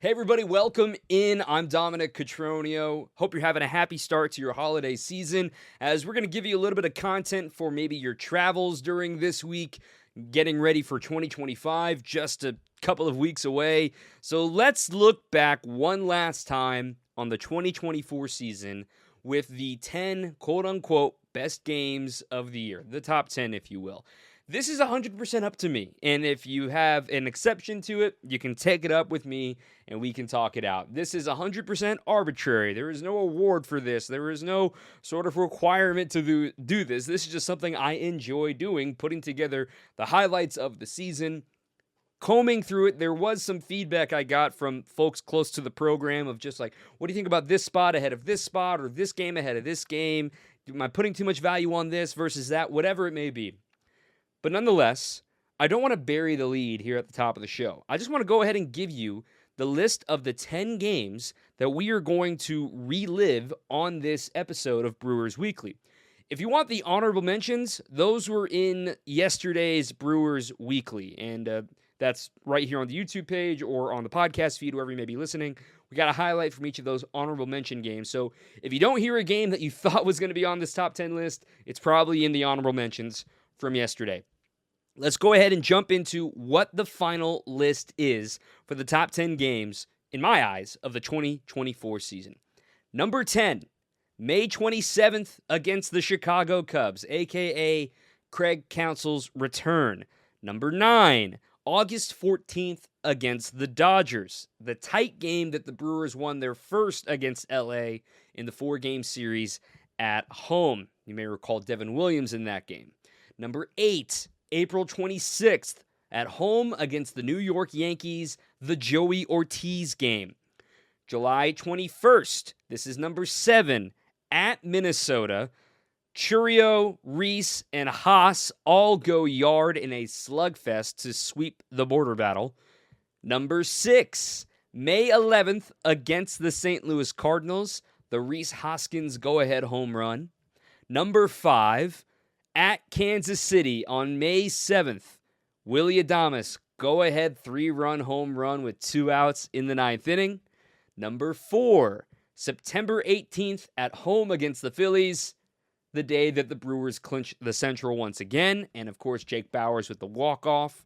Hey everybody, welcome in. I'm Dominic Cotroneo. Hope you're having a happy start to your holiday season, as we're going to give you a little bit of content for maybe your travels during this week, getting ready for 2025, just a couple of weeks away. So let's look back one last time on the 2024 season with the 10 quote-unquote best games of the year, the top 10 if you will. This is 100% up to me, and if you have an exception to it, you can take it up with me, and we can talk it out. This is 100% arbitrary. There is no award for this. There is no sort of requirement to do this. This is just something I enjoy doing, putting together the highlights of the season, combing through it. There was some feedback I got from folks close to the program of just like, what do you think about this spot ahead of this spot, or this game ahead of this game? Am I putting too much value on this versus that? Whatever it may be. But nonetheless, I don't want to bury the lead here at the top of the show. I just want to go ahead and give you the list of the 10 games that we are going to relive on this episode of Brewers Weekly. If you want the honorable mentions, those were in yesterday's Brewers Weekly, and that's right here on the YouTube page or on the podcast feed, wherever you may be listening. We got a highlight from each of those honorable mention games. So if you don't hear a game that you thought was going to be on this top 10 list, it's probably in the honorable mentions from yesterday. Let's go ahead and jump into what the final list is for the top 10 games, in my eyes, of the 2024 season. Number 10, May 27th against the Chicago Cubs, a.k.a. Craig Counsell's return. Number 9, August 14th against the Dodgers, the tight game that the Brewers won their first against L.A. in the 4-game series at home. You may recall Devin Williams in that game. Number 8, April 26th, at home against the New York Yankees, the Joey Ortiz game. July 21st, this is number 7, at Minnesota. Chourio, Rhys, and Haas all go yard in a slugfest to sweep the border battle. Number 6, May 11th against the St. Louis Cardinals, the Rhys Hoskins go-ahead home run. Number 5, at Kansas City on May 7th, Willy go-ahead 3-run home run with 2 outs in the 9th inning. Number 4, September 18th at home against the Phillies, the day that the Brewers clinch the Central once again, and of course Jake Bauers with the walk-off.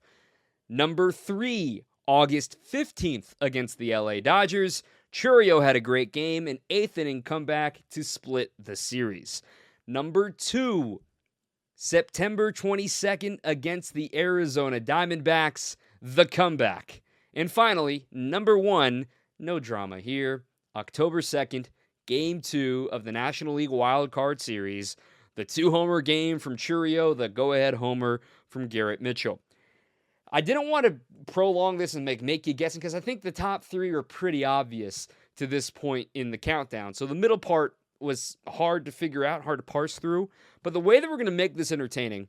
Number 3, August 15th against the LA Dodgers. Chourio had a great game, an 8th inning comeback to split the series. Number 2, September 22nd against the Arizona Diamondbacks, the comeback. And finally, number 1, no drama here, October 2nd, Game 2 of the National League Wild Card Series, the 2-homer game from Chourio, the go-ahead homer from Garrett Mitchell. I didn't want to prolong this and make you guessing, because I think the top 3 are pretty obvious to this point in the countdown. So the middle part was hard to figure out, hard to parse through. But the way that we're going to make this entertaining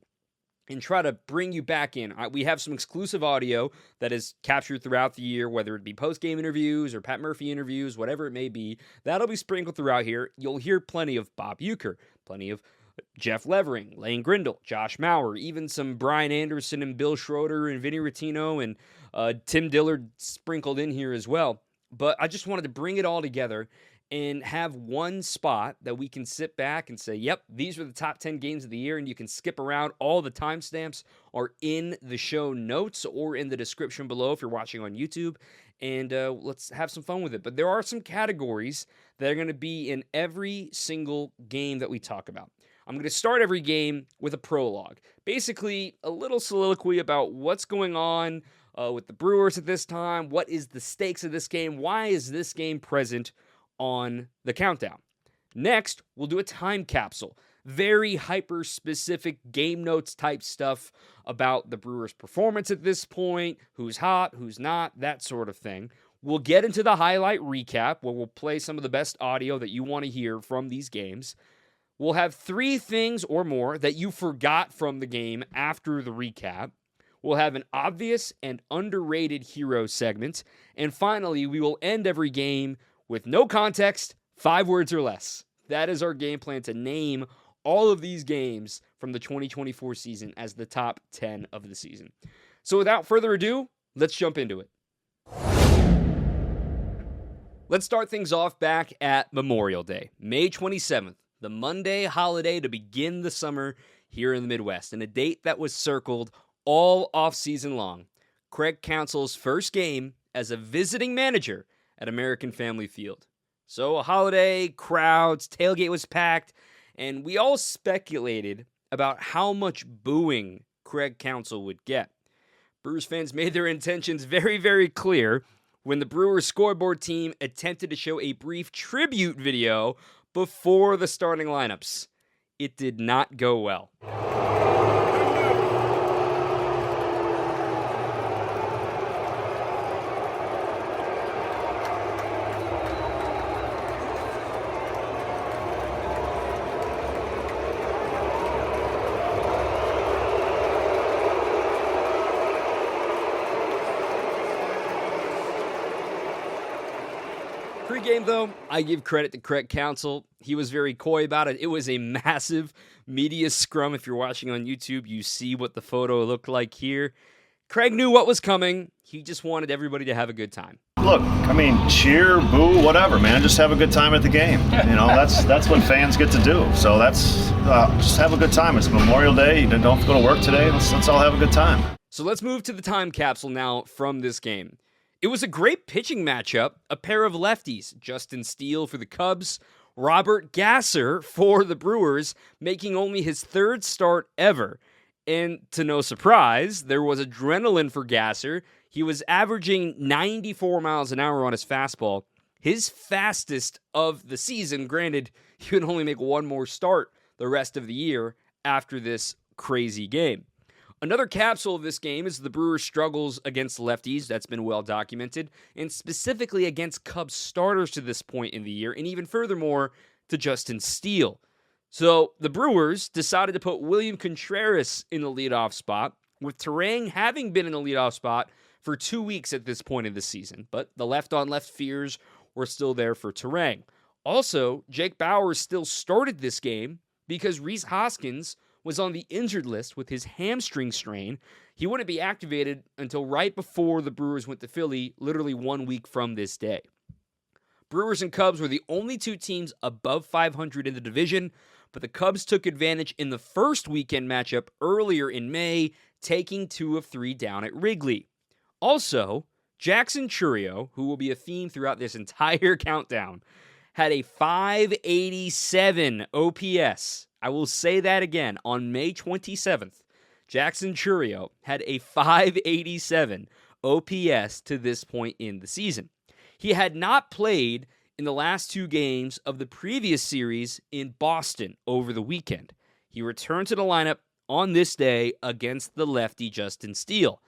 and try to bring you back in, we have some exclusive audio that is captured throughout the year, whether it be post-game interviews or Pat Murphy interviews, whatever it may be. That'll be sprinkled throughout here. You'll hear plenty of Bob Uecker, plenty of Jeff Levering, Lane Grindle, Josh Maurer, even some Brian Anderson and Bill Schroeder and Vinny Rottino and Tim Dillard sprinkled in here as well. But I just wanted to bring it all together and have one spot that we can sit back and say, yep, these were the top 10 games of the year, and you can skip around. All the timestamps are in the show notes or in the description below if you're watching on YouTube, and let's have some fun with it. But there are some categories that are going to be in every single game that we talk about. I'm going to start every game with a prologue, basically a little soliloquy about what's going on with the Brewers at this time, what is the stakes of this game, why is this game present on the countdown. Next, we'll do a time capsule. Very hyper-specific game notes type stuff about the Brewers' performance at this point, who's hot, who's not, that sort of thing. We'll get into the highlight recap, where we'll play some of the best audio that you want to hear from these games. We'll have 3 things or more that you forgot from the game after the recap. We'll have an obvious and underrated hero segment. And finally, we will end every game with no context, 5 words or less. That is our game plan to name all of these games from the 2024 season as the top 10 of the season. So without further ado, let's jump into it. Let's start things off back at Memorial Day, May 27th, the Monday holiday to begin the summer here in the Midwest, and a date that was circled all offseason long. Craig Counsell's first game as a visiting manager at American Family Field. So a holiday, crowds, tailgate was packed, and we all speculated about how much booing Craig Counsell would get. Brewers fans made their intentions very, very clear when the Brewers scoreboard team attempted to show a brief tribute video before the starting lineups. It did not go well. Pre-game, though, I give credit to Craig Counsell. He was very coy about it. It was a massive media scrum. If you're watching on YouTube, you see what the photo looked like here. Craig knew what was coming. He just wanted everybody to have a good time. Look, I mean, cheer, boo, whatever, man. Just have a good time at the game. You know, that's what fans get to do. So that's just have a good time. It's Memorial Day. You don't have to go to work today. Let's all have a good time. So let's move to the time capsule now from this game. It was a great pitching matchup, a pair of lefties, Justin Steele for the Cubs, Robert Gasser for the Brewers, making only his third start ever. And to no surprise, there was adrenaline for Gasser. He was averaging 94 miles an hour on his fastball, his fastest of the season. Granted, he would only make one more start the rest of the year after this crazy game. Another capsule of this game is the Brewers' struggles against lefties. That's been well documented, and specifically against Cubs starters to this point in the year, and even furthermore to Justin Steele. So the Brewers decided to put William Contreras in the leadoff spot, with Turang having been in the leadoff spot for 2 weeks at this point in the season, but the left-on-left fears were still there for Turang. Also, Jake Bauers still started this game because Rhys Hoskins was on the injured list with his hamstring strain. He wouldn't be activated until right before the Brewers went to Philly, literally 1 week from this day. Brewers and Cubs were the only two teams above 500 in the division, but the Cubs took advantage in the first weekend matchup earlier in May, taking 2 of 3 down at Wrigley. Also, Jackson Chourio, who will be a theme throughout this entire countdown, had a 587 OPS. I will say that again. On May 27th, Jackson Chourio had a 587 OPS to this point in the season. He had not played in the last 2 games of the previous series in Boston over the weekend. He returned to the lineup on this day against the lefty Justin Steele.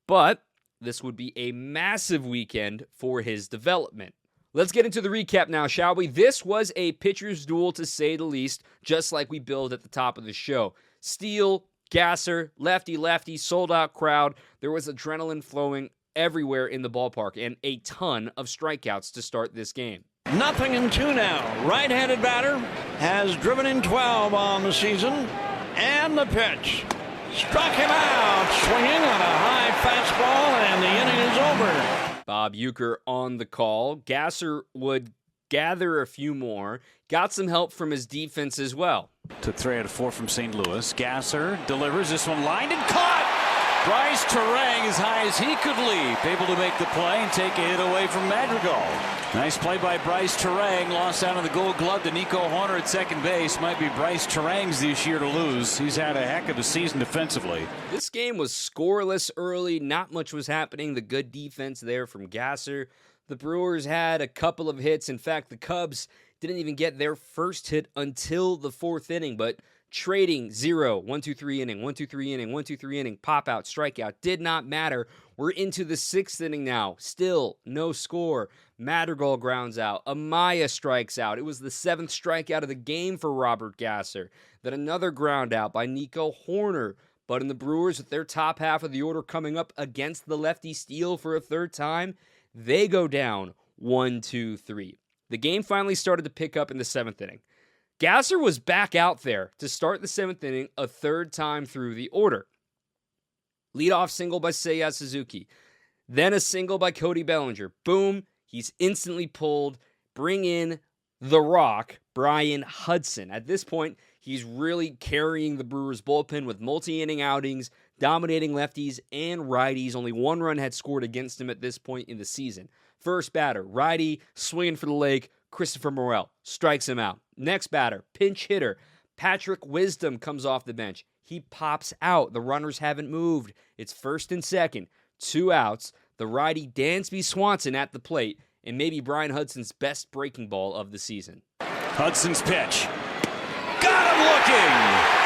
But this would be a massive weekend for his development. Let's get into the recap now, shall we? This was a pitcher's duel, to say the least, just like we billed at the top of the show. Steele, Gasser, lefty, sold-out crowd. There was adrenaline flowing everywhere in the ballpark and a ton of strikeouts to start this game. 0-2 now. Right-handed batter has driven in 12 on the season. And the pitch. Struck him out. Swinging on a high fastball, and the inning is over. Bob Uecker on the call. Gasser would gather a few more. Got some help from his defense as well. Took 3 out of 4 from St. Louis. Gasser delivers this one, lined and caught. Bryce Turang as high as he could leap, able to make the play and take a hit away from Madrigal. Nice play by Bryce Turang. Lost out on the Gold Glove to Nico Hoerner at second base. Might be Bryce Turang's this year to lose. He's had a heck of a season defensively. This game was scoreless early. Not much was happening. The good defense there from Gasser. The Brewers had a couple of hits. In fact, the Cubs didn't even get their first hit until the 4th inning, but trading 0, 1-2-3 inning, 1-2-3 inning, 1-2-3 inning, pop out, strikeout, did not matter. We're into the 6th inning now. Still no score. Madrigal grounds out. Amaya strikes out. It was the 7th strikeout of the game for Robert Gasser. Then another ground out by Nico Hoerner. But in the Brewers, with their top half of the order coming up against the lefty Steele for a 3rd time, they go down 1-2-3. The game finally started to pick up in the 7th inning. Gasser was back out there to start the 7th inning a 3rd time through the order. Leadoff single by Seiya Suzuki. Then a single by Cody Bellinger. Boom. He's instantly pulled. Bring in the Rock, Brian Hudson. At this point, he's really carrying the Brewers bullpen with multi-inning outings, dominating lefties and righties. Only one run had scored against him at this point in the season. First batter, righty, swinging for the leg, Christopher Morel strikes him out. Next batter, pinch hitter, Patrick Wisdom comes off the bench. He pops out. The runners haven't moved. It's first and second, 2 outs. The righty Dansby Swanson at the plate, and maybe Brian Hudson's best breaking ball of the season. Hudson's pitch. Got him looking!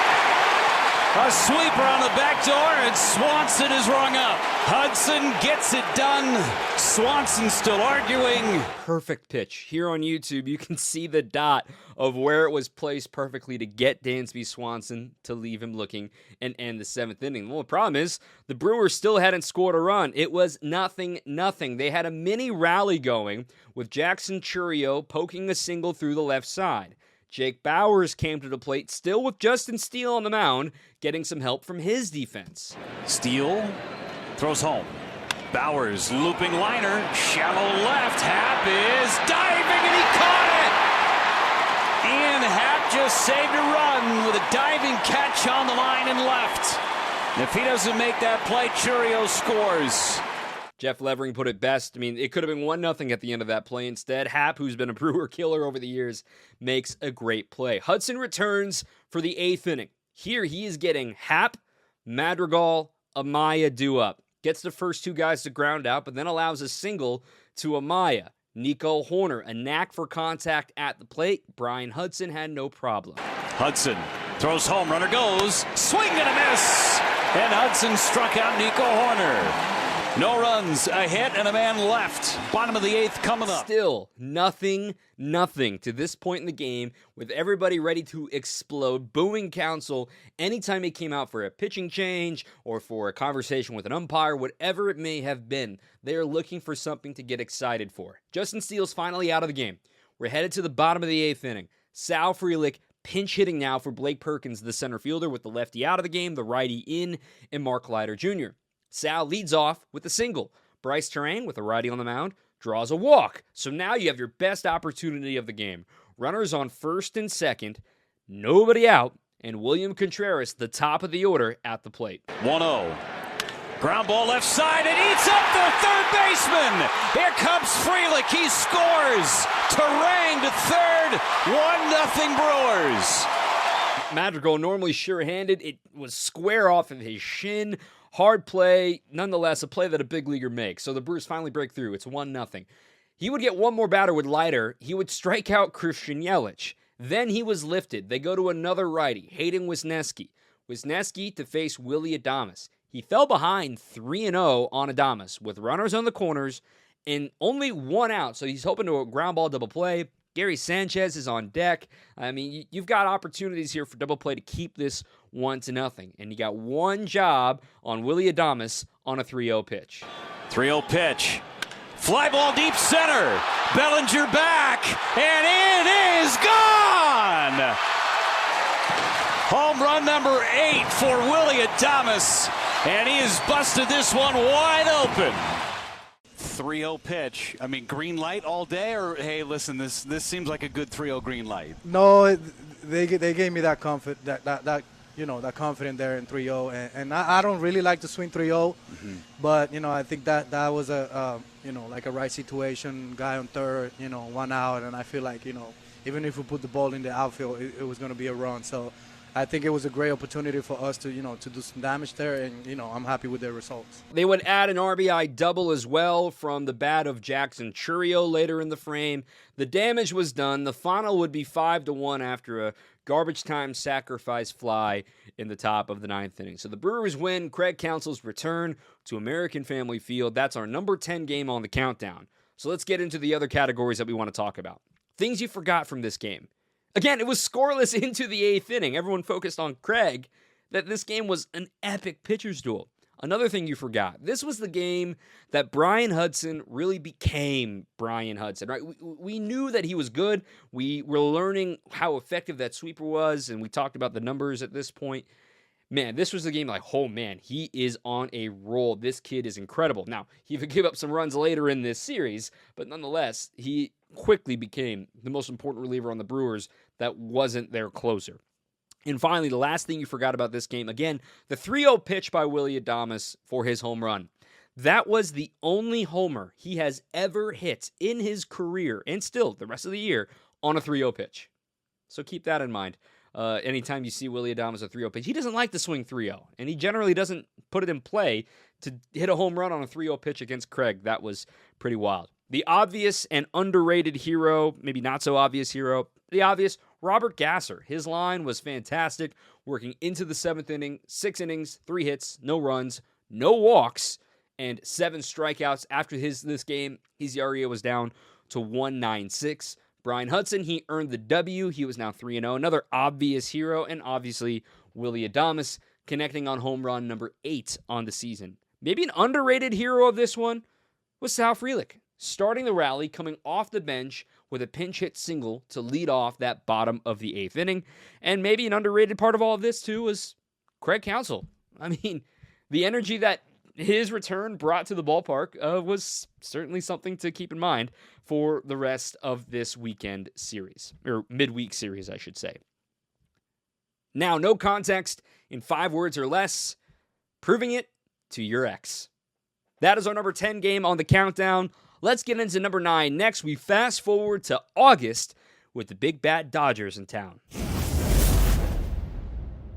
A sweeper on the back door, and Swanson is rung up. Hudson gets it done. Swanson still arguing. Perfect pitch. Here on YouTube, you can see the dot of where it was placed perfectly to get Dansby Swanson to leave him looking and end the 7th inning. Well, the problem is the Brewers still hadn't scored a run. It was 0-0. They had a mini rally going with Jackson Chourio poking a single through the left side. Jake Bauers came to the plate, still with Justin Steele on the mound, getting some help from his defense. Steele throws home. Bauers looping liner, shallow left. Happ is diving, and he caught it! Ian Happ just saved a run with a diving catch on the line and left. If he doesn't make that play, Chourio scores. Jeff Levering put it best. I mean, it could have been 1-0 at the end of that play. Instead, Happ, who's been a Brewer killer over the years, makes a great play. Hudson returns for the 8th inning. Here he is getting Happ, Madrigal, Amaya due up. Gets the first 2 guys to ground out, but then allows a single to Amaya. Nico Horner, a knack for contact at the plate. Brian Hudson had no problem. Hudson throws home, runner goes, swing and a miss! And Hudson struck out Nico Horner. No runs, a hit, and a man left. Bottom of the 8th coming up. Still, nothing to this point in the game, with everybody ready to explode, booing Counsell anytime he came out for a pitching change or for a conversation with an umpire, whatever it may have been. They are looking for something to get excited for. Justin Steele's finally out of the game. We're headed to the bottom of the 8th inning. Sal Frelick pinch hitting now for Blake Perkins, the center fielder, with the lefty out of the game, the righty in, and Mark Leiter Jr. Sal leads off with a single. Bryce Terang, with a righty on the mound, draws a walk. So now you have your best opportunity of the game. Runners on first and second, nobody out, and William Contreras, the top of the order, at the plate. 1-0. Ground ball left side, and eats up the third baseman. Here comes Frelick. He scores. Terang to third. 1-0 Brewers. Madrigal, normally sure-handed, it was square off of his shin. Hard play, nonetheless, a play that a big leaguer makes. So the Brewers finally break through. It's 1-0. He would get one more batter with Leiter. He would strike out Christian Yelich. Then he was lifted. They go to another righty, Hayden Wisniewski. Wisniewski to face Willy Adames. He fell behind 3-0 on Adames with runners on the corners and only 1 out. So he's hoping to a ground ball double play. Gary Sanchez is on deck. I mean, you've got opportunities here for double play to keep this 1-0. And you got one job on Willy Adames on a 3-0 pitch. 3-0 pitch. Fly ball deep center. Bellinger back. And it is gone! Home run number 8 for Willy Adames. And he has busted this one wide open. 3-0 pitch. I mean, green light all day, or hey, listen, this seems like a good 3-0 green light. No, they gave me that comfort, that that confidence there in 3-0, and I don't really like to swing 3-0, but I think that was a like a right situation, guy on third, 1 out, and I feel like even if we put the ball in the outfield, it was going to be a run. So I think it was a great opportunity for us to to do some damage there, and I'm happy with their results. They would add an RBI double as well from the bat of Jackson Chourio later in the frame. The damage was done. The final would be 5-1 after a garbage time sacrifice fly in the top of the 9th inning. So the Brewers win. Craig Counsell's return to American Family Field. That's our number 10 game on the countdown. So let's get into the other categories that we want to talk about. Things you forgot from this game. Again, it was scoreless into the 8th inning. Everyone focused on Craig, that this game was an epic pitcher's duel. Another thing you forgot, this was the game that Brian Hudson really became Brian Hudson, right? We knew that he was good. We were learning how effective that sweeper was, and we talked about the numbers at this point. man, this was the game like, oh man, he is on a roll. This kid is incredible. Now, he would give up some runs later in this series, but nonetheless, he quickly became the most important reliever on the Brewers that wasn't their closer. And finally, the last thing you forgot about this game, again, the 3-0 pitch by Willy Adames for his home run. That was the only homer he has ever hit in his career, and still the rest of the year, on a 3-0 pitch. So keep that in mind. Anytime you see Willy Adames a 3-0 pitch, he doesn't like to swing 3-0, and he generally doesn't put it in play to hit a home run on a 3-0 pitch against Craig. That was pretty wild. The obvious and underrated hero, maybe not so obvious hero, the obvious, Robert Gasser. His line was fantastic, working into the 7th inning, 6 innings, 3 hits, no runs, no walks, and 7 strikeouts. After this game, his ERA was down to 1.96. Brian Hudson, he earned the W. He was now 3-0. Another obvious hero, and obviously Willy Adames connecting on home run number 8 on the season. Maybe an underrated hero of this one was Sal Frelick, starting the rally, coming off the bench with a pinch hit single to lead off that bottom of the 8th inning. And maybe an underrated part of all of this, too, was Craig Counsell. I mean, the energy that his return brought to the ballpark was certainly something to keep in mind for the rest of this weekend series, or midweek series, I should say. Now, no context in 5 words or less, proving it to your ex. That is our number 10 game on the countdown. Let's get into number 9 next. We fast forward to August with the Big Bad Dodgers in town.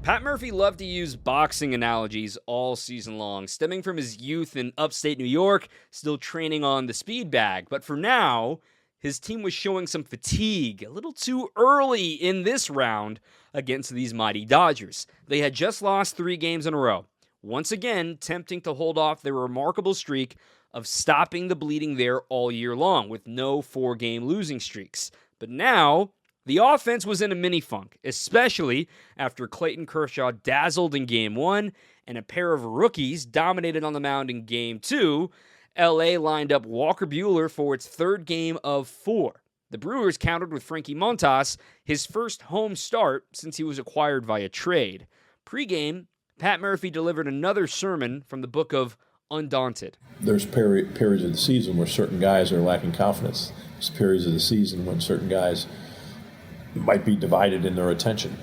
Pat Murphy loved to use boxing analogies all season long, stemming from his youth in upstate New York, still training on the speed bag. But for now, his team was showing some fatigue a little too early in this round against these mighty Dodgers. They had just lost 3 games in a row, once again tempting to hold off their remarkable streak of stopping the bleeding there all year long with no 4-game losing streaks. But now, the offense was in a mini-funk, especially after Clayton Kershaw dazzled in Game 1 and a pair of rookies dominated on the mound in Game 2. LA lined up Walker Buehler for its 3rd game of 4. The Brewers countered with Frankie Montas, his first home start since he was acquired via trade. Pre-game, Pat Murphy delivered another sermon from the book of Undaunted. There's periods of the season where certain guys are lacking confidence. There's periods of the season when certain guys might be divided in their attention.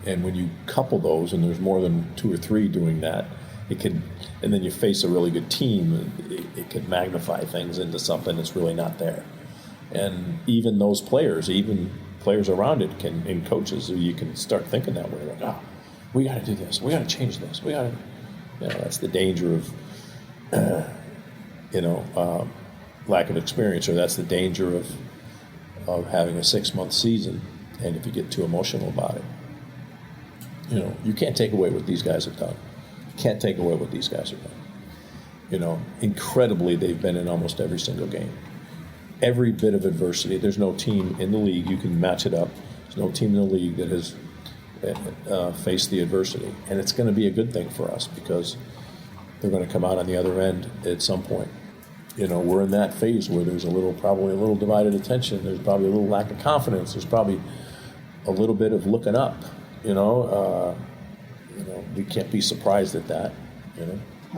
And when you couple those, and there's more than 2 or 3 doing that, and then you face a really good team, it can magnify things into something that's really not there. And even those players, even players around it and coaches, you can start thinking that way, like, we got to do this, we got to change this, that's the danger of, lack of experience, or that's the danger of having a 6-month season, and if you get too emotional about it, you can't take away what these guys have done. You can't take away what these guys have done. Incredibly, they've been in almost every single game. Every bit of adversity. There's no team in the league, you can match it up. There's no team in the league that has faced the adversity, and it's going to be a good thing for us because they're going to come out on the other end at some point. We're in that phase where there's probably a little divided attention. There's probably a little lack of confidence. There's probably a little bit of looking up. We can't be surprised at that.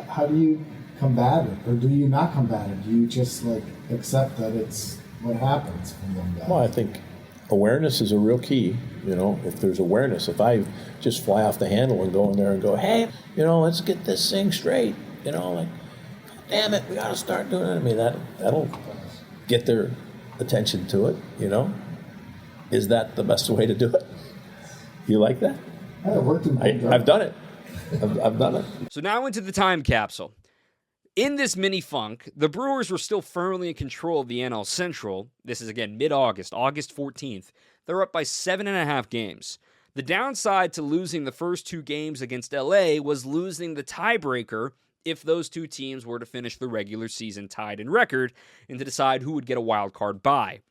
How do you combat it, or do you not combat it? Do you just accept that it's what happens from them guys? Well, I think awareness is a real key. If there's awareness, if I just fly off the handle and go in there and go, hey, let's get this thing straight. Damn it, we got to start doing it. I mean, that'll get their attention to it, Is that the best way to do it? You like that? Yeah, it worked in I've done it. I've done it. So now into the time capsule. In this mini-funk, the Brewers were still firmly in control of the NL Central. This is, again, mid-August, August 14th. They're up by 7.5 games. The downside to losing the first 2 games against LA was losing the tiebreaker if those 2 teams were to finish the regular season tied in record and to decide who would get a wild card bye.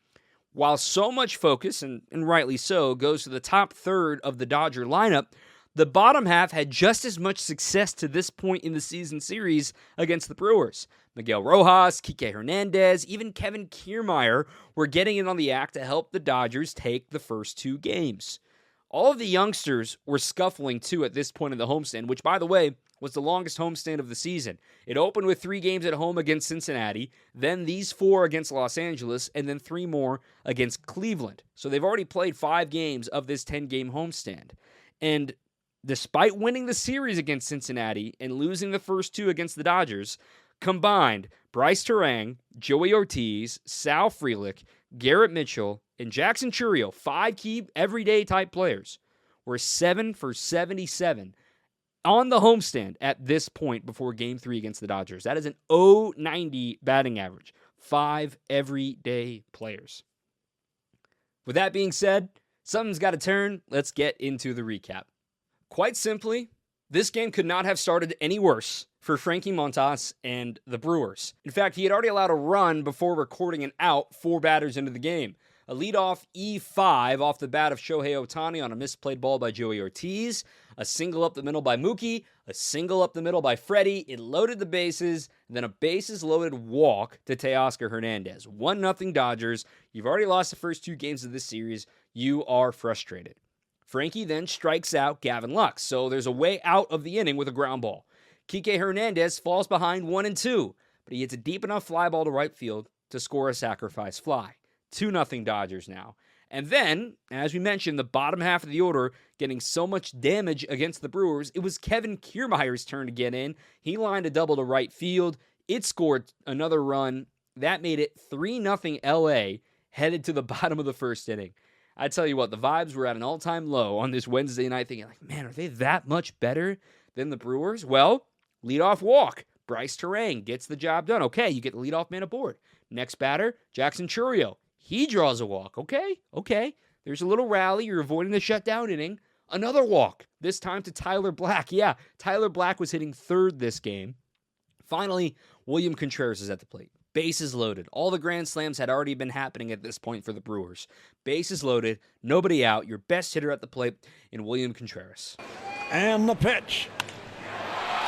While so much focus, and rightly so, goes to the top third of the Dodger lineup, the bottom half had just as much success to this point in the season series against the Brewers. Miguel Rojas, Kike Hernandez, even Kevin Kiermaier were getting in on the act to help the Dodgers take the first 2 games. All of the youngsters were scuffling too at this point in the homestand, which, by the way, was the longest homestand of the season. It opened with 3 games at home against Cincinnati, then these 4 against Los Angeles, and then 3 more against Cleveland. So they've already played 5 games of this 10-game homestand. And despite winning the series against Cincinnati and losing the first 2 against the Dodgers, combined, Bryce Terang, Joey Ortiz, Sal Frelick, Garrett Mitchell, and Jackson Chourio, 5 key everyday type players, were 7 for 77 on the homestand at this point before Game 3 against the Dodgers. That is an .090 batting average. 5 everyday players. With that being said, something's got to turn. Let's get into the recap. Quite simply, this game could not have started any worse for Frankie Montas and the Brewers. In fact, he had already allowed a run before recording an out 4 batters into the game. A leadoff E5 off the bat of Shohei Ohtani on a misplayed ball by Joey Ortiz, a single up the middle by Mookie, a single up the middle by Freddie. It loaded the bases, then a bases-loaded walk to Teoscar Hernandez. 1-0 Dodgers. You've already lost the first 2 games of this series. You are frustrated. Frankie then strikes out Gavin Lux, so there's a way out of the inning with a ground ball. Kike Hernandez falls behind 1-2, but he hits a deep enough fly ball to right field to score a sacrifice fly. 2-0 Dodgers now. And then, as we mentioned, the bottom half of the order getting so much damage against the Brewers, it was Kevin Kiermaier's turn to get in. He lined a double to right field. It scored another run. That made it 3-0 LA, headed to the bottom of the first inning. I tell you what, the vibes were at an all-time low on this Wednesday night, thinking, like, man, are they that much better than the Brewers? Well, leadoff walk. Bryce Terang gets the job done. Okay, you get the leadoff man aboard. Next batter, Jackson Chourio. He draws a walk. Okay. There's a little rally. You're avoiding the shutdown inning. Another walk, this time to Tyler Black. Yeah, Tyler Black was hitting third this game. Finally, William Contreras is at the plate. Bases loaded. All the grand slams had already been happening at this point for the Brewers. Bases loaded, nobody out. Your best hitter at the plate in William Contreras. And the pitch.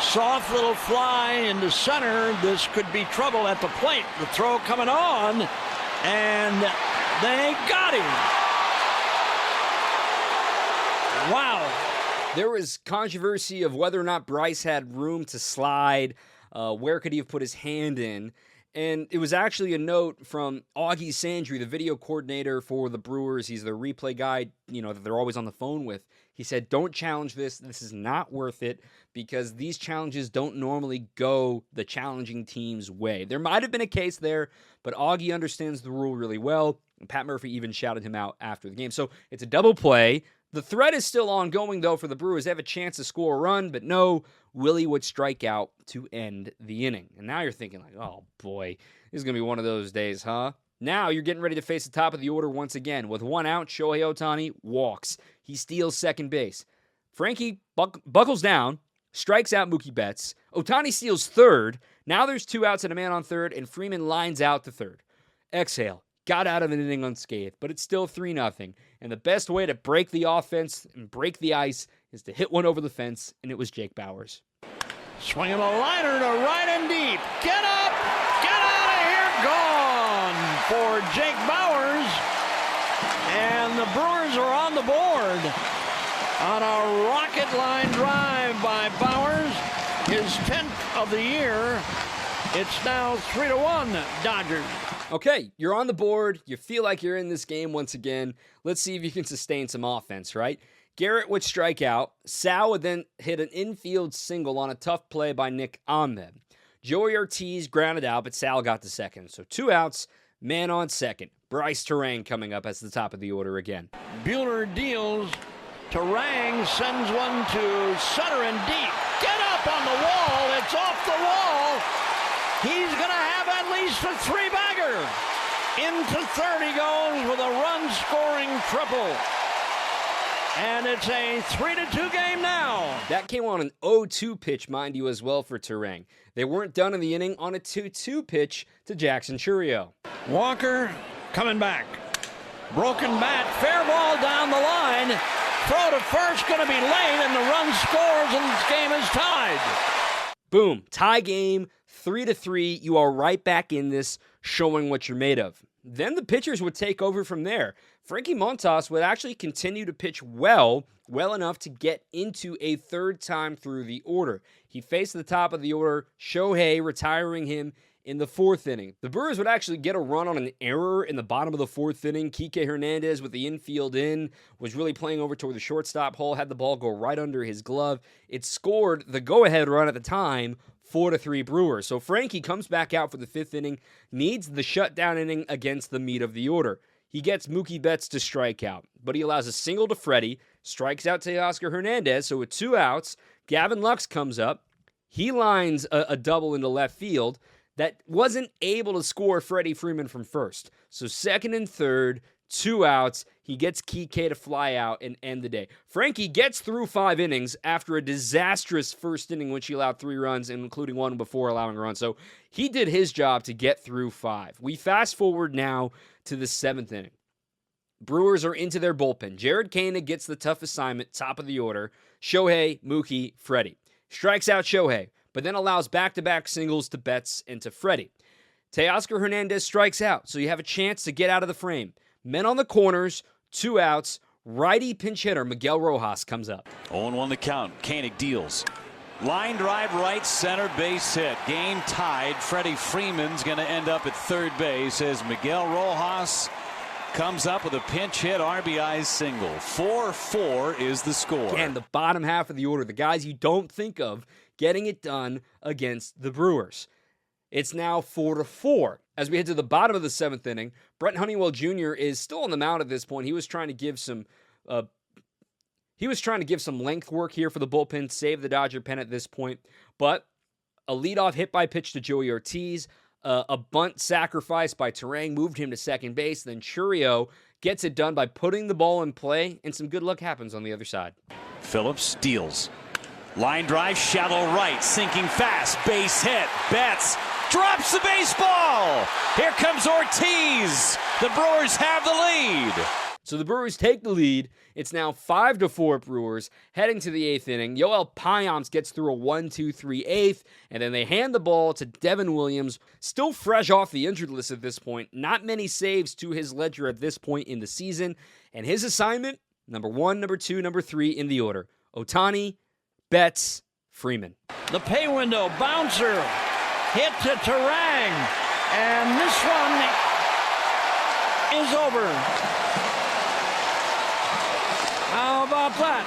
Soft little fly into center. This could be trouble at the plate. The throw coming on. And they got him. Wow. There was controversy of whether or not Bryce had room to slide. Where could he have put his hand in? And it was actually a note from Augie Sandry, the video coordinator for the Brewers. He's the replay guy, that they're always on the phone with. He said, don't challenge this. This is not worth it because these challenges don't normally go the challenging team's way. There might have been a case there, but Augie understands the rule really well. And Pat Murphy even shouted him out after the game. So it's a double play. The threat is still ongoing, though, for the Brewers. They have a chance to score a run, but no, Willy would strike out to end the inning. And now you're thinking, like, oh, boy, this is going to be one of those days, huh? Now you're getting ready to face the top of the order once again. With 1 out, Shohei Ohtani walks. He steals second base. Frankie buckles down, strikes out Mookie Betts. Ohtani steals third. Now there's 2 outs and a man on third, and Freeman lines out to third. Exhale. Got out of an inning unscathed, but it's still 3-0. And the best way to break the offense and break the ice is to hit one over the fence, and it was Jake Bauers. Swinging a liner to right and deep. Get up! Get out of here! Gone for Jake Bauers. And the Brewers are on the board on a rocket line drive by Bauers. His 10th of the year. It's now 3-1 Dodgers. Okay, you're on the board. You feel like you're in this game once again. Let's see if you can sustain some offense, right? Garrett would strike out. Sal would then hit an infield single on a tough play by Nick Ahmed. Joey Ortiz grounded out, but Sal got to second. So 2 outs, man on second. Bryce Terang coming up as the top of the order again. Buehler deals. Terang sends one to center and deep. Get up on the wall. It's off the wall. He's going to have at least a 3-bagger. Into third he goes with a run-scoring triple. And it's a 3-2 game now. That came on an 0-2 pitch, mind you, as well for Terang. They weren't done in the inning on a 2-2 pitch to Jackson Chourio. Walker coming back. Broken bat, fair ball down the line. Throw to first, going to be late, and the run scores, and this game is tied. Boom, tie game, 3-3. You are right back in this, showing what you're made of. then the pitchers would take over from there. Frankie Montas would actually continue to pitch well enough to get into a third time through the order. He faced the top of the order, Shohei retiring him in the fourth inning. The Brewers would actually get a run on an error in the bottom of the fourth inning. Kike Hernandez with the infield in was really playing over toward the shortstop hole, had the ball go right under his glove. It scored the go-ahead run at the time, 4-3 Brewers. So Frankie comes back out for the fifth inning, needs the shutdown inning against the meat of the order. He gets Mookie Betts to strike out, but he allows a single to Freddie, strikes out Teoscar Hernandez, so with 2 outs, Gavin Lux comes up. He lines a double into left field that wasn't able to score Freddie Freeman from first. So second and third, 2 outs. He gets Kike to fly out and end the day. Frankie gets through 5 innings after a disastrous first inning, which he allowed 3 runs, including one before allowing a run. So he did his job to get through 5. We fast forward now to the 7th inning. Brewers are into their bullpen. Jared Koenig gets the tough assignment, top of the order. Shohei, Mookie, Freddie. Strikes out Shohei, but then allows back-to-back singles to Betts and to Freddie. Teoscar Hernandez strikes out, so you have a chance to get out of the frame. Men on the corners, 2 outs. Righty pinch hitter Miguel Rojas comes up. 0-1 the count. Koenig deals. Line drive right center base hit. Game tied. Freddie Freeman's going to end up at third base as Miguel Rojas comes up with a pinch hit RBI single. 4-4 is the score. Again, the bottom half of the order, the guys you don't think of getting it done against the Brewers. It's now 4-4. As we head to the bottom of the 7th inning, Brent Honeywell Jr. is still on the mound at this point. He was trying to give some length work here for the bullpen, save the Dodger pen at this point. But a leadoff hit by pitch to Joey Ortiz, a bunt sacrifice by Terang moved him to second base. Then Chourio gets it done by putting the ball in play, and some good luck happens on the other side. Phillips deals. Line drive, shallow right, sinking fast, base hit. Betts drops the baseball. Here comes Ortiz. The Brewers have the lead. So the Brewers take the lead. It's now 5-4 Brewers. Heading to the 8th inning, Yoel Payamps gets through a 1-2-3 8th, and then they hand the ball to Devin Williams, still fresh off the injured list at this point. Not many saves to his ledger at this point in the season. And his assignment, number 1, number 2, number 3 in the order. Ohtani, Betts, Freeman. The pay window bouncer hit to Terang, and this one is over. How about that?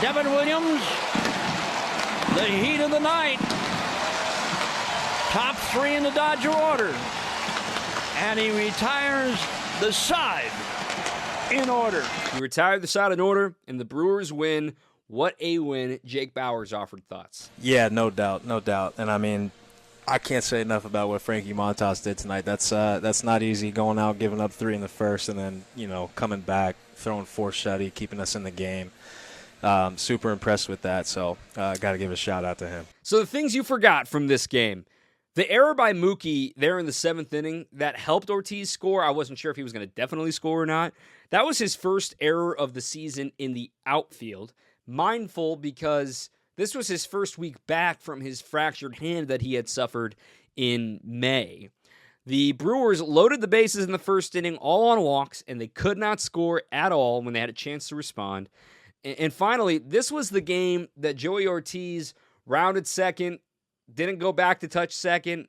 Devin Williams, the heat of the night, top 3 in the Dodger order, and he retires the side in order. He retired the side in order, and the Brewers win. What a win. Jake Bauers offered thoughts. Yeah, no doubt. And I mean, I can't say enough about what Frankie Montas did tonight. That's not easy, going out, giving up 3 in the first, and then, coming back, throwing 4 shutty, keeping us in the game. Super impressed with that, so got to give a shout-out to him. So the things you forgot from this game. The error by Mookie there in the 7th inning that helped Ortiz score. I wasn't sure if he was going to definitely score or not. That was his first error of the season in the outfield. Mindful because this was his first week back from his fractured hand that he had suffered in May. The Brewers loaded the bases in the first inning, all on walks, and they could not score at all when they had a chance to respond. And finally, this was the game that Joey Ortiz rounded second, didn't go back to touch second,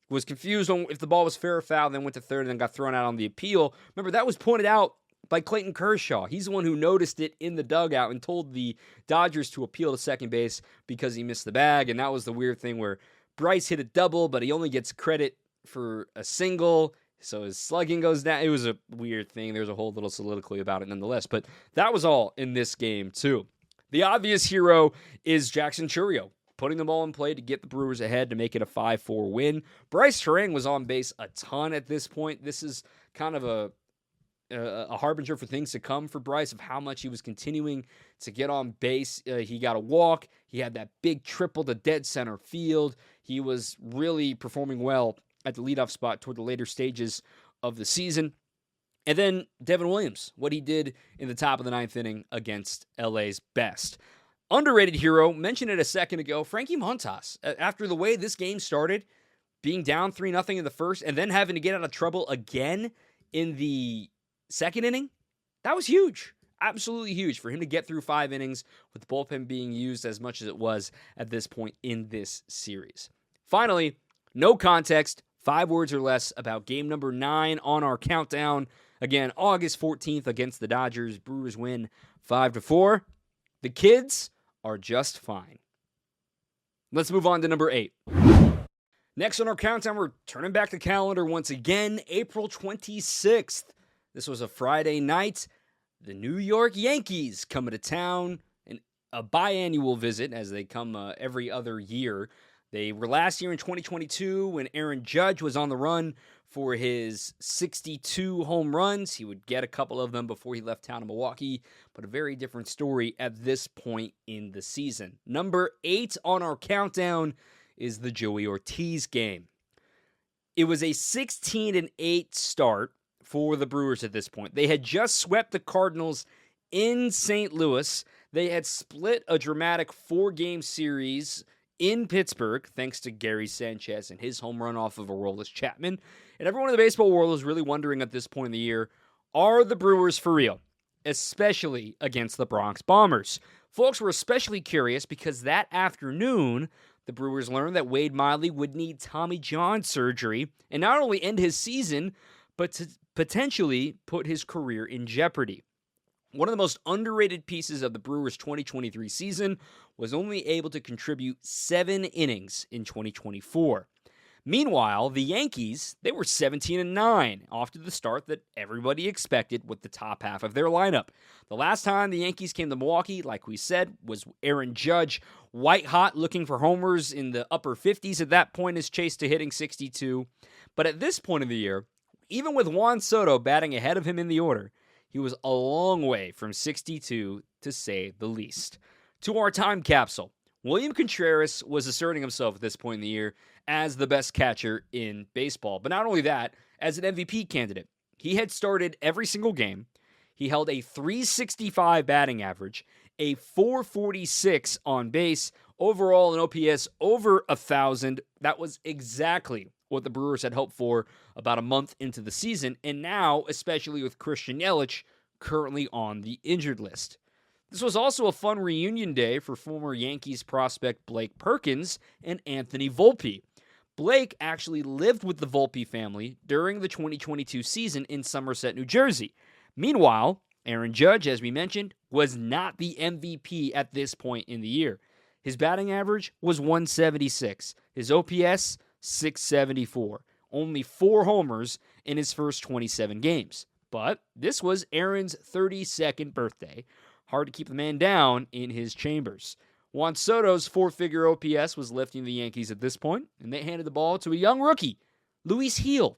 was confused on if the ball was fair or foul, then went to third and then got thrown out on the appeal. Remember, that was pointed out by Clayton Kershaw. He's the one who noticed it in the dugout and told the Dodgers to appeal to second base because he missed the bag. And that was the weird thing where Bryce hit a double, but he only gets credit for a single, so his slugging goes down. It was a weird thing. There's a whole little soliloquy about it nonetheless. But that was all in this game, too. The obvious hero is Jackson Chourio, putting the ball in play to get the Brewers ahead to make it a 5-4 win. Bryce Terang was on base a ton at this point. This is kind of a harbinger for things to come for Bryce of how much he was continuing to get on base. He got a walk. He had that big triple to dead center field. He was really performing well at the leadoff spot toward the later stages of the season. And then Devin Williams, what he did in the top of the 9th inning against LA's best. Underrated hero, mentioned it a second ago, Frankie Montas. After the way this game started, being down 3-0 in the first and then having to get out of trouble again in the second inning, that was huge. Absolutely huge for him to get through 5 innings with the bullpen being used as much as it was at this point in this series. Finally, no context, 5 words or less about game number 9 on our countdown. Again, August 14th against the Dodgers. Brewers win 5-4. The kids are just fine. Let's move on to number 8. Next on our countdown, we're turning back the calendar once again, April 26th. This was a Friday night. The New York Yankees coming to town, and a biannual visit as they come every other year. They were last year in 2022 when Aaron Judge was on the run for his 62 home runs. He would get a couple of them before he left town in Milwaukee, but a very different story at this point in the season. Number 8 on our countdown is the Joey Ortiz game. It was a 16-8 start for the Brewers at this point. They had just swept the Cardinals in St. Louis. They had split a dramatic 4-game series in Pittsburgh, thanks to Gary Sanchez and his home run off of Aroldis Chapman. And everyone in the baseball world is really wondering at this point in the year, are the Brewers for real? Especially against the Bronx Bombers. Folks were especially curious because that afternoon, the Brewers learned that Wade Miley would need Tommy John surgery and not only end his season, but to potentially put his career in jeopardy. One of the most underrated pieces of the Brewers' 2023 season was only able to contribute 7 innings in 2024. Meanwhile, the Yankees, they were 17-9 off to the start that everybody expected with the top half of their lineup. The last time the Yankees came to Milwaukee, like we said, was Aaron Judge, white hot, looking for homers in the upper 50s at that point, is chased to hitting 62. But at this point of the year, even with Juan Soto batting ahead of him in the order, he was a long way from 62, to say the least. To our time capsule, William Contreras was asserting himself at this point in the year as the best catcher in baseball. But not only that, as an MVP candidate. He had started every single game. He held a .365 batting average, a .446 on base, overall an OPS over 1,000. That was exactly what the Brewers had hoped for about a month into the season, and now, especially with Christian Yelich currently on the injured list. This was also a fun reunion day for former Yankees prospect Blake Perkins and Anthony Volpe. Blake actually lived with the Volpe family during the 2022 season in Somerset, New Jersey. Meanwhile, Aaron Judge, as we mentioned, was not the MVP at this point in the year. His batting average was .176. His OPS, .674. Only 4 homers in his first 27 games. But this was Aaron's 32nd birthday. Hard to keep the man down in his chambers. Juan Soto's 4-figure OPS was lifting the Yankees at this point, and they handed the ball to a young rookie, Luis Gil,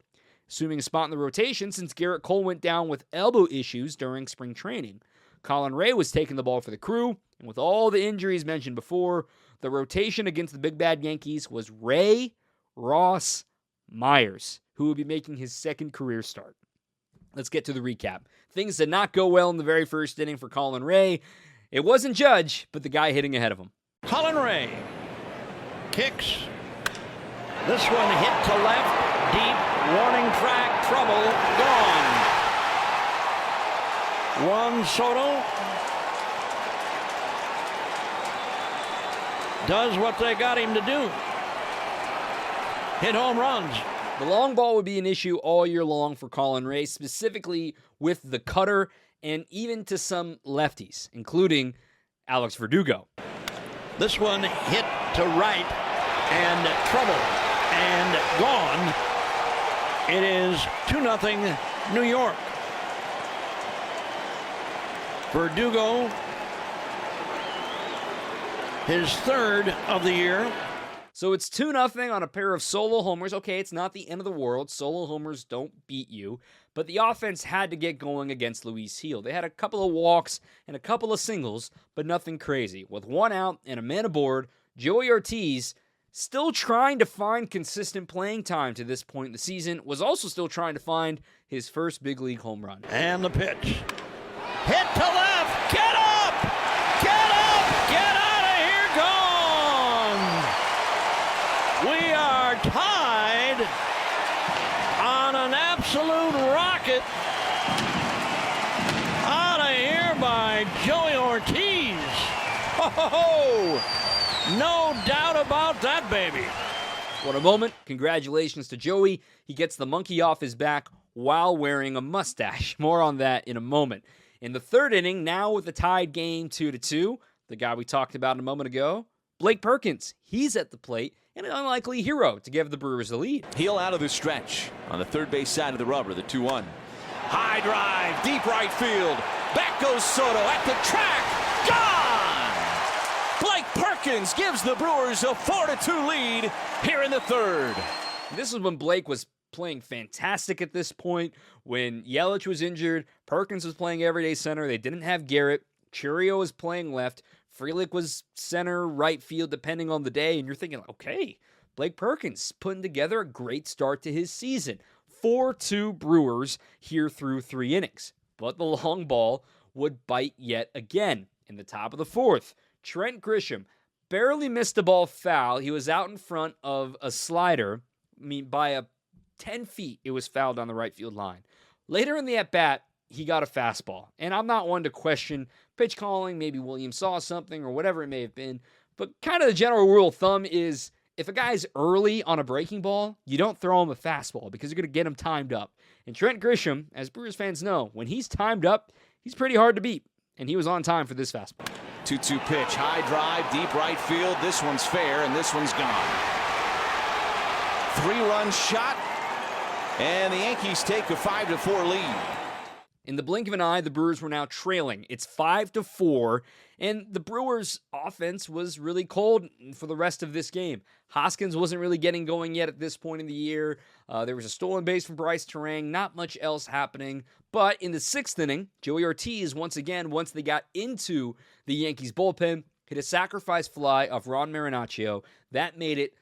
assuming a spot in the rotation since Garrett Cole went down with elbow issues during spring training. Colin Ray was taking the ball for the Crew, and with all the injuries mentioned before, the rotation against the big bad Yankees was Ray, Ross, Myers, who would be making his second career start. Let's get to the recap. Things did not go well in the very first inning for Colin Ray. It wasn't Judge, but the guy hitting ahead of him. Colin Ray kicks. This one hit to left, deep, warning track, trouble, gone. Juan Soto does what they got him to do. Hit home runs. The long ball would be an issue all year long for Colin Ray, specifically with the cutter and even to some lefties, including Alex Verdugo. This one hit to right and trouble and gone. It is 2-0 New York. Verdugo, his third of the year. So it's 2-0 on a pair of solo homers. Okay, it's not the end of the world. Solo homers don't beat you. But the offense had to get going against Luis Gil. They had a couple of walks and a couple of singles, but nothing crazy. With 1 out and a man aboard, Joey Ortiz, still trying to find consistent playing time to this point in the season, was also still trying to find his first big league home run. And the pitch. Hit to left. Get up! Get up! Get out of here! Gone! We are tied absolute rocket out of here by Joey Ortiz. Oh, no doubt about that, baby. What a moment. Congratulations to Joey. He gets the monkey off his back while wearing a mustache. More on that in a moment. In the third inning, now with the tied game 2-2, the guy we talked about a moment ago, Blake Perkins. He's at the plate, and an unlikely hero to give the Brewers the lead. Heel out of the stretch on the third base side of the rubber, the 2-1. High drive, deep right field. Back goes Soto at the track. Gone! Blake Perkins gives the Brewers a 4-2 lead here in the third. This is when Blake was playing fantastic at this point. When Yelich was injured, Perkins was playing everyday center. They didn't have Garrett. Chourio was playing left. Frelick was center, right field, depending on the day. And you're thinking, okay, Blake Perkins putting together a great start to his season. 4-2 Brewers here through 3 innings. But the long ball would bite yet again. In the top of the fourth, Trent Grisham barely missed a ball foul. He was out in front of a slider. By 10 feet, it was fouled on the right field line. Later in the at-bat, he got a fastball. And I'm not one to question pitch calling. Maybe Williams saw something or whatever it may have been. But kind of the general rule of thumb is if a guy's early on a breaking ball, you don't throw him a fastball because you're going to get him timed up. And Trent Grisham, as Brewers fans know, when he's timed up, he's pretty hard to beat. And he was on time for this fastball. 2-2 pitch, high drive, deep right field. This one's fair, and this one's gone. 3-run shot, and the Yankees take a 5-4 lead. In the blink of an eye, the Brewers were now trailing. It's 5-4, and the Brewers' offense was really cold for the rest of this game. Hoskins wasn't really getting going yet at this point in the year. There was a stolen base from Bryce Terang, not much else happening. But in the 6th inning, Joey Ortiz, once again, once they got into the Yankees' bullpen, hit a sacrifice fly off Ron Marinaccio. That made it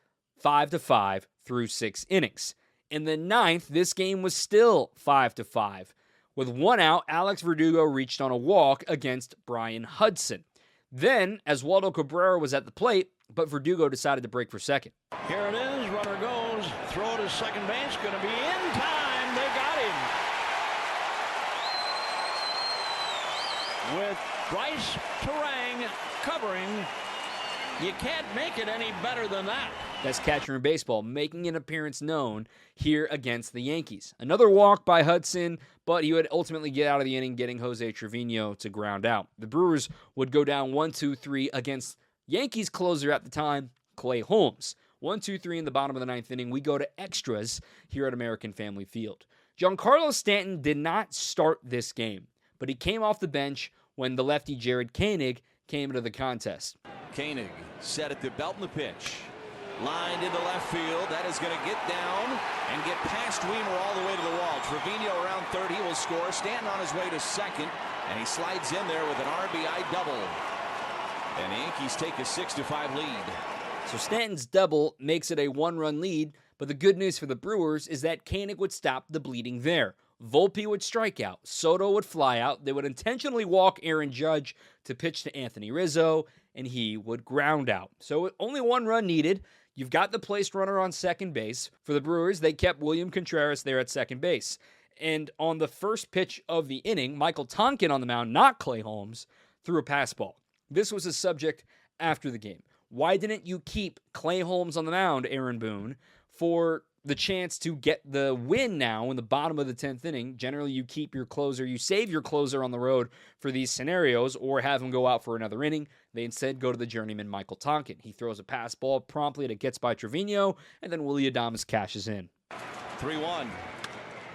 5-5 through 6 innings. In the 9th, this game was still 5-5. With 1 out, Alex Verdugo reached on a walk against Brian Hudson. Then, Oswaldo Cabrera was at the plate, but Verdugo decided to break for second. Here it is. Runner goes. Throw to second base. Going to be in time. They got him. With Bryce Terang covering, you can't make it any better than that. Best catcher in baseball, making an appearance known here against the Yankees. Another walk by Hudson, but he would ultimately get out of the inning, getting Jose Trevino to ground out. The Brewers would go down 1-2-3 against Yankees closer at the time, Clay Holmes. 1-2-3 in the bottom of the 9th inning. We go to extras here at American Family Field. Giancarlo Stanton did not start this game, but he came off the bench when the lefty Jared Koenig came into the contest. Koenig set at the belt and the pitch. Lined into left field. That is going to get down and get past Weimer all the way to the wall. Trevino around third. He will score. Stanton on his way to second. And he slides in there with an RBI double. And the Yankees take a 6-5 lead. So Stanton's double makes it a 1-run lead. But the good news for the Brewers is that Koenig would stop the bleeding there. Volpe would strike out. Soto would fly out. They would intentionally walk Aaron Judge to pitch to Anthony Rizzo, and he would ground out. So only 1 run needed. You've got the placed runner on second base. For the Brewers, they kept William Contreras there at second base. And on the first pitch of the inning, Michael Tonkin on the mound, not Clay Holmes, threw a pass ball. This was a subject after the game. Why didn't you keep Clay Holmes on the mound, Aaron Boone, for the chance to get the win now in the bottom of the 10th inning? Generally, you keep your closer, you save your closer on the road for these scenarios or have him go out for another inning. They instead go to the journeyman Michael Tonkin. He throws a pass ball promptly that gets by Trevino, and then Willy Adames cashes in. 3-1.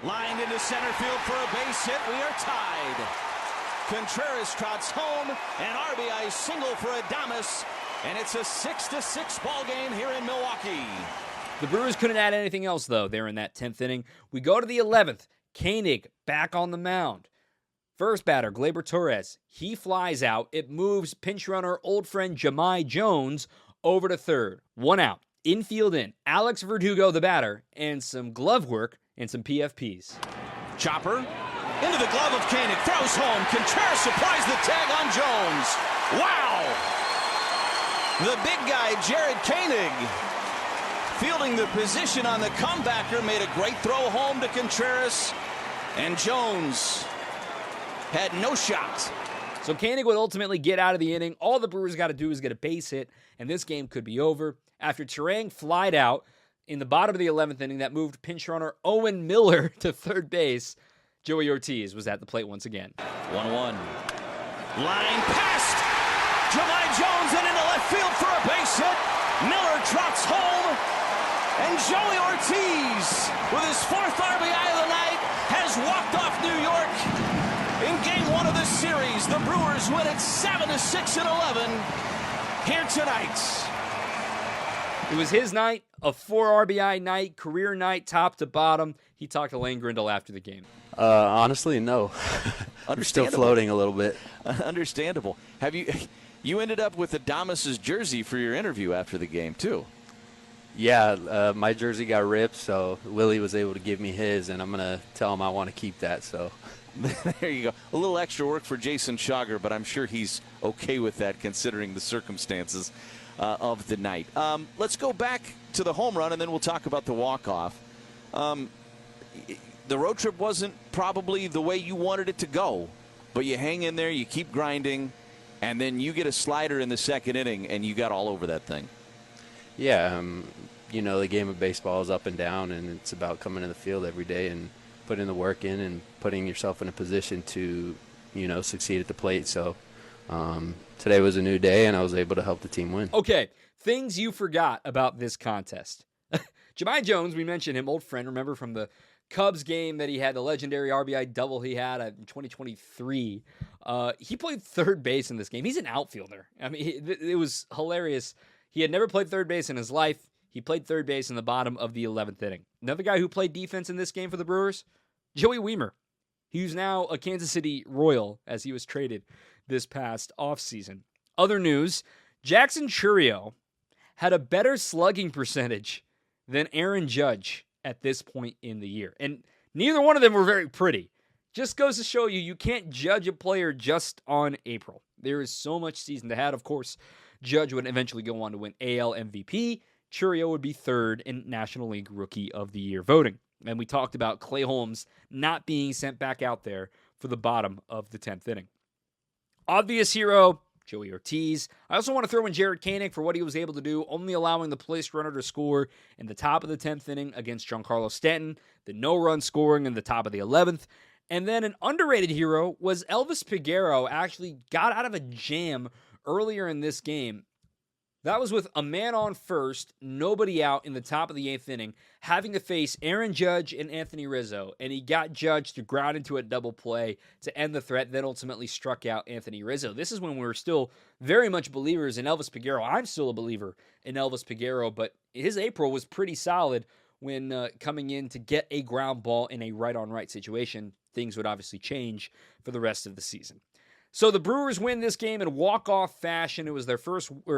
Lined into center field for a base hit. We are tied. Contreras trots home. An RBI single for Adames. And it's a 6-6 ball game here in Milwaukee. The Brewers couldn't add anything else, though, there in that 10th inning. We go to the 11th. Koenig back on the mound. First batter, Gleyber Torres. He flies out. It moves pinch runner, old friend Jahmai Jones over to third. 1 out. Infield in. Alex Verdugo, the batter, and some glove work and some PFPs. Chopper into the glove of Koenig. Throws home. Contreras supplies the tag on Jones. Wow! The big guy, Jared Koenig, fielding the position on the comebacker, made a great throw home to Contreras, and Jones had no shot. So Koenig would ultimately get out of the inning. All the Brewers got to do is get a base hit, and this game could be over. After Turang flied out in the bottom of the 11th inning, that moved pinch runner Owen Miller to third base. Joey Ortiz was at the plate once again. 1-1. Line past Jahmai Jones and into left field for a base hit. Miller trots home, and Joey Ortiz, with his 4th RBI of the night, has walked off New York. In game 1 of this series, the Brewers win it 7-6 in 11 here tonight. It was his night, a 4 RBI night, career night, top to bottom. He talked to Lane Grindle after the game. Honestly, no. I'm still floating a little bit. Understandable. Have you ended up with Adames' jersey for your interview after the game too? Yeah, my jersey got ripped, so Willy was able to give me his, and I'm gonna tell him I want to keep that. So there you go. A little extra work for Jason Schauger, but I'm sure he's okay with that considering the circumstances of the night. Let's go back to the home run, and then we'll talk about the walk-off. The road trip wasn't probably the way you wanted it to go, but you hang in there, you keep grinding, and then you get a slider in the second inning, and you got all over that thing. Yeah, the game of baseball is up and down, and it's about coming to the field every day and putting the work in and putting yourself in a position to, succeed at the plate. So today was a new day, and I was able to help the team win. Okay, things you forgot about this contest. Jahmai Jones, we mentioned him, old friend, remember from the Cubs game that he had, the legendary RBI double he had in 2023. He played third base in this game. He's an outfielder. I mean, it was hilarious. He had never played third base in his life. He played third base in the bottom of the 11th inning. Another guy who played defense in this game for the Brewers, Joey Wiemer. He's now a Kansas City Royal as he was traded this past offseason. Other news, Jackson Chourio had a better slugging percentage than Aaron Judge at this point in the year. And neither one of them were very pretty. Just goes to show you can't judge a player just on April. There is so much season to have. Of course, Judge would eventually go on to win AL MVP. Chourio would be third in National League Rookie of the Year voting. And we talked about Clay Holmes not being sent back out there for the bottom of the 10th inning. Obvious hero, Joey Ortiz. I also want to throw in Jared Koenig for what he was able to do, only allowing the place runner to score in the top of the 10th inning against Giancarlo Stanton, the no-run scoring in the top of the 11th. And then an underrated hero was Elvis Peguero, actually got out of a jam earlier in this game. That was with a man on first, nobody out in the top of the 8th inning, having to face Aaron Judge and Anthony Rizzo, and he got Judge to ground into a double play to end the threat, then ultimately struck out Anthony Rizzo. This is when we were still very much believers in Elvis Peguero. I'm still a believer in Elvis Peguero, but his April was pretty solid when coming in to get a ground ball in a right-on-right situation. Things would obviously change for the rest of the season. So the Brewers win this game in walk-off fashion. It was their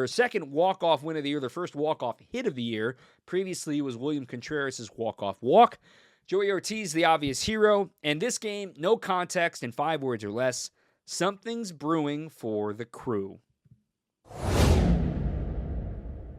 second walk-off win of the year, their first walk-off hit of the year. Previously, it was William Contreras' walk-off walk. Joey Ortiz, the obvious hero. And this game, no context in 5 words or less. Something's brewing for the crew.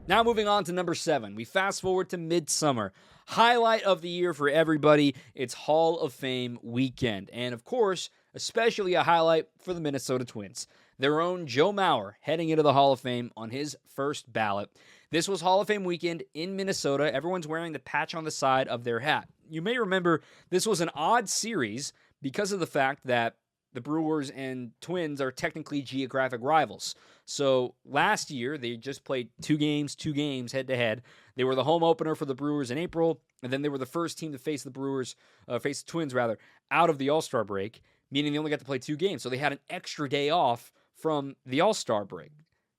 Now moving on to number 7. We fast forward to midsummer. Highlight of the year for everybody. It's Hall of Fame weekend. And of course, especially a highlight for the Minnesota Twins. Their own Joe Maurer heading into the Hall of Fame on his first ballot. This was Hall of Fame weekend in Minnesota. Everyone's wearing the patch on the side of their hat. You may remember this was an odd series because of the fact that the Brewers and Twins are technically geographic rivals. So last year, they just played two games head-to-head. They were the home opener for the Brewers in April, and then they were the first team to face the Twins, out of the All-Star break, meaning they only got to play 2 games. So they had an extra day off from the All-Star break.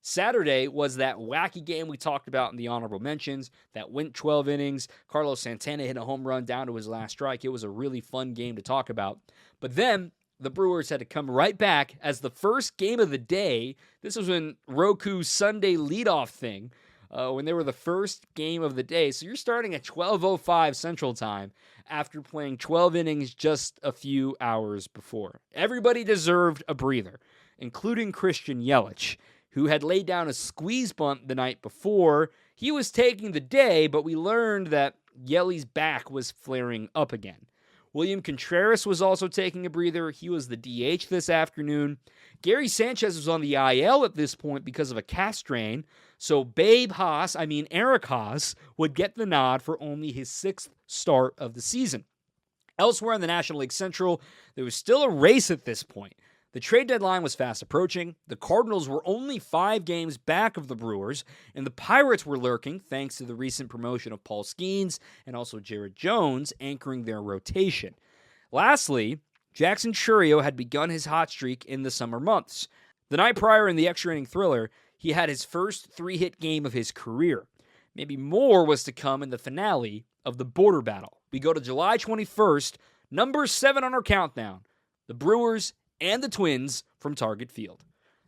Saturday was that wacky game we talked about in the honorable mentions that went 12 innings. Carlos Santana hit a home run down to his last strike. It was a really fun game to talk about. But then the Brewers had to come right back as the first game of the day. This was when Roku's Sunday leadoff thing, when they were the first game of the day. So you're starting at 12:05 Central Time after playing 12 innings just a few hours before. Everybody deserved a breather, including Christian Yelich, who had laid down a squeeze bunt the night before. He was taking the day, but we learned that Yeli's back was flaring up again. William Contreras was also taking a breather. He was the DH this afternoon. Gary Sanchez was on the IL at this point because of a calf strain. So Eric Haas would get the nod for only his 6th start of the season. Elsewhere in the National League Central, there was still a race at this point. The trade deadline was fast approaching. The Cardinals were only 5 games back of the Brewers, and the Pirates were lurking thanks to the recent promotion of Paul Skeens and also Jared Jones anchoring their rotation. Lastly, Jackson Chourio had begun his hot streak in the summer months. The night prior in the extra inning thriller, he had his first 3-hit game of his career. Maybe more was to come in the finale of the border battle. We go to July 21st, number 7 on our countdown. The Brewers and the Twins from Target Field.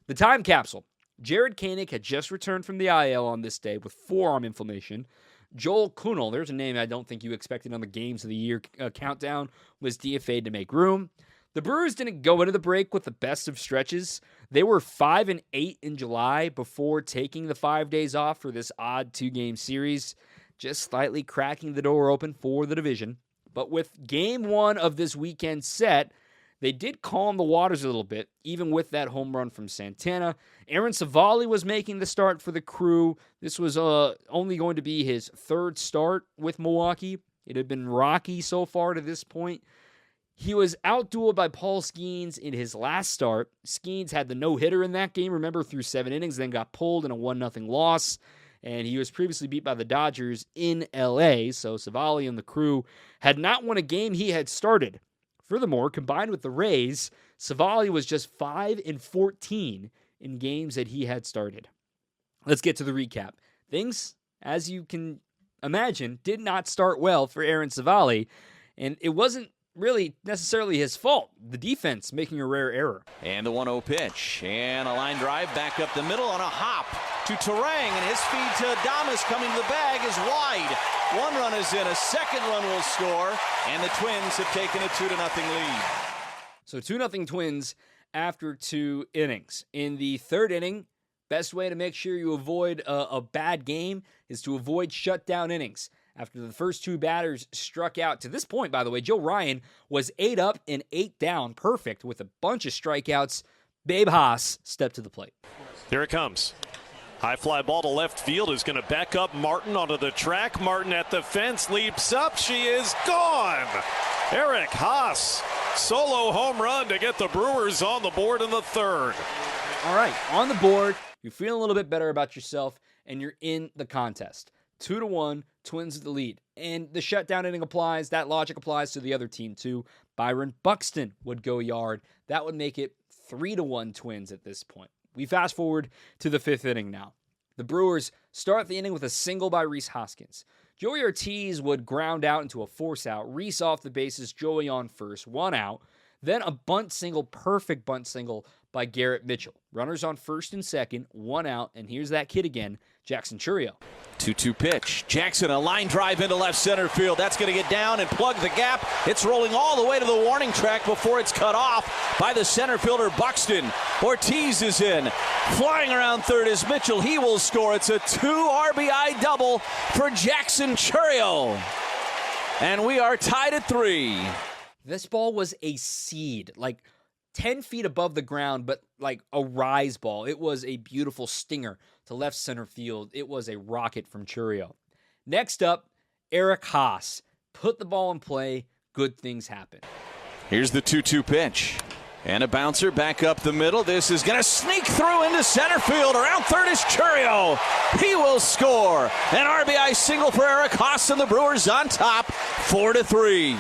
The time capsule. Jared Koenig had just returned from the IL on this day with forearm inflammation. Joel Kuhnel, there's a name I don't think you expected on the Games of the Year countdown, was DFA'd to make room. The Brewers didn't go into the break with the best of stretches. They were 5-8 in July before taking the 5 days off for this odd 2-game series, just slightly cracking the door open for the division. But with Game 1 of this weekend set, they did calm the waters a little bit, even with that home run from Santana. Aaron Savali was making the start for the Crew. This was only going to be his 3rd start with Milwaukee. It had been rocky so far to this point. He was outdueled by Paul Skeens in his last start. Skeens had the no-hitter in that game, remember, through 7 innings, then got pulled in a 1-0 loss. And he was previously beat by the Dodgers in L.A., so Savali and the Crew had not won a game he had started. Furthermore, combined with the Rays, Savali was just 5-14 in games that he had started. Let's get to the recap. Things, as you can imagine, did not start well for Aaron Savali, and it wasn't really necessarily his fault. The defense making a rare error. And the 1-0 pitch, and a line drive back up the middle on a hop to Terang, and his feed to Adames coming to the bag is wide. 1 run is in, a 2nd run will score, and the Twins have taken a 2-0 lead. So 2-0 Twins after 2 innings. In the 3rd inning, best way to make sure you avoid a bad game is to avoid shutdown innings. After the first 2 batters struck out, to this point, by the way, Joe Ryan was 8 up and 8 down, perfect, with a bunch of strikeouts. Babe Haas stepped to the plate. Here it comes. High fly ball to left field is going to back up Martin onto the track. Martin at the fence, leaps up. She is gone. Eric Haas, solo home run to get the Brewers on the board in the 3rd. All right, on the board, you're feeling a little bit better about yourself, and you're in the contest. 2-1, Twins at the lead. And the shutdown inning applies. That logic applies to the other team, too. Byron Buxton would go yard. That would make it 3-1 Twins at this point. We fast forward to the 5th inning now. The Brewers start the inning with a single by Rhys Hoskins. Joey Ortiz would ground out into a force out. Rhys off the bases, Joey on first, 1 out. Then a bunt single, perfect bunt single by Garrett Mitchell. Runners on first and second, 1 out, and here's that kid again, Jackson Chourio. 2-2 pitch. Jackson, a line drive into left center field. That's going to get down and plug the gap. It's rolling all the way to the warning track before it's cut off by the center fielder Buxton. Ortiz is in. Flying around third is Mitchell. He will score. It's a 2 RBI double for Jackson Chourio. And we are tied at 3. This ball was a seed, like 10 feet above the ground, but like a rise ball. It was a beautiful stinger to left center field. It was a rocket from Chourio. Next up, Eric Haas. Put the ball in play. Good things happen. Here's the 2-2 pitch. And a bouncer back up the middle. This is going to sneak through into center field. Around third is Chourio. He will score. An RBI single for Eric Haas, and the Brewers on top, 4-3.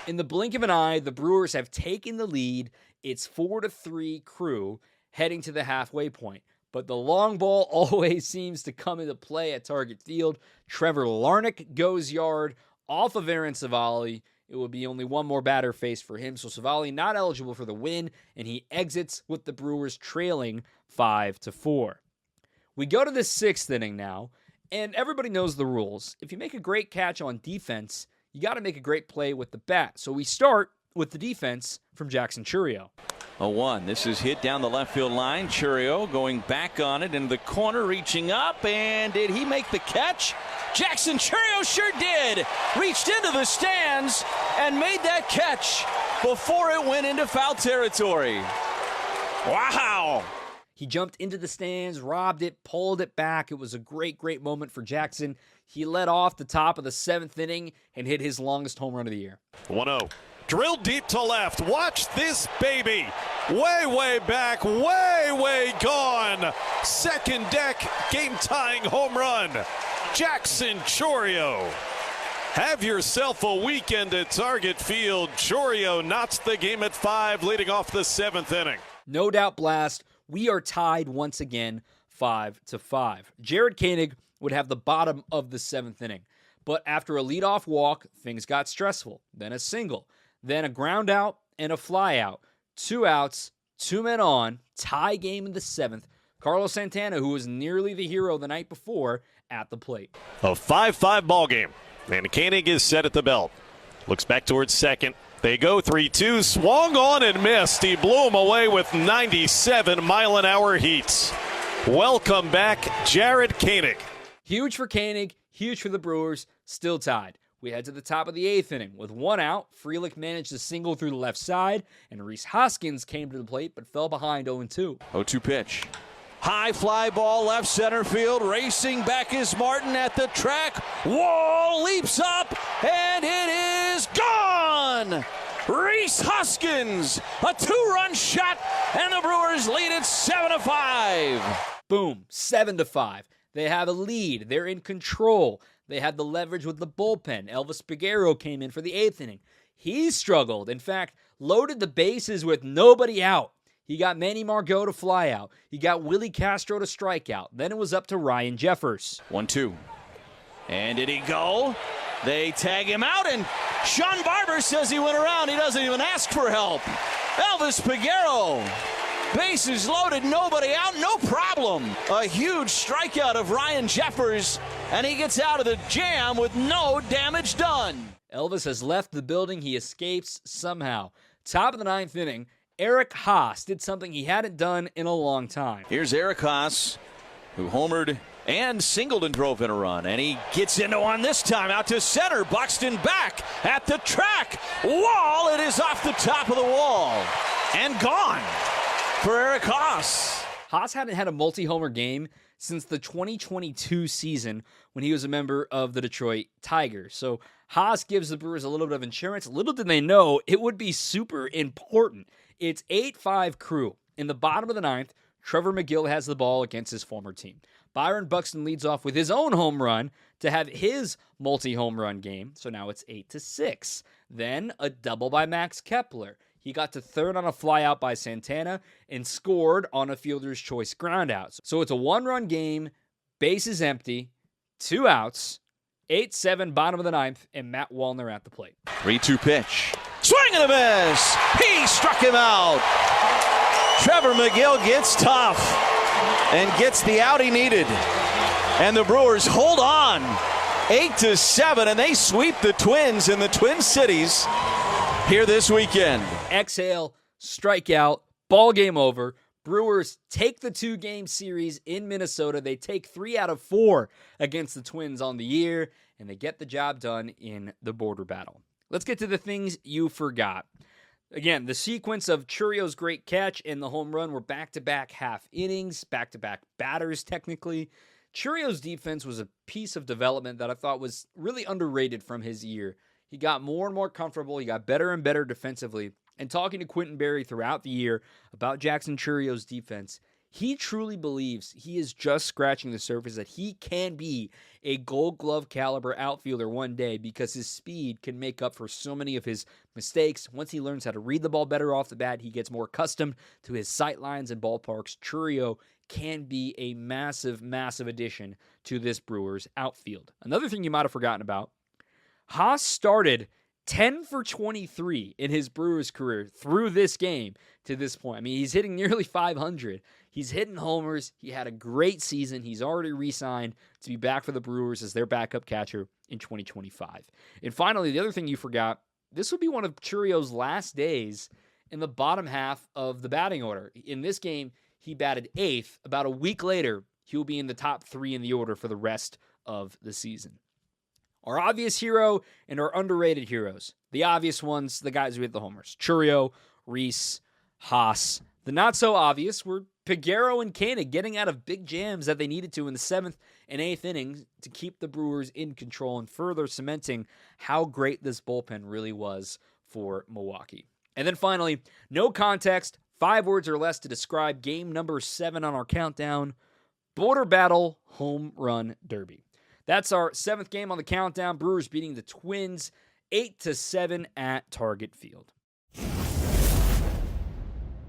In the blink of an eye, the Brewers have taken the lead. It's 4-3 Crew heading to the halfway point. But the long ball always seems to come into play at Target Field. Trevor Larnach goes yard off of Aaron Savali. It will be only one more batter faced for him, so Savali not eligible for the win, and he exits with the Brewers trailing 5-4. We go to the 6th inning now, and everybody knows the rules. If you make a great catch on defense, you got to make a great play with the bat. So we start with the defense from Jackson Chourio. 0-1. This is hit down the left field line. Chourio going back on it into the corner, reaching up, and did he make the catch? Jackson Chourio sure did. Reached into the stands and made that catch before it went into foul territory. Wow. He jumped into the stands, robbed it, pulled it back. It was a great, great moment for Jackson. He led off the top of the 7th inning and hit his longest home run of the year. 1-0. Drilled deep to left. Watch this baby. Way, way back. Way, way gone. Second deck, game-tying home run. Jackson Chourio. Have yourself a weekend at Target Field. Chourio knots the game at 5, leading off the 7th inning. No doubt blast. We are tied once again, 5-5. Jared Koenig would have the bottom of the 7th inning. But after a leadoff walk, things got stressful. Then a single. Then a ground out and a fly out. 2 outs, 2 men on, tie game in the 7th. Carlos Santana, who was nearly the hero the night before, at the plate. A 5-5 ball game. And Koenig is set at the belt. Looks back towards second. They go 3-2. Swung on and missed. He blew him away with 97 mile-an-hour heats. Welcome back, Jared Koenig. Huge for Koenig, huge for the Brewers, still tied. We head to the top of the 8th inning. With 1 out, Frelick managed to single through the left side, and Rhys Hoskins came to the plate but fell behind 0-2. 0-2 pitch. High fly ball left center field. Racing back is Martin at the track. Wall leaps up, and it is gone! Rhys Hoskins, a 2-run shot, and the Brewers lead it 7-5. Boom, 7-5. They have a lead. They're in control. They had the leverage with the bullpen. Elvis Peguero came in for the 8th inning. He struggled. In fact, loaded the bases with nobody out. He got Manny Margot to fly out. He got Willy Castro to strike out. Then it was up to Ryan Jeffers. 1-2. And did he go? They tag him out, and Sean Barber says he went around. He doesn't even ask for help. Elvis Peguero. Bases loaded, nobody out, no problem. A huge strikeout of Ryan Jeffers, and he gets out of the jam with no damage done. Elvis has left the building. He escapes somehow. Top of the 9th inning, Eric Haas did something he hadn't done in a long time. Here's Eric Haas, who homered and singled and drove in a run. And he gets into one this time, out to center. Buxton back at the track. Wall, it is off the top of the wall. And gone for Eric Haas. Haas hadn't had a multi-homer game since the 2022 season when he was a member of the Detroit Tigers. So Haas gives the Brewers a little bit of insurance. Little did they know it would be super important. It's 8-5 Crew. In the bottom of the 9th, Trevor McGill has the ball against his former team. Byron Buxton leads off with his own home run to have his multi-home run game. So now it's 8-6. Then a double by Max Kepler. He got to third on a flyout by Santana and scored on a fielder's choice groundout. So it's a 1-run game, bases empty, 2 outs, 8-7 bottom of the 9th, and Matt Wallner at the plate. 3-2 pitch. Swing and a miss. He struck him out. Trevor McGill gets tough and gets the out he needed. And the Brewers hold on 8-7, and they sweep the Twins in the Twin Cities here this weekend. Exhale, strikeout, ball game over. Brewers take the 2-game series in Minnesota. They take 3 out of 4 against the Twins on the year, and they get the job done in the border battle. Let's get to the things you forgot. Again, the sequence of Chourio's great catch and the home run were back-to-back half innings, back-to-back batters technically. Chourio's defense was a piece of development that I thought was really underrated from his year. He got more and more comfortable. He got better and better defensively. And talking to Quentin Berry throughout the year about Jackson Chourio's defense, he truly believes he is just scratching the surface, that he can be a Gold Glove caliber outfielder one day because his speed can make up for so many of his mistakes. Once he learns how to read the ball better off the bat, he gets more accustomed to his sight lines and ballparks. Chourio can be a massive, massive addition to this Brewers outfield. Another thing you might have forgotten about, Haas started 10 for 23 in his Brewers career through this game to this point. I mean, he's hitting nearly 500. He's hitting homers. He had a great season. He's already re-signed to be back for the Brewers as their backup catcher in 2025. And finally, the other thing you forgot, this would be one of Chourio's last days in the bottom half of the batting order. In this game, he batted 8th. About a week later, he'll be in the top 3 in the order for the rest of the season. Our obvious hero and our underrated heroes. The obvious ones, the guys who hit the homers. Chourio, Rhys, Haas. The not so obvious were Peguero and Koenig getting out of big jams that they needed to in the 7th and 8th innings to keep the Brewers in control and further cementing how great this bullpen really was for Milwaukee. And then finally, no context, 5 words or less to describe game number 7 on our countdown, Border Battle Home Run Derby. That's our 7th game on the countdown. Brewers beating the Twins 8-7 at Target Field.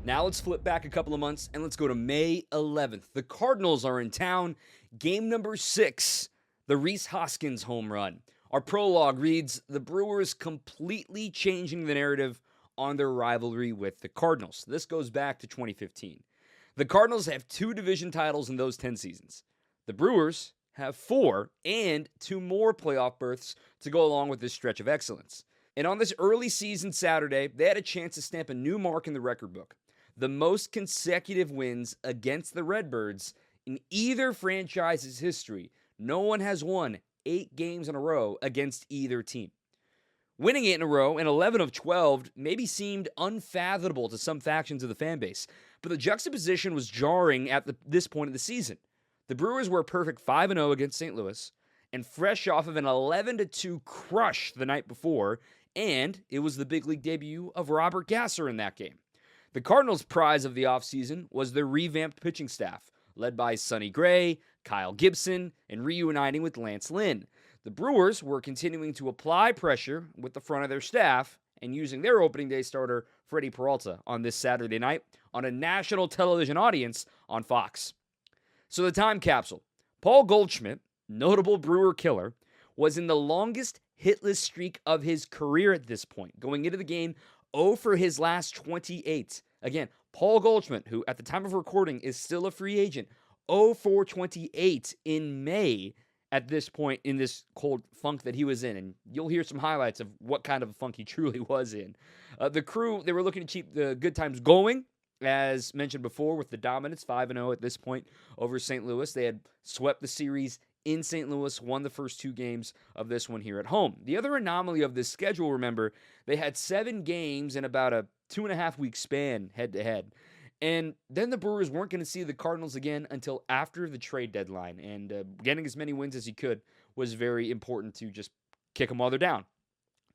Now let's flip back a couple of months and let's go to May 11th. The Cardinals are in town. Game number 6, the Rhys Hoskins home run. Our prologue reads, the Brewers completely changing the narrative on their rivalry with the Cardinals. This goes back to 2015. The Cardinals have 2 division titles in those 10 seasons. The Brewers have 4 and 2 more playoff berths to go along with this stretch of excellence. And on this early season Saturday, they had a chance to stamp a new mark in the record book. The most consecutive wins against the Redbirds in either franchise's history. No one has won 8 games in a row against either team. Winning 8 in a row and 11 of 12 maybe seemed unfathomable to some factions of the fan base, but the juxtaposition was jarring at this point of the season. The Brewers were a perfect 5-0 against St. Louis and fresh off of an 11-2 crush the night before, and it was the big league debut of Robert Gasser in that game. The Cardinals' prize of the offseason was their revamped pitching staff, led by Sonny Gray, Kyle Gibson, and reuniting with Lance Lynn. The Brewers were continuing to apply pressure with the front of their staff and using their opening day starter, Freddie Peralta, on this Saturday night on a national television audience on Fox. So the time capsule. Paul Goldschmidt, notable Brewer killer, was in the longest hitless streak of his career at this point, going into the game 0 for his last 28. Again, Paul Goldschmidt, who at the time of recording is still a free agent, 0 for 28 in May at this point in this cold funk that he was in. And you'll hear some highlights of what kind of a funk he truly was in. The crew, they were looking to keep the good times going, as mentioned before, with the dominance, 5-0 at this point over St. Louis. They had swept the series in St. Louis, won the first 2 games of this one here at home. The other anomaly of this schedule, remember, they had 7 games in about a 2.5-week span head-to-head. And then the Brewers weren't going to see the Cardinals again until after the trade deadline. And getting as many wins as he could was very important to just kick them while they're down.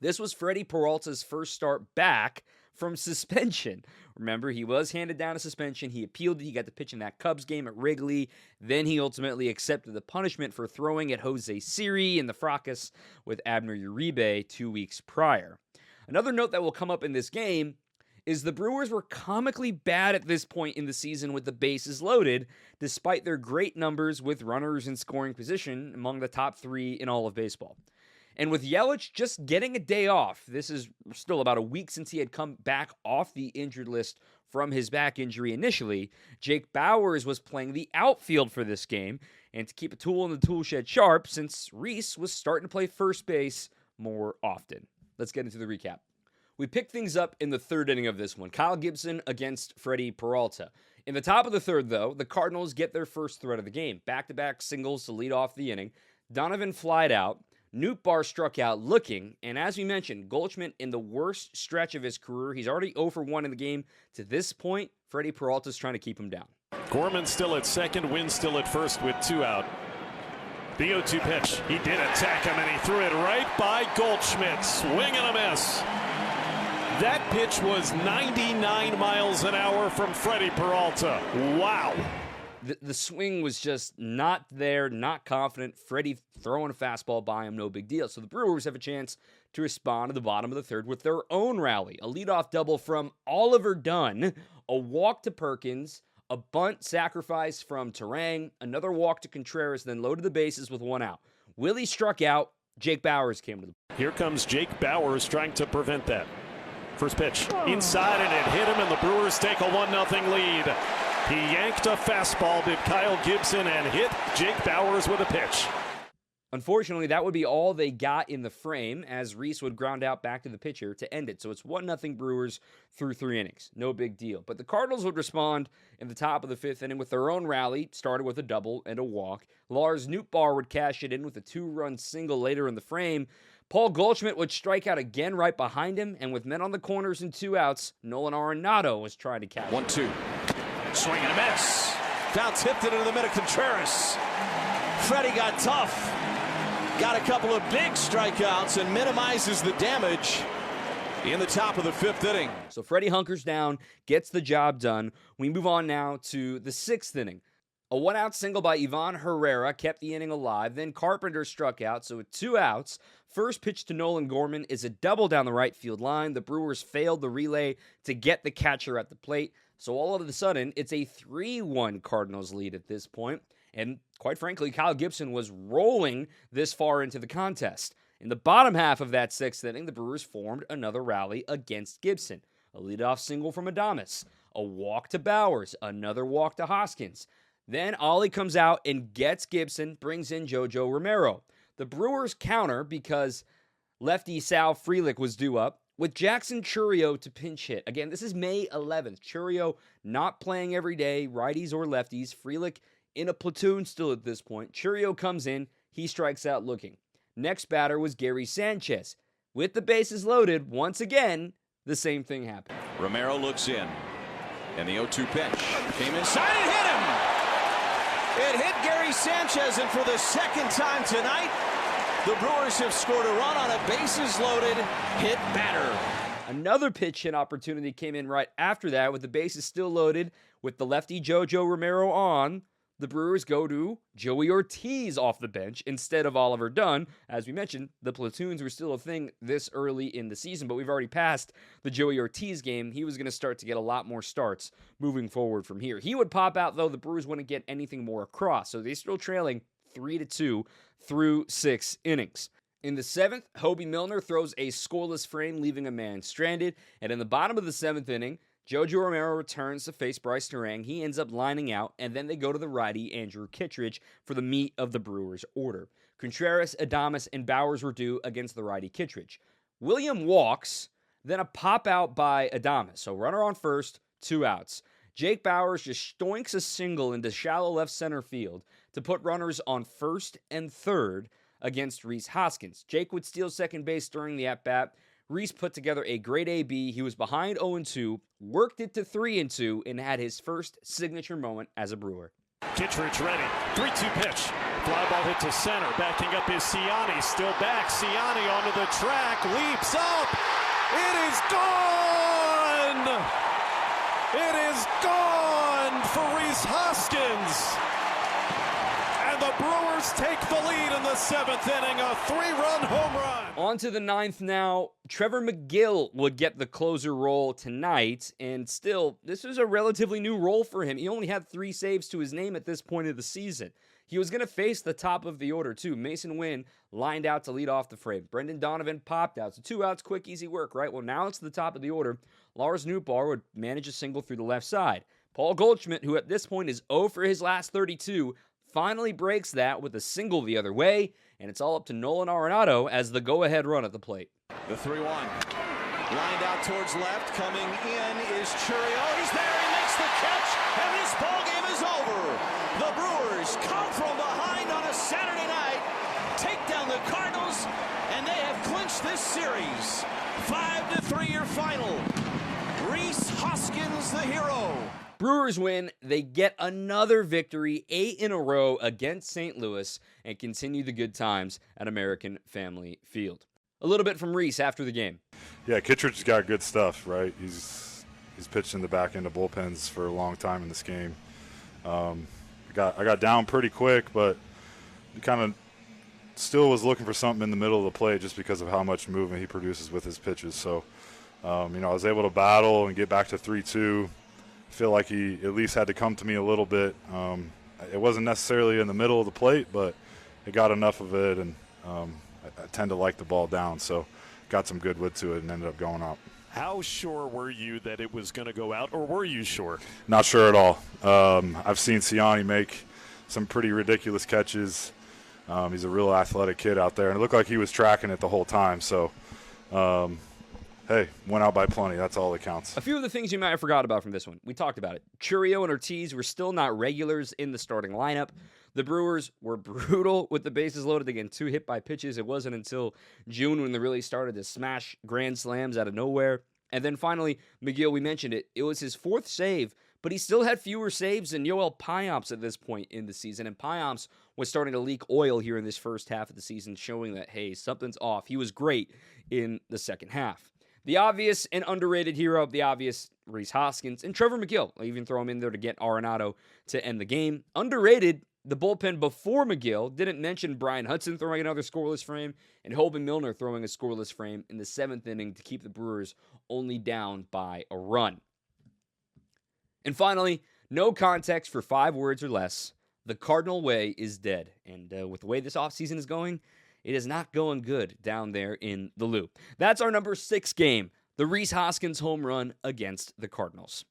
This was Freddie Peralta's first start back from suspension. Remember, he was handed down a suspension. He appealed it. He got to pitch in that Cubs game at Wrigley. Then he ultimately accepted the punishment for throwing at Jose Siri in the fracas with Abner Uribe 2 weeks prior. Another note that will come up in this game is the Brewers were comically bad at this point in the season with the bases loaded, despite their great numbers with runners in scoring position among the top 3 in all of baseball. And with Yelich just getting a day off, this is still about a week since he had come back off the injured list from his back injury initially, Jake Bauers was playing the outfield for this game, and to keep a tool in the tool shed sharp, since Rhys was starting to play first base more often. Let's get into the recap. We picked things up in the 3rd inning of this one. Kyle Gibson against Freddie Peralta. In the top of the 3rd, though, the Cardinals get their first threat of the game. Back-to-back singles to lead off the inning. Donovan flied out. Nootbaar struck out looking, and as we mentioned, Goldschmidt in the worst stretch of his career. He's already 0 for 1 in the game. To this point, Freddie Peralta's trying to keep him down. Gorman still at second, Wynn still at first with 2 out. The 0-2 pitch. He did attack him, and he threw it right by Goldschmidt. Swing and a miss. That pitch was 99 miles an hour from Freddie Peralta. Wow. The swing was just not there, not confident. Freddie throwing a fastball by him, no big deal. So the Brewers have a chance to respond to the bottom of the 3rd with their own rally. A leadoff double from Oliver Dunn, a walk to Perkins, a bunt sacrifice from Terang, another walk to Contreras, then loaded the bases with 1 out. Willy struck out. Jake Bauers came to the plate. Here comes Jake Bauers trying to prevent that. First pitch inside, and it hit him, and the Brewers take a 1-0 lead. He yanked a fastball, did Kyle Gibson, and hit Jake Bauers with a pitch. Unfortunately, that would be all they got in the frame, as Rhys would ground out back to the pitcher to end it. So it's 1-0 Brewers through 3 innings. No big deal. But the Cardinals would respond in the top of the 5th inning with their own rally, started with a double and a walk. Lars Nootbaar would cash it in with a 2-run single later in the frame. Paul Goldschmidt would strike out again right behind him, and with men on the corners and 2 outs, Nolan Arenado was trying to catch 1-2. Swing and a miss. Foul tipped it into the middle. Contreras. Freddie got tough. Got a couple of big strikeouts and minimizes the damage in the top of the 5th inning. So Freddie hunkers down, gets the job done. We move on now to the 6th inning. A 1-out single by Ivan Herrera kept the inning alive. Then Carpenter struck out, so with 2 outs, first pitch to Nolan Gorman is a double down the right field line. The Brewers failed the relay to get the catcher at the plate. So all of a sudden, it's a 3-1 Cardinals lead at this point. And quite frankly, Kyle Gibson was rolling this far into the contest. In the bottom half of that 6th inning, the Brewers formed another rally against Gibson. A leadoff single from Adames, a walk to Bauers, another walk to Hoskins. Then Ollie comes out and gets Gibson, brings in JoJo Romero. The Brewers counter because lefty Sal Frelick was due up, with Jackson Chourio to pinch hit. Again, this is May 11th. Chourio not playing every day, righties or lefties. Frelick in a platoon still at this point. Chourio comes in. He strikes out looking. Next batter was Gary Sanchez. With the bases loaded, once again, the same thing happened. Romero looks in. And the 0-2 pitch. Came inside and hit him. It hit Gary Sanchez, and for the 2nd time tonight, the Brewers have scored a run on a bases-loaded hit batter. Another pitch hit opportunity came in right after that with the bases still loaded. With the lefty JoJo Romero on, the Brewers go to Joey Ortiz off the bench instead of Oliver Dunn. As we mentioned, the platoons were still a thing this early in the season, but we've already passed the Joey Ortiz game. He was going to start to get a lot more starts moving forward from here. He would pop out, though. The Brewers wouldn't get anything more across, so they're still trailing 3-2 through 6 innings. In the 7th, Hobie Milner throws a scoreless frame, leaving a man stranded. And in the bottom of the 7th inning, JoJo Romero returns to face Bryce Terang. He ends up lining out, and then they go to the righty, Andrew Kittredge, for the meat of the Brewers' order. Contreras, Adames, and Bauers were due against the righty Kittredge. William walks, then a pop-out by Adames. So runner on first, 2 outs. Jake Bauers just stoinks a single into shallow left center field to put runners on first and third against Rhys Hoskins. Jake would steal second base during the at-bat. Rhys put together a great AB. He was behind 0-2, worked it to 3-2, and had his first signature moment as a Brewer. Kittredge ready. 3-2 pitch. Fly ball hit to center. Backing up is Ciani. Still back. Ciani onto the track. Leaps up. It is gone! It is gone for Rhys Hoskins. And the Brewers take the lead in the 7th inning, a 3-run home run. On to the 9th now. Trevor McGill would get the closer role tonight, and still, this was a relatively new role for him. He only had 3 saves to his name at this point of the season. He was going to face the top of the order, too. Mason Wynn lined out to lead off the frame. Brendan Donovan popped out. So 2 outs, quick, easy work, right? Well, now it's the top of the order. Lars Nootbaar would manage a single through the left side. Paul Goldschmidt, who at this point is 0 for his last 32, finally breaks that with a single the other way, and it's all up to Nolan Arenado as the go-ahead run at the plate. The 3-1. Lined out towards left. Coming in is Chourio. He's there. He makes the catch, and this ball game is over. The Brewers come from behind on a Saturday night, take down the Cardinals, and they have clinched this series. 5-3 your final. Rhys Hoskins, the hero. Brewers win. They get another victory, 8 in a row against St. Louis, and continue the good times at American Family Field. A little bit from Rhys after the game. Yeah, Kittredge's got good stuff, right? He's pitched in the back end of bullpens for a long time in this game. I got down pretty quick, but kind of still was looking for something in the middle of the plate just because of how much movement he produces with his pitches. So, I was able to battle and get back to 3-2. I feel like he at least had to come to me a little bit. It wasn't necessarily in the middle of the plate, but it got enough of it, and I tend to like the ball down, so got some good wood to it and ended up going out. How sure were you that it was going to go out, or were you sure? Not sure at all. I've seen Ciani make some pretty ridiculous catches He's a real athletic kid out there, and it looked like he was tracking it the whole time. So, hey, went out by plenty. That's all that counts. A few of the things you might have forgot about from this one. We talked about it. Chourio and Ortiz were still not regulars in the starting lineup. The Brewers were brutal with the bases loaded. Again, 2 hit-by pitches. It wasn't until June when they really started to smash grand slams out of nowhere. And then finally, McGill, we mentioned it. It was his 4th save, but he still had fewer saves than Yoel Payamps at this point in the season. And Payamps was starting to leak oil here in this first half of the season, showing that, hey, something's off. He was great in the second half. The obvious and underrated hero, the obvious Rhys Hoskins, and Trevor McGill. I'll even throw him in there to get Arenado to end the game. Underrated, the bullpen before McGill. Didn't mention Brian Hudson throwing another scoreless frame and Hoban Milner throwing a scoreless frame in the 7th inning to keep the Brewers only down by a run. And finally, no context for 5 words or less. The Cardinal way is dead. And with the way this offseason is going, it is not going good down there in the Loop. That's our number 6 game, the Rhys Hoskins home run against the Cardinals.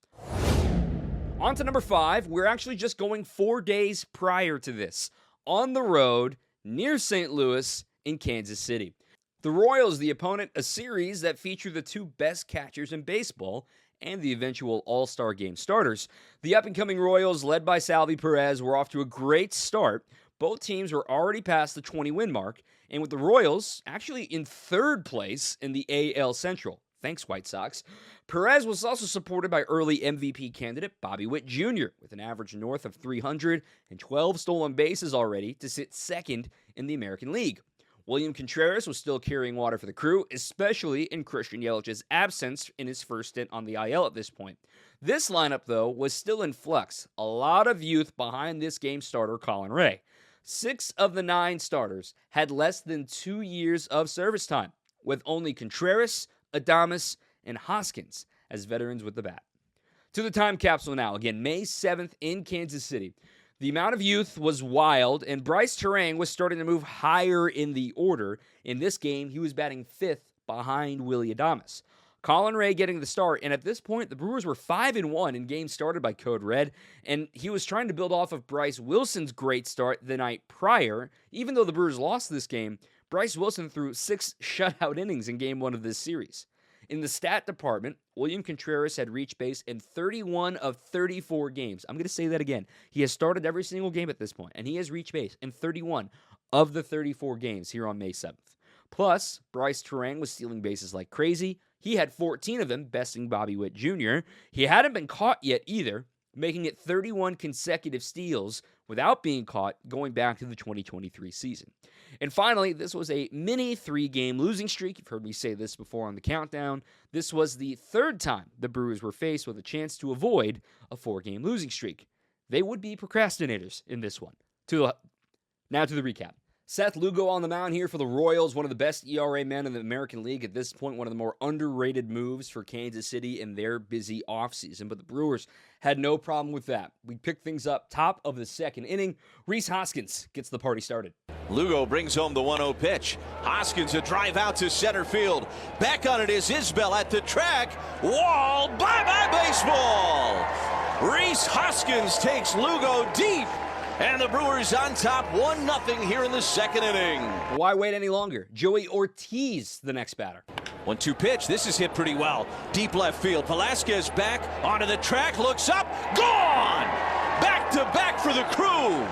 On to number 5. We're actually just going 4 days prior to this, on the road near St. Louis in Kansas City. The Royals, the opponent, a series that feature the 2 best catchers in baseball and the eventual All-Star Game starters. The up-and-coming Royals, led by Salvi Perez, were off to a great start. Both teams were already past the 20-win mark, and with the Royals actually in 3rd place in the AL Central. Thanks, White Sox. Perez was also supported by early MVP candidate Bobby Witt Jr. with an average north of 300 and 12 stolen bases already to sit 2nd in the American League. William Contreras was still carrying water for the Crew, especially in Christian Yelich's absence in his first stint on the IL at this point. This lineup, though, was still in flux. A lot of youth behind this game starter, Colin Ray. 6 of the 9 starters had less than 2 years of service time, with only Contreras, Adames, and Hoskins as veterans with the bat. To the time capsule now. Again, May 7th in Kansas City. The amount of youth was wild, and Bryce Terang was starting to move higher in the order. In this game, he was batting 5th behind Willy Adames. Colin Ray getting the start, and at this point, the Brewers were 5-1 in games started by Code Red, and he was trying to build off of Bryce Wilson's great start the night prior. Even though the Brewers lost this game, Bryce Wilson threw 6 shutout innings in Game 1 of this series. In the stat department, William Contreras had reached base in 31 of 34 games. I'm going to say that again. He has started every single game at this point, and he has reached base in 31 of the 34 games here on May 7th. Plus, Bryce Terang was stealing bases like crazy. He had 14 of them, besting Bobby Witt Jr. He hadn't been caught yet either, making it 31 consecutive steals without being caught going back to the 2023 season. And finally, this was a mini 3-game losing streak. You've heard me say this before on the countdown. This was the 3rd time the Brewers were faced with a chance to avoid a 4-game losing streak. They would be procrastinators in this one. Now to the recap. Seth Lugo on the mound here for the Royals, one of the best ERA men in the American League at this point, one of the more underrated moves for Kansas City in their busy offseason. But the Brewers had no problem with that. We picked things up top of the 2nd inning. Rhys Hoskins gets the party started. Lugo brings home the 1-0 pitch. Hoskins a drive out to center field. Back on it is Isbell at the track. Wall, bye-bye baseball. Rhys Hoskins takes Lugo deep. And the Brewers on top 1-0 here in the 2nd inning. Why wait any longer? Joey Ortiz, the next batter. 1-2 pitch. This is hit pretty well. Deep left field. Velasquez back onto the track. Looks up. Gone! Back to back for the Crew.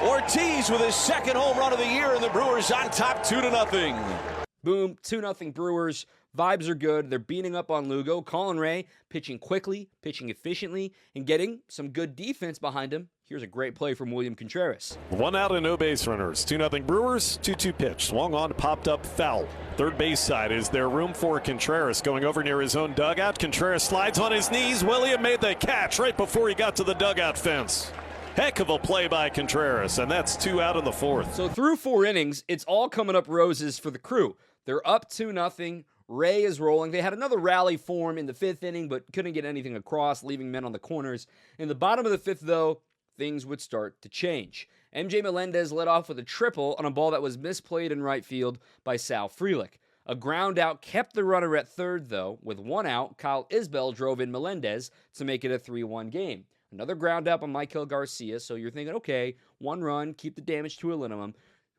Ortiz with his 2nd home run of the year, and the Brewers on top 2-0. Boom, 2-0 Brewers. Vibes are good. They're beating up on Lugo. Colin Ray pitching quickly, pitching efficiently, and getting some good defense behind him. Here's a great play from William Contreras. 1 out and no base runners. 2-0 Brewers. 2-2 pitch. Swung on, popped up, foul. Third base side. Is there room for Contreras going over near his own dugout? Contreras slides on his knees. William made the catch right before he got to the dugout fence. Heck of a play by Contreras, and that's 2 out in the 4th. So through 4 innings, it's all coming up roses for the Crew. They're up 2-0. Ray is rolling. They had another rally form in the 5th inning, but couldn't get anything across, leaving men on the corners. In the bottom of the 5th, though, things would start to change. MJ Melendez led off with a triple on a ball that was misplayed in right field by Sal Frelick. A ground out kept the runner at 3rd, though. With 1 out, Kyle Isbell drove in Melendez to make it a 3-1 game. Another ground out by Michael Garcia. So you're thinking, okay, 1 run, keep the damage to a minimum.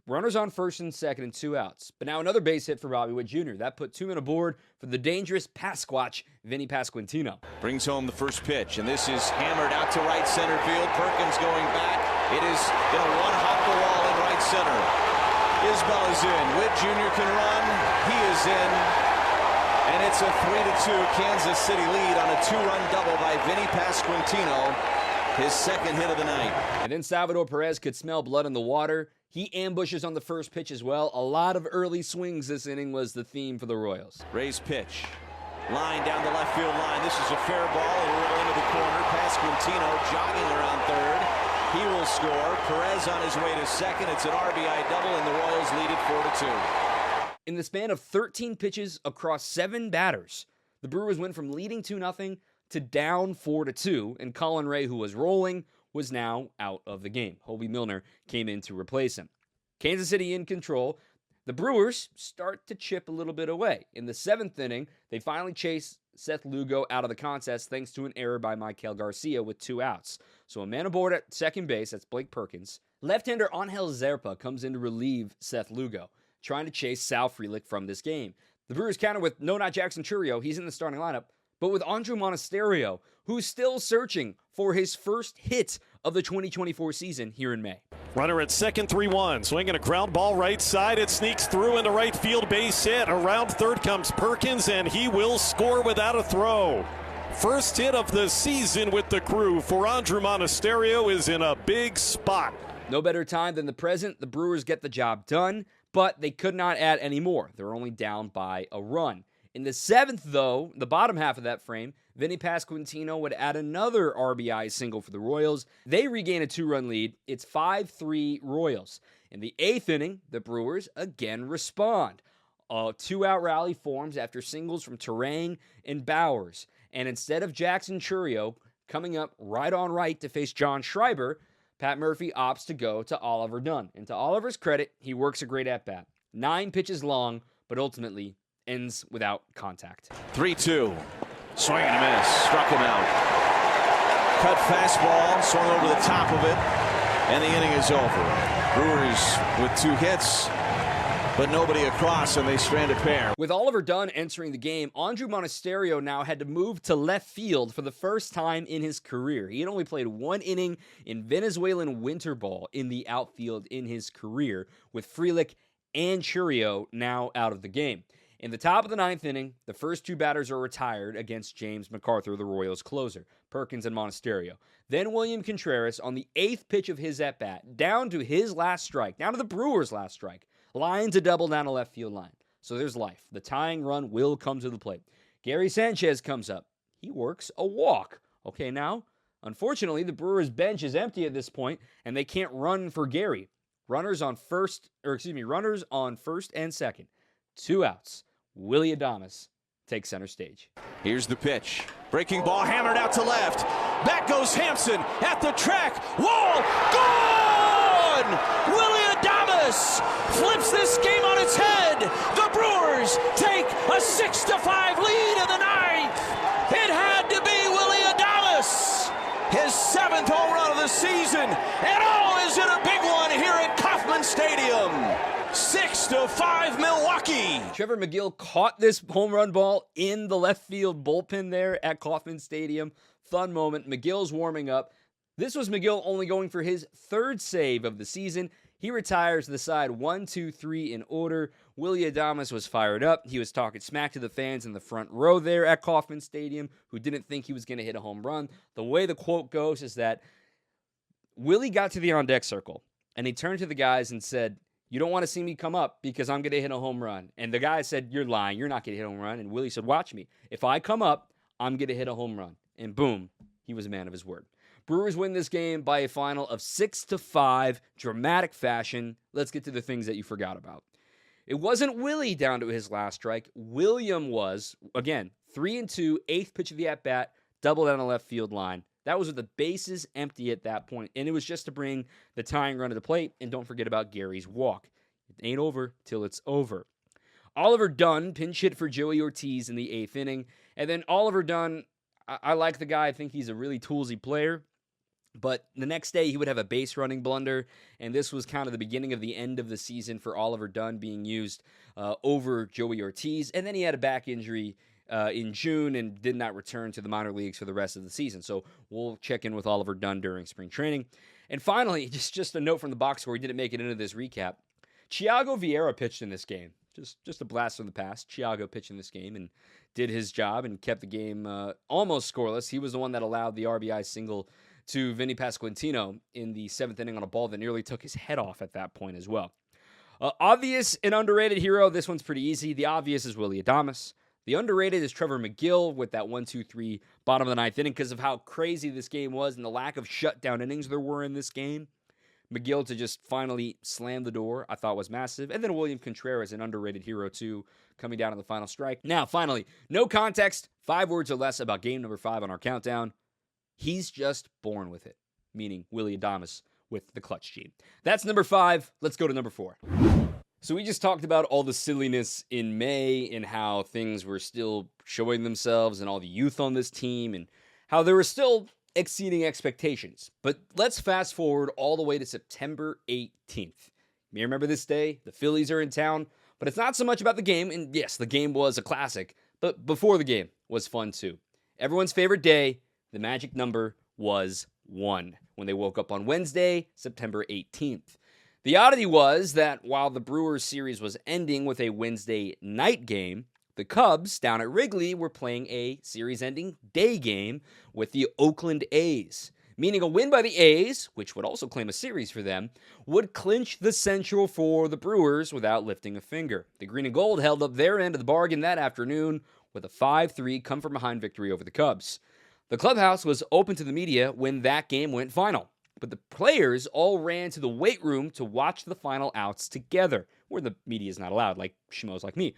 Runners on first and second and 2 outs. But now another base hit for Bobby Witt Jr. That put 2 men aboard for the dangerous Pasquatch, Vinny Pasquantino. Brings home the first pitch, and this is hammered out to right center field. Perkins going back. It is going to one-hop the wall in right center. Isbell is in. Witt Jr. can run. He is in. And it's a 3-2 Kansas City lead on a 2-run double by Vinny Pasquantino. His second hit of the night. And then Salvador Perez could smell blood in the water. He ambushes on the first pitch as well. A lot of early swings this inning was the theme for the Royals. Ray's pitch. Line down the left field line. This is a fair ball. A little into the corner. Pasquantino jogging around third. He will score. Perez on his way to second. It's an RBI double, and the Royals lead it 4-2. In the span of 13 pitches across 7 batters, the Brewers went from leading 2-0 to down 4-2, and Colin Ray, who was rolling, was now out of the game. Hovey Milner came in to replace him. Kansas City in control. The Brewers start to chip a little bit away. In the 7th inning, they finally chase Seth Lugo out of the contest thanks to an error by Michael Garcia with 2 outs. So a man aboard at second base, that's Blake Perkins. Left-hander Angel Zerpa comes in to relieve Seth Lugo, trying to chase Sal Frelick from this game. The Brewers counter with not Jackson Chourio. He's in the starting lineup. But with Andrew Monasterio, who's still searching for his first hit of the 2024 season here in May. Runner at second, 3-1. Swinging a ground ball right side. It sneaks through into right field, base hit. Around third comes Perkins, and he will score without a throw. First hit of the season with the Crew for Andrew Monasterio is in a big spot. No better time than the present. The Brewers get the job done, but they could not add any more. They're only down by a run. In the 7th, though, the bottom half of that frame, Vinny Pasquantino would add another RBI single for the Royals. They regain a 2-run lead. It's 5-3 Royals. In the 8th inning, the Brewers again respond. A 2-out rally forms after singles from Turang and Bauers. And instead of Jackson Chourio coming up right on right to face John Schreiber, Pat Murphy opts to go to Oliver Dunn. And to Oliver's credit, he works a great at-bat. 9 pitches long, but ultimately ends without contact. 3-2. Swing and a miss. Struck him out. Cut fastball. Swung over the top of it. And the inning is over. Brewers with 2 hits, but nobody across, and they strand a pair. With Oliver Dunn entering the game, Andrew Monasterio now had to move to left field for the first time in his career. He had only played 1 inning in Venezuelan winter ball in the outfield in his career, with Frelick and Chourio now out of the game. In the top of the 9th inning, the first 2 batters are retired against James MacArthur, the Royals' closer, Perkins and Monasterio. Then William Contreras, on the 8th pitch of his at-bat, down to his last strike, down to the Brewers' last strike, lines a double down a left field line. So there's life. The tying run will come to the plate. Gary Sanchez comes up. He works a walk. Okay, now, unfortunately, the Brewers' bench is empty at this point, and they can't run for Gary. Runners on first and second. 2 outs. Willy Adames takes center stage. Here's the pitch. Breaking ball hammered out to left. Back goes Hampson at the track. Wall gone! Willy Adames flips this game on its head. The Brewers take a 6-5 lead in the 9th. It had to be Willy Adames. His 7th home run of the season. And oh, is it a big one here at Kauffman Stadium. 6-5 Milwaukee. Trevor McGill caught this home run ball in the left field bullpen there at Kauffman Stadium. Fun moment. McGill's warming up. This was McGill only going for his 3rd save of the season. He retires the side 1-2-3 in order. Willy Adames was fired up. He was talking smack to the fans in the front row there at Kauffman Stadium who didn't think he was going to hit a home run. The way the quote goes is that Willy got to the on-deck circle, and he turned to the guys and said, "You don't want to see me come up because I'm going to hit a home run." And the guy said, "You're lying. You're not going to hit a home run." And Willy said, "Watch me. If I come up, I'm going to hit a home run." And boom, he was a man of his word. Brewers win this game by a final of 6-5, dramatic fashion. Let's get to the things that you forgot about. It wasn't Willy down to his last strike. William was, again, 3-2, 8th pitch of the at-bat, double down the left field line. That was with the bases empty at that point, and it was just to bring the tying run to the plate, and don't forget about Gary's walk. It ain't over till it's over. Oliver Dunn pinch hit for Joey Ortiz in the 8th inning, and then Oliver Dunn, I like the guy. I think he's a really toolsy player. But the next day, he would have a base running blunder, and this was kind of the beginning of the end of the season for Oliver Dunn being used over Joey Ortiz. And then he had a back injury in June and did not return to the minor leagues for the rest of the season. So we'll check in with Oliver Dunn during spring training. And finally, just a note from the box score. He didn't make it into this recap. Thiago Vieira pitched in this game. Just a blast from the past. Thiago pitched in this game and did his job and kept the game almost scoreless. He was the one that allowed the RBI single to Vinny Pasquantino in the 7th inning on a ball that nearly took his head off at that point as well. Obvious and underrated hero, this one's pretty easy. The obvious is Willy Adames. The underrated is Trevor McGill with that 1-2-3 bottom of the 9th inning because of how crazy this game was and the lack of shutdown innings there were in this game. McGill to just finally slam the door, I thought was massive. And then William Contreras, an underrated hero too, coming down on the final strike. Now, finally, no context, 5 words or less about game number 5 on our countdown. He's just born with it, meaning Willy Adames with the clutch gene. That's number 5. Let's go to number 4. So we just talked about all the silliness in May and how things were still showing themselves and all the youth on this team and how they were still exceeding expectations. But let's fast forward all the way to September 18th. You may remember this day. The Phillies are in town, but it's not so much about the game. And yes, the game was a classic, but before the game was fun too. Everyone's favorite day, the magic number was 1 when they woke up on Wednesday, September 18th. The oddity was that while the Brewers series was ending with a Wednesday night game, the Cubs down at Wrigley were playing a series-ending day game with the Oakland A's, meaning a win by the A's, which would also claim a series for them, would clinch the Central for the Brewers without lifting a finger. The Green and Gold held up their end of the bargain that afternoon with a 5-3 come-from-behind victory over the Cubs. The clubhouse was open to the media when that game went final, but the players all ran to the weight room to watch the final outs together, where the media is not allowed, like schmoes like me.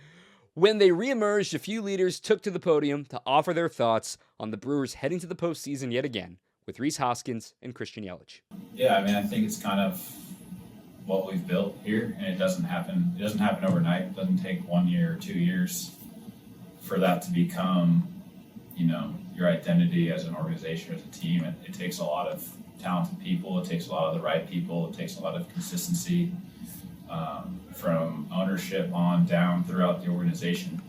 When they reemerged, a few leaders took to the podium to offer their thoughts on the Brewers heading to the postseason yet again, with Rhys Hoskins and Christian Yelich. Yeah, I mean, I think it's kind of what we've built here, and it doesn't happen. It doesn't happen overnight. It doesn't take 1 year or 2 years for that to become, your identity as an organization, as a team. It takes a lot of talented people. It takes a lot of the right people. It takes a lot of consistency from ownership on down throughout the organization.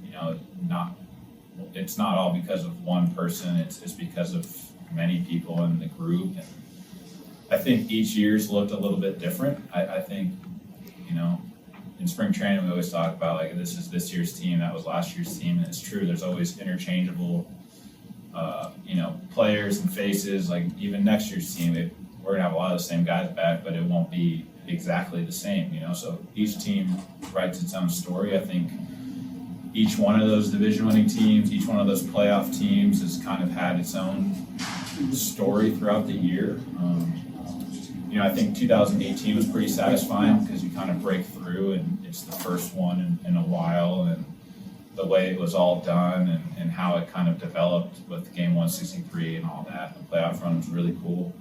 It's not all because of one person. It's because of many people in the group. And I think each year's looked a little bit different. I think, in spring training we always talk about this is this year's team, that was last year's team, and it's true. There's always interchangeable players and faces. Like even next year's team, we're gonna have a lot of the same guys back, but it won't be exactly the same. So each team writes its own story. I think each one of those division-winning teams, each one of those playoff teams, has kind of had its own story throughout the year. I think 2018 was pretty satisfying because you kind of break through, and it's the first one in a while, and the way it was all done and how it kind of developed with Game 163 and all that. The playoff run was really cool.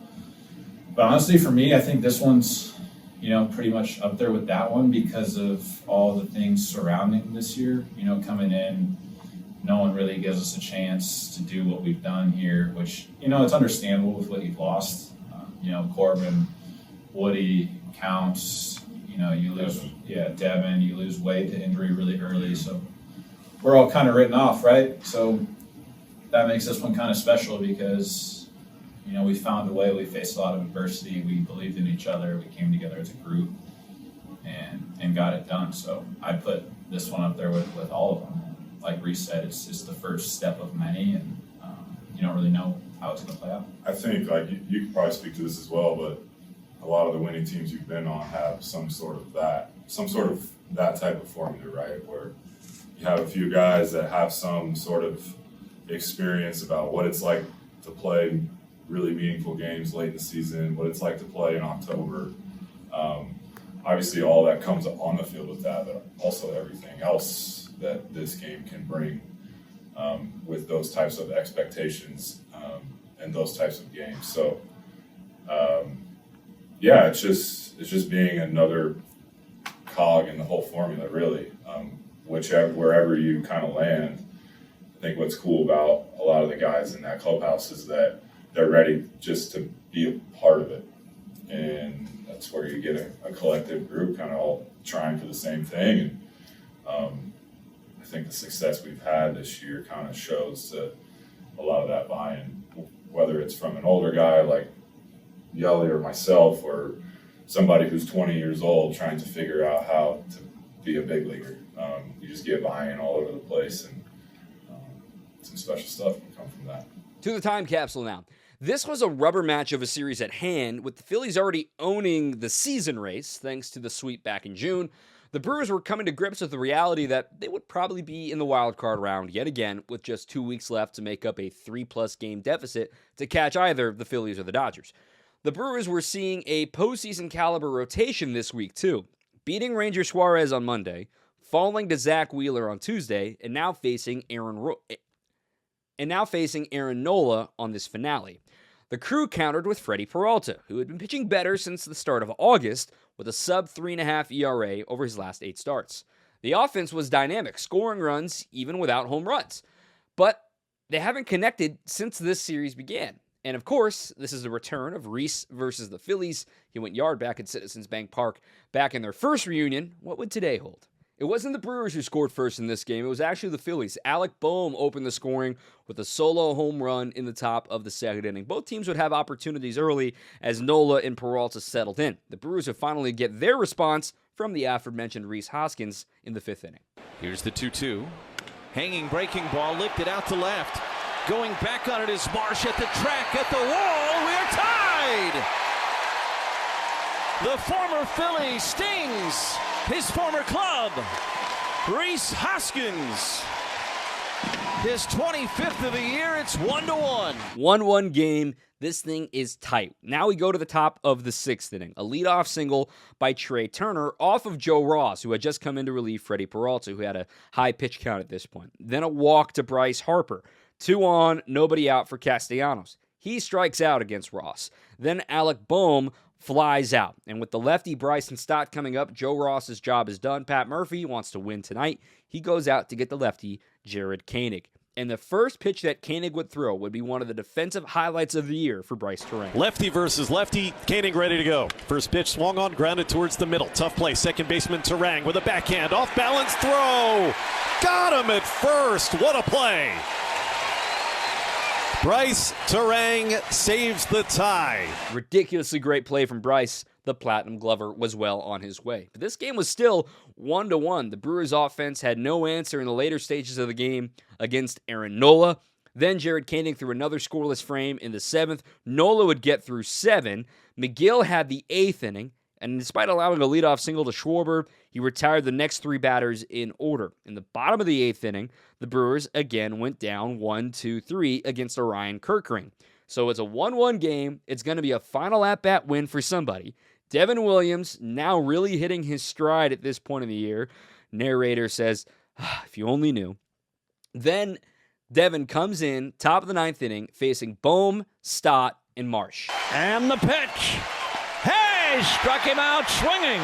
But honestly, for me, I think this one's, pretty much up there with that one because of all the things surrounding this year. Coming in, no one really gives us a chance to do what we've done here, which, it's understandable with what you've lost. Corbin, Woody, Counts, you lose, Devin, you lose Wade to injury really early. So we're all kind of written off, right? So that makes this one kind of special because, we found a way. We faced a lot of adversity. We believed in each other. We came together as a group and got it done. So I put this one up there with all of them. Like Rhys said, it's the first step of many, and you don't really know how it's going to play out. I think you could probably speak to this as well, but a lot of the winning teams you've been on have some sort of that type of formula, right? Where you have a few guys that have some sort of experience about what it's like to play really meaningful games late in the season, what it's like to play in October. Obviously, all that comes on the field with that, but also everything else that this game can bring with those types of expectations and those types of games. So, it's just being another cog in the whole formula, really. Wherever you kind of land, I think what's cool about a lot of the guys in that clubhouse is that they're ready just to be a part of it. And that's where you get a collective group kind of all trying for the same thing. And I think the success we've had this year kind of shows that a lot of that buy-in, whether it's from an older guy like Yelly or myself, or somebody who's 20 years old trying to figure out how to be a big leaguer. You just get buy-in all over the place, and some special stuff can come from that. To the time capsule now. This was a rubber match of a series at hand, with the Phillies already owning the season race thanks to the sweep back in June. The Brewers were coming to grips with the reality that they would probably be in the wild card round yet again, with just 2 weeks left to make up a 3+ game deficit to catch either the Phillies or the Dodgers. The Brewers were seeing a postseason caliber rotation this week too, beating Ranger Suarez on Monday, falling to Zach Wheeler on Tuesday, and now facing Aaron Nola on this finale. The crew countered with Freddie Peralta, who had been pitching better since the start of August, with a sub-3.5 ERA over his last 8 starts. The offense was dynamic, scoring runs even without home runs. But they haven't connected since this series began. And of course, this is the return of Rhys versus the Phillies. He went yard back at Citizens Bank Park back in their first reunion. What would today hold? It wasn't the Brewers who scored first in this game. It was actually the Phillies. Alec Boehm opened the scoring with a solo home run in the top of the second inning. Both teams would have opportunities early as Nola and Peralta settled in. The Brewers would finally get their response from the aforementioned Rhys Hoskins in the 5th inning. Here's the 2-2. Hanging breaking ball lifted out to left. Going back on it is Marsh at the track, at the wall. We are tied! The former Philly stings his former club, Rhys Hoskins. His 25th of the year. It's 1-1. 1-1 game. This thing is tight. Now we go to the top of the 6th inning. A leadoff single by Trey Turner off of Joe Ross, who had just come in to relieve Freddie Peralta, who had a high pitch count at this point. Then a walk to Bryce Harper. 2 on, nobody out for Castellanos. He strikes out against Ross. Then Alec Boehm flies out. And with the lefty Bryson Stott coming up, Joe Ross's job is done. Pat Murphy wants to win tonight. He goes out to get the lefty, Jared Koenig. And the first pitch that Koenig would throw would be one of the defensive highlights of the year for Bryce Terang. Lefty versus lefty, Koenig ready to go. First pitch swung on, grounded towards the middle. Tough play, second baseman Terang with a backhand, off balance throw. Got him at first, what a play. Bryce Terang saves the tie. Ridiculously great play from Bryce. The Platinum Glover was well on his way. But this game was still 1-1. The Brewers offense had no answer in the later stages of the game against Aaron Nola. Then Jared Koenig threw another scoreless frame in the 7th. Nola would get through 7. McGill had the 8th inning. And despite allowing a leadoff single to Schwarber, he retired the next 3 batters in order. In the bottom of the 8th inning, the Brewers again went down 1-2-3 against Orion Kirkring. So it's a 1-1 game. It's going to be a final at-bat win for somebody. Devin Williams now really hitting his stride at this point in the year. Narrator says, if you only knew. Then Devin comes in, top of the 9th inning, facing Boehm, Stott, and Marsh. And the pitch. Hey, struck him out swinging.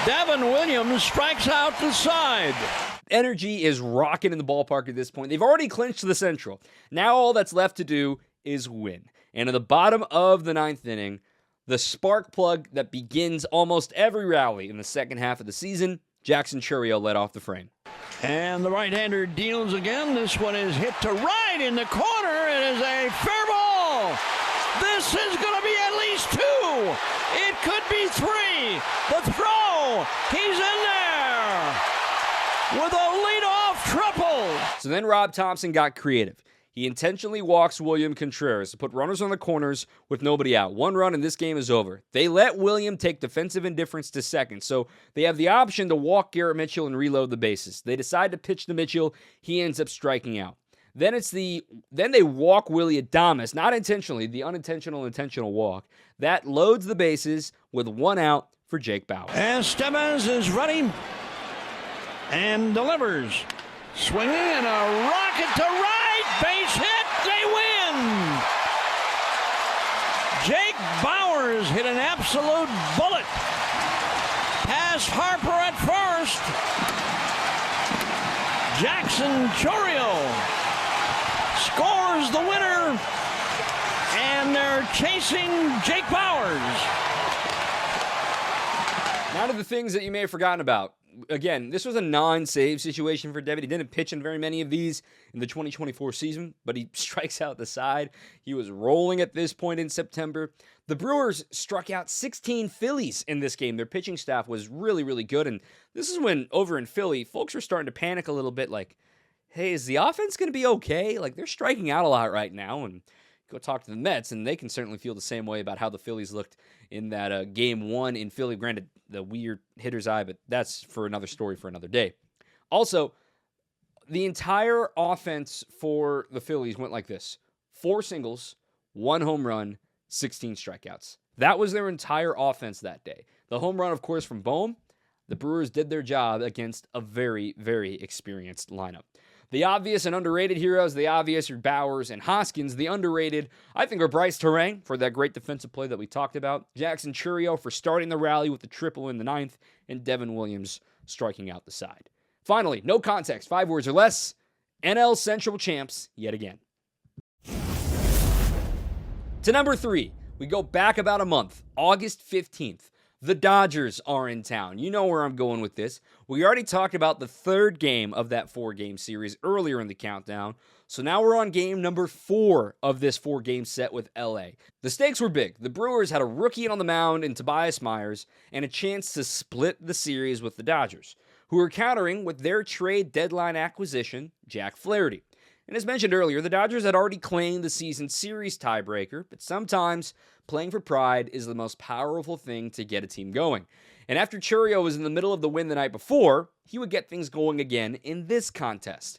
Devin Williams strikes out the side. Energy is rocking in the ballpark at this point. They've already clinched the Central. Now all that's left to do is win. And at the bottom of the 9th inning, the spark plug that begins almost every rally in the second half of the season, Jackson Chourio led off the frame. And the right-hander deals again. This one is hit to right in the corner. It is a fair ball. This is going to be at least 2. It could be 3. The throw. He's in there with a leadoff triple. So then Rob Thompson got creative. He intentionally walks William Contreras to put runners on the corners with nobody out. 1 run and this game is over. They let William take defensive indifference to second, so they have the option to walk Garrett Mitchell and reload the bases. They decide to pitch to Mitchell. He ends up striking out. Then they walk Willy Adames, not intentionally, the unintentional intentional walk. That loads the bases with 1 out for Jake Bauers. And Estevez is ready and delivers. Swinging and a rocket to right. Base hit. They win. Jake Bauers hit an absolute bullet. Past Harper at first. Jackson Chourio scores the winner are chasing Jake Bauers. Now to the things that you may have forgotten about. Again, this was a non-save situation for Devin. He didn't pitch in very many of these in the 2024 season, but he strikes out the side. He was rolling at this point in September. The Brewers struck out 16 Phillies in this game. Their pitching staff was really, really good, and this is when, over in Philly, folks were starting to panic a little bit, like, hey, is the offense going to be okay? Like, they're striking out a lot right now, and go talk to the Mets, and they can certainly feel the same way about how the Phillies looked in that Game 1 in Philly. Granted, the weird hitter's eye, but that's for another story for another day. Also, the entire offense for the Phillies went like this. 4 singles, 1 home run, 16 strikeouts. That was their entire offense that day. The home run, of course, from Bohm. The Brewers did their job against a very, very experienced lineup. The obvious and underrated heroes, the obvious are Bauers and Hoskins. The underrated, I think, are Rhys Hoskins for that great defensive play that we talked about, Jackson Chourio for starting the rally with the triple in the 9th, and Devin Williams striking out the side. Finally, no context, 5 words or less, NL Central champs yet again. To number 3, we go back about a month, August 15th. The Dodgers are in town. You know where I'm going with this. We already talked about the 3rd game of that 4-game series earlier in the countdown. So now we're on game number 4 of this 4-game set with LA. The stakes were big. The Brewers had a rookie on the mound in Tobias Myers and a chance to split the series with the Dodgers, who were countering with their trade deadline acquisition, Jack Flaherty. And as mentioned earlier, the Dodgers had already claimed the season series tiebreaker, but sometimes playing for pride is the most powerful thing to get a team going. And after Chourio was in the middle of the win the night before, he would get things going again in this contest.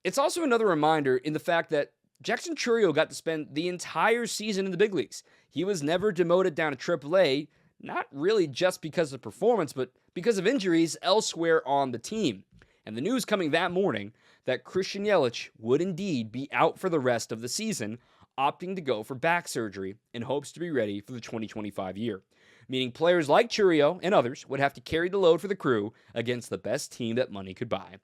It's also another reminder in the fact that Jackson Chourio got to spend the entire season in the big leagues. He was never demoted down to AAA, not really just because of performance, but because of injuries elsewhere on the team. And the news coming that morning that Christian Yelich would indeed be out for the rest of the season, opting to go for back surgery in hopes to be ready for the 2025 year. Meaning players like Chourio and others would have to carry the load for the crew against the best team that money could buy.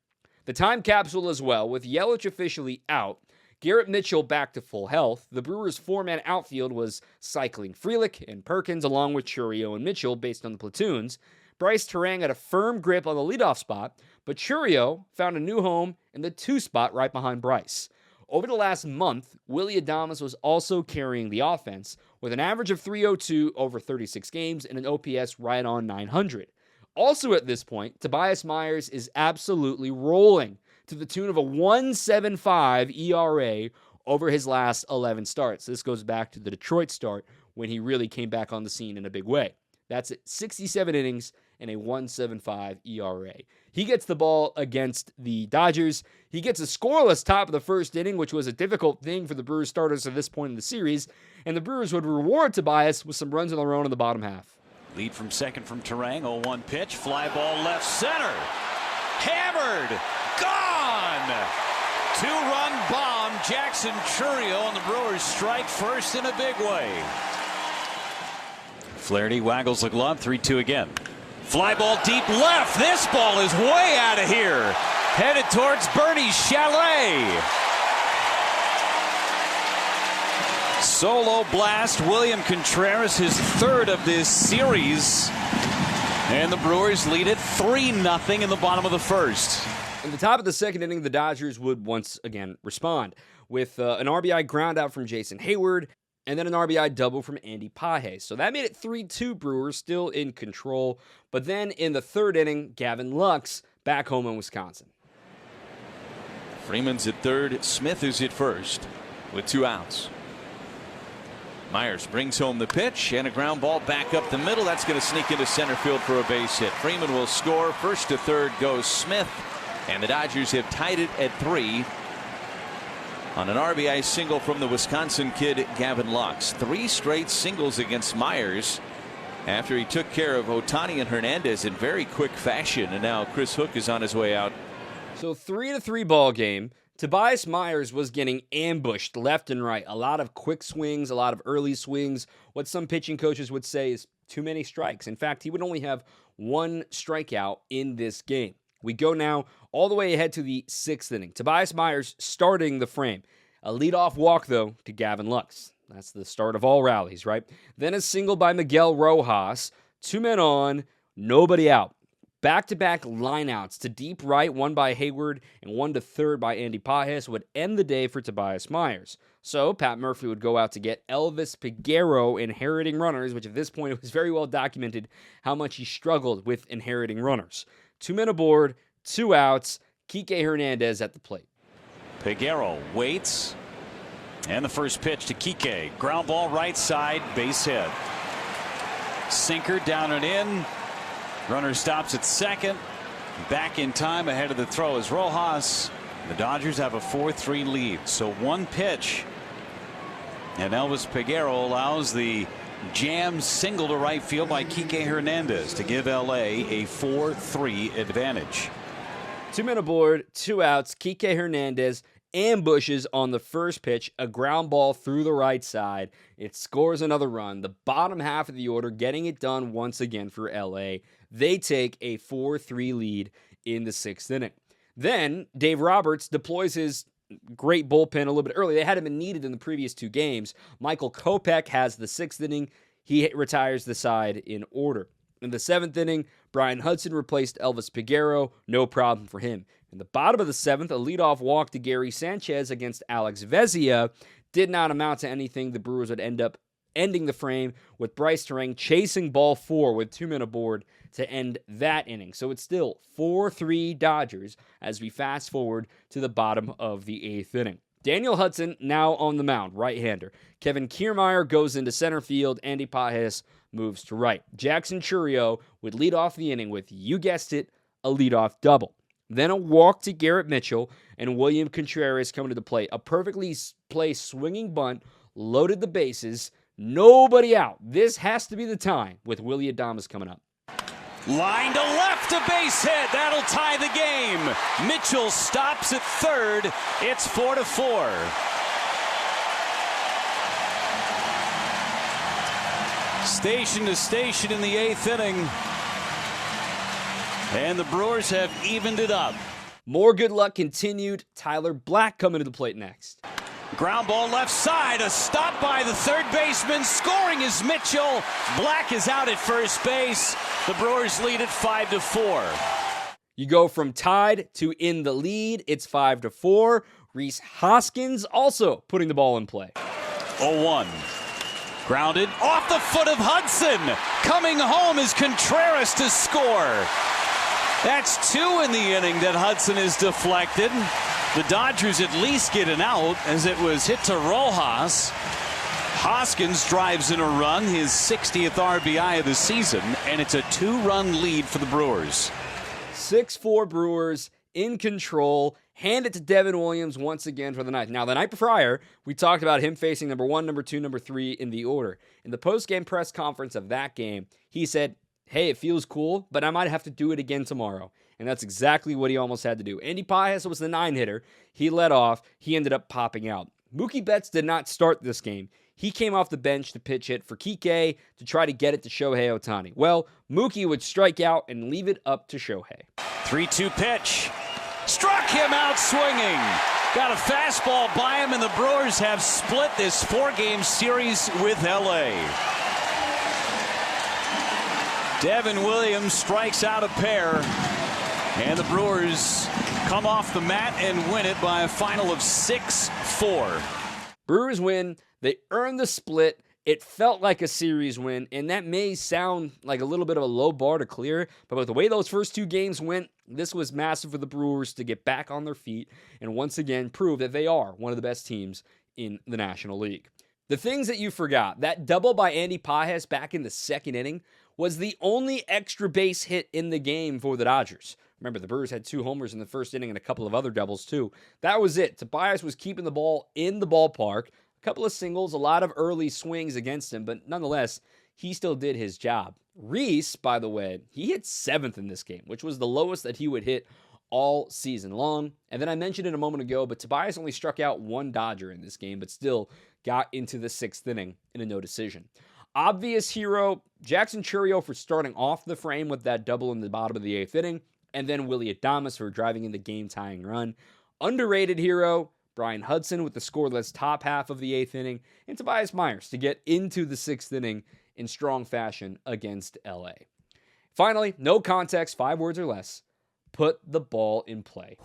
The time capsule as well, with Yelich officially out, Garrett Mitchell back to full health, the Brewers' 4-man outfield was cycling Frelick and Perkins along with Chourio and Mitchell based on the platoons. Rhys Hoskins had a firm grip on the leadoff spot, but Chourio found a new home in the 2 spot right behind Bryce. Over the last month, Willy was also carrying the offense with an average of .302 over 36 games and an OPS right on 900. Also at this point, Tobias Myers is absolutely rolling to the tune of a 1.75 ERA over his last 11 starts. This goes back to the Detroit start when he really came back on the scene in a big way. That's at 67 innings and a 1.75 ERA. He gets the ball against the Dodgers. He gets a scoreless top of the first inning, which was a difficult thing for the Brewers starters at this point in the series, and the Brewers would reward Tobias with some runs of their own in the bottom half. Lead from second from Hoskins, 0-1 pitch, fly ball left center. Hammered, gone! 2-run bomb, Jackson Chourio, and the Brewers strike first in a big way. Flaherty waggles the glove, 3-2 again. Fly ball deep left. This ball is way out of here. Headed towards Bernie's chalet. Solo blast, William Contreras, his 3rd of this series. And the Brewers lead it 3-0 in the bottom of the 1st. In the top of the 2nd inning, the Dodgers would once again respond with an RBI ground out from Jason Hayward and then an RBI double from Andy Paje. So that made it 3-2 Brewers, still in control. But then in the 3rd inning, Gavin Lux back home in Wisconsin. Freeman's at 3rd. Smith is at 1st with 2 outs. Myers brings home the pitch and a ground ball back up the middle. That's going to sneak into center field for a base hit. Freeman will score. 1st to 3rd goes Smith. And the Dodgers have tied it at 3. On an RBI single from the Wisconsin kid Gavin Lux. 3 straight singles against Myers after he took care of Ohtani and Hernandez in very quick fashion, and now Chris Hook is on his way out. So 3-3 ball game. Tobias Myers was getting ambushed left and right. A lot of quick swings, a lot of early swings. What some pitching coaches would say is too many strikes. In fact, he would only have 1 strikeout in this game. We go now all the way ahead to the 6th inning. Tobias Myers starting the frame. A leadoff walk, though, to Gavin Lux. That's the start of all rallies, right? Then a single by Miguel Rojas. 2 men on, nobody out. Back-to-back lineouts to deep right, one by Hayward and one to third by Andy Pages would end the day for Tobias Myers. So Pat Murphy would go out to get Elvis Peguero inheriting runners, which at this point it was very well documented how much he struggled with inheriting runners. 2 men aboard, 2 outs, Kike Hernandez at the plate. Peguero waits, and the first pitch to Kike. Ground ball right side, base hit. Sinker down and in. Runner stops at second. Back in time ahead of the throw is Rojas. The Dodgers have a 4-3 lead. So 1 pitch. And Elvis Peguero allows the jam single to right field by Kike Hernandez to give LA a 4-3 advantage. 2 men aboard, 2 outs. Kike Hernandez ambushes on the first pitch, a ground ball through the right side. It scores another run. The bottom half of the order getting it done once again for LA. They take a 4-3 lead in the 6th inning. Then Dave Roberts deploys his great bullpen a little bit early. They hadn't been needed in the previous 2 games. Michael Kopech has the 6th inning. He retires the side in order. In the 7th inning, Brian Hudson replaced Elvis Peguero. No problem for him. In the bottom of the 7th, a leadoff walk to Gary Sanchez against Alex Vezia did not amount to anything. The Brewers would end up ending the frame with Bryce Terang chasing ball 4 with 2 men aboard to end that inning. So it's still 4-3 Dodgers as we fast forward to the bottom of the 8th inning. Daniel Hudson now on the mound, right-hander. Kevin Kiermaier goes into center field. Andy Pages moves to right. Jackson Chourio would lead off the inning with, you guessed it, a leadoff double. Then a walk to Garrett Mitchell and William Contreras coming to the plate. A perfectly placed swinging bunt, loaded the bases, nobody out. This has to be the time with Willy Adames coming up. Line to left, a base hit. That'll tie the game. Mitchell stops at third. It's 4-4. Station to station in the 8th inning. And the Brewers have evened it up. More good luck continued. Tyler Black coming to the plate next. Ground ball left side. A stop by the third baseman. Scoring is Mitchell. Black is out at first base. The Brewers lead at 5-4. You go from tied to in the lead. It's 5-4. Rhys Hoskins also putting the ball in play. 0-1. Grounded off the foot of Hudson. Coming home is Contreras to score. That's 2 in the inning that Hudson is deflected. The Dodgers at least get an out as it was hit to Rojas. Hoskins drives in a run, his 60th RBI of the season, and it's a 2-run lead for the Brewers. 6-4 Brewers in control. Hand it to Devin Williams once again for the ninth. Now, the night prior, we talked about him facing number 1, number 2, number 3 in the order. In the post-game press conference of that game, he said, hey, it feels cool, but I might have to do it again tomorrow. And that's exactly what he almost had to do. Andy Pages was the 9-hitter. He led off. He ended up popping out. Mookie Betts did not start this game. He came off the bench to pitch hit for Kike to try to get it to Shohei Ohtani. Well, Mookie would strike out and leave it up to Shohei. 3-2 pitch. Struck him out swinging. Got a fastball by him, and the Brewers have split this 4-game series with LA. Devin Williams strikes out a pair, and the Brewers come off the mat and win it by a final of 6-4. Brewers win. They earned the split. It felt like a series win, and that may sound like a little bit of a low bar to clear, but with the way those first 2 games went, this was massive for the Brewers to get back on their feet and once again prove that they are one of the best teams in the National League. The things that you forgot, that double by Andy Pages back in the 2nd inning was the only extra base hit in the game for the Dodgers. Remember, the Brewers had 2 homers in the 1st inning and a couple of other doubles too. That was it. Tobias was keeping the ball in the ballpark. A couple of singles, a lot of early swings against him, but nonetheless, he still did his job. Rhys, by the way, he hit 7th in this game, which was the lowest that he would hit all season long. And then I mentioned it a moment ago, but Tobias only struck out 1 Dodger in this game, but still got into the 6th inning in a no decision. Obvious hero, Jackson Chourio for starting off the frame with that double in the bottom of the 8th inning, and then Willy Adames for driving in the game-tying run. Underrated hero, Brian Hudson with the scoreless top half of the 8th inning, and Tobias Myers to get into the 6th inning in strong fashion against LA. Finally, no context, 5 words or less. Put the ball in play.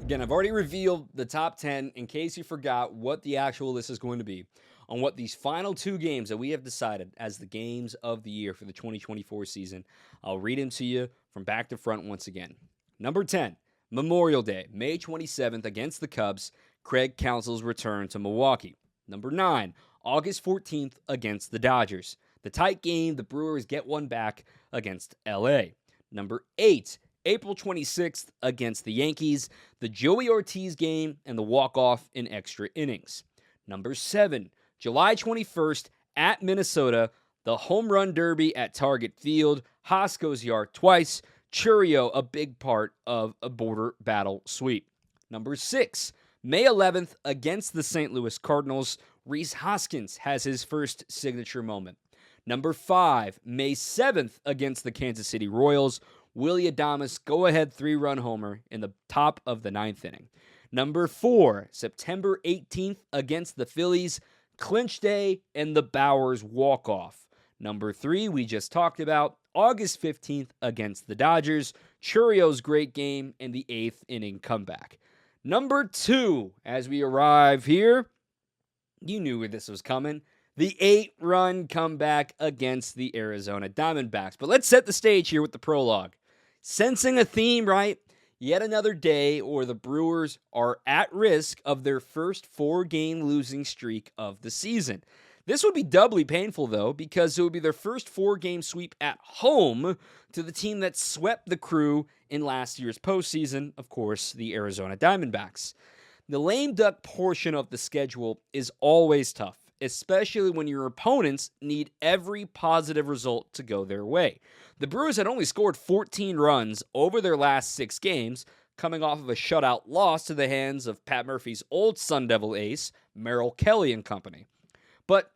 Again, I've already revealed the top 10 in case you forgot what the actual list is going to be on what these final 2 games that we have decided as the games of the year for the 2024 season. I'll read them to you from back to front once again. Number 10, Memorial Day, May 27th against the Cubs, Craig Counsell's return to Milwaukee. Number 9, August 14th against the Dodgers. The tight game, the Brewers get one back against LA. Number 8, April 26th against the Yankees, the Joey Ortiz game, and the walk-off in extra innings. Number 7, July 21st at Minnesota, the home run derby at Target Field, Haas goes yard twice, Chourio a big part of a border battle sweep. Number 6, May 11th against the St. Louis Cardinals, Rhys Hoskins has his first signature moment. Number 5, May 7th against the Kansas City Royals, Willy go-ahead 3-run homer in the top of the 9th inning. Number 4, September 18th against the Phillies, Clinch Day and the Bauers walk-off. Number 3, we just talked about, August 15th against the Dodgers, Chourio's great game and the 8th inning comeback. Number 2, as we arrive here, you knew where this was coming, the 8-run comeback against the Arizona Diamondbacks. But let's set the stage here with the prologue. Sensing a theme, right? Yet another day, or the Brewers are at risk of their first 4-game losing streak of the season. This would be doubly painful, though, because it would be their first 4-game sweep at home to the team that swept the Crew in last year's postseason, of course, the Arizona Diamondbacks. The lame duck portion of the schedule is always tough, especially when your opponents need every positive result to go their way. The Brewers had only scored 14 runs over their last 6 games, coming off of a shutout loss to the hands of Pat Murphy's old Sun Devil ace, Merrill Kelly and company. But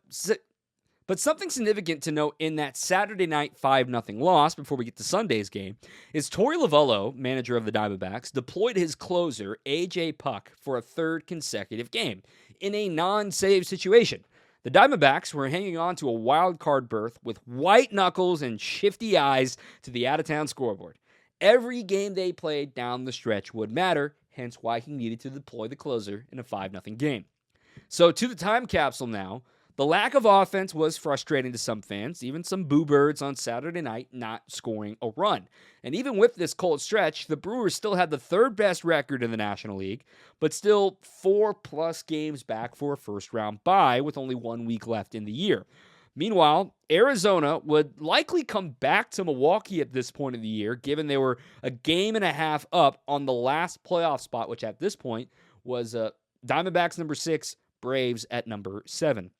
something significant to note in that Saturday night 5-0 loss before we get to Sunday's game is Torey Lovullo, manager of the Diamondbacks, deployed his closer, A.J. Puck, for a 3rd consecutive game in a non-save situation. The Diamondbacks were hanging on to a wild card berth with white knuckles and shifty eyes to the out-of-town scoreboard. Every game they played down the stretch would matter, hence why he needed to deploy the closer in a 5-0 game. So to the time capsule now. The lack of offense was frustrating to some fans, even some boo birds on Saturday night not scoring a run. And even with this cold stretch, the Brewers still had the 3rd best record in the National League, but still 4+ games back for a first-round bye with only 1 week left in the year. Meanwhile, Arizona would likely come back to Milwaukee at this point of the year, given they were a game and a half up on the last playoff spot, which at this point was Diamondbacks number 6, Braves at number 7.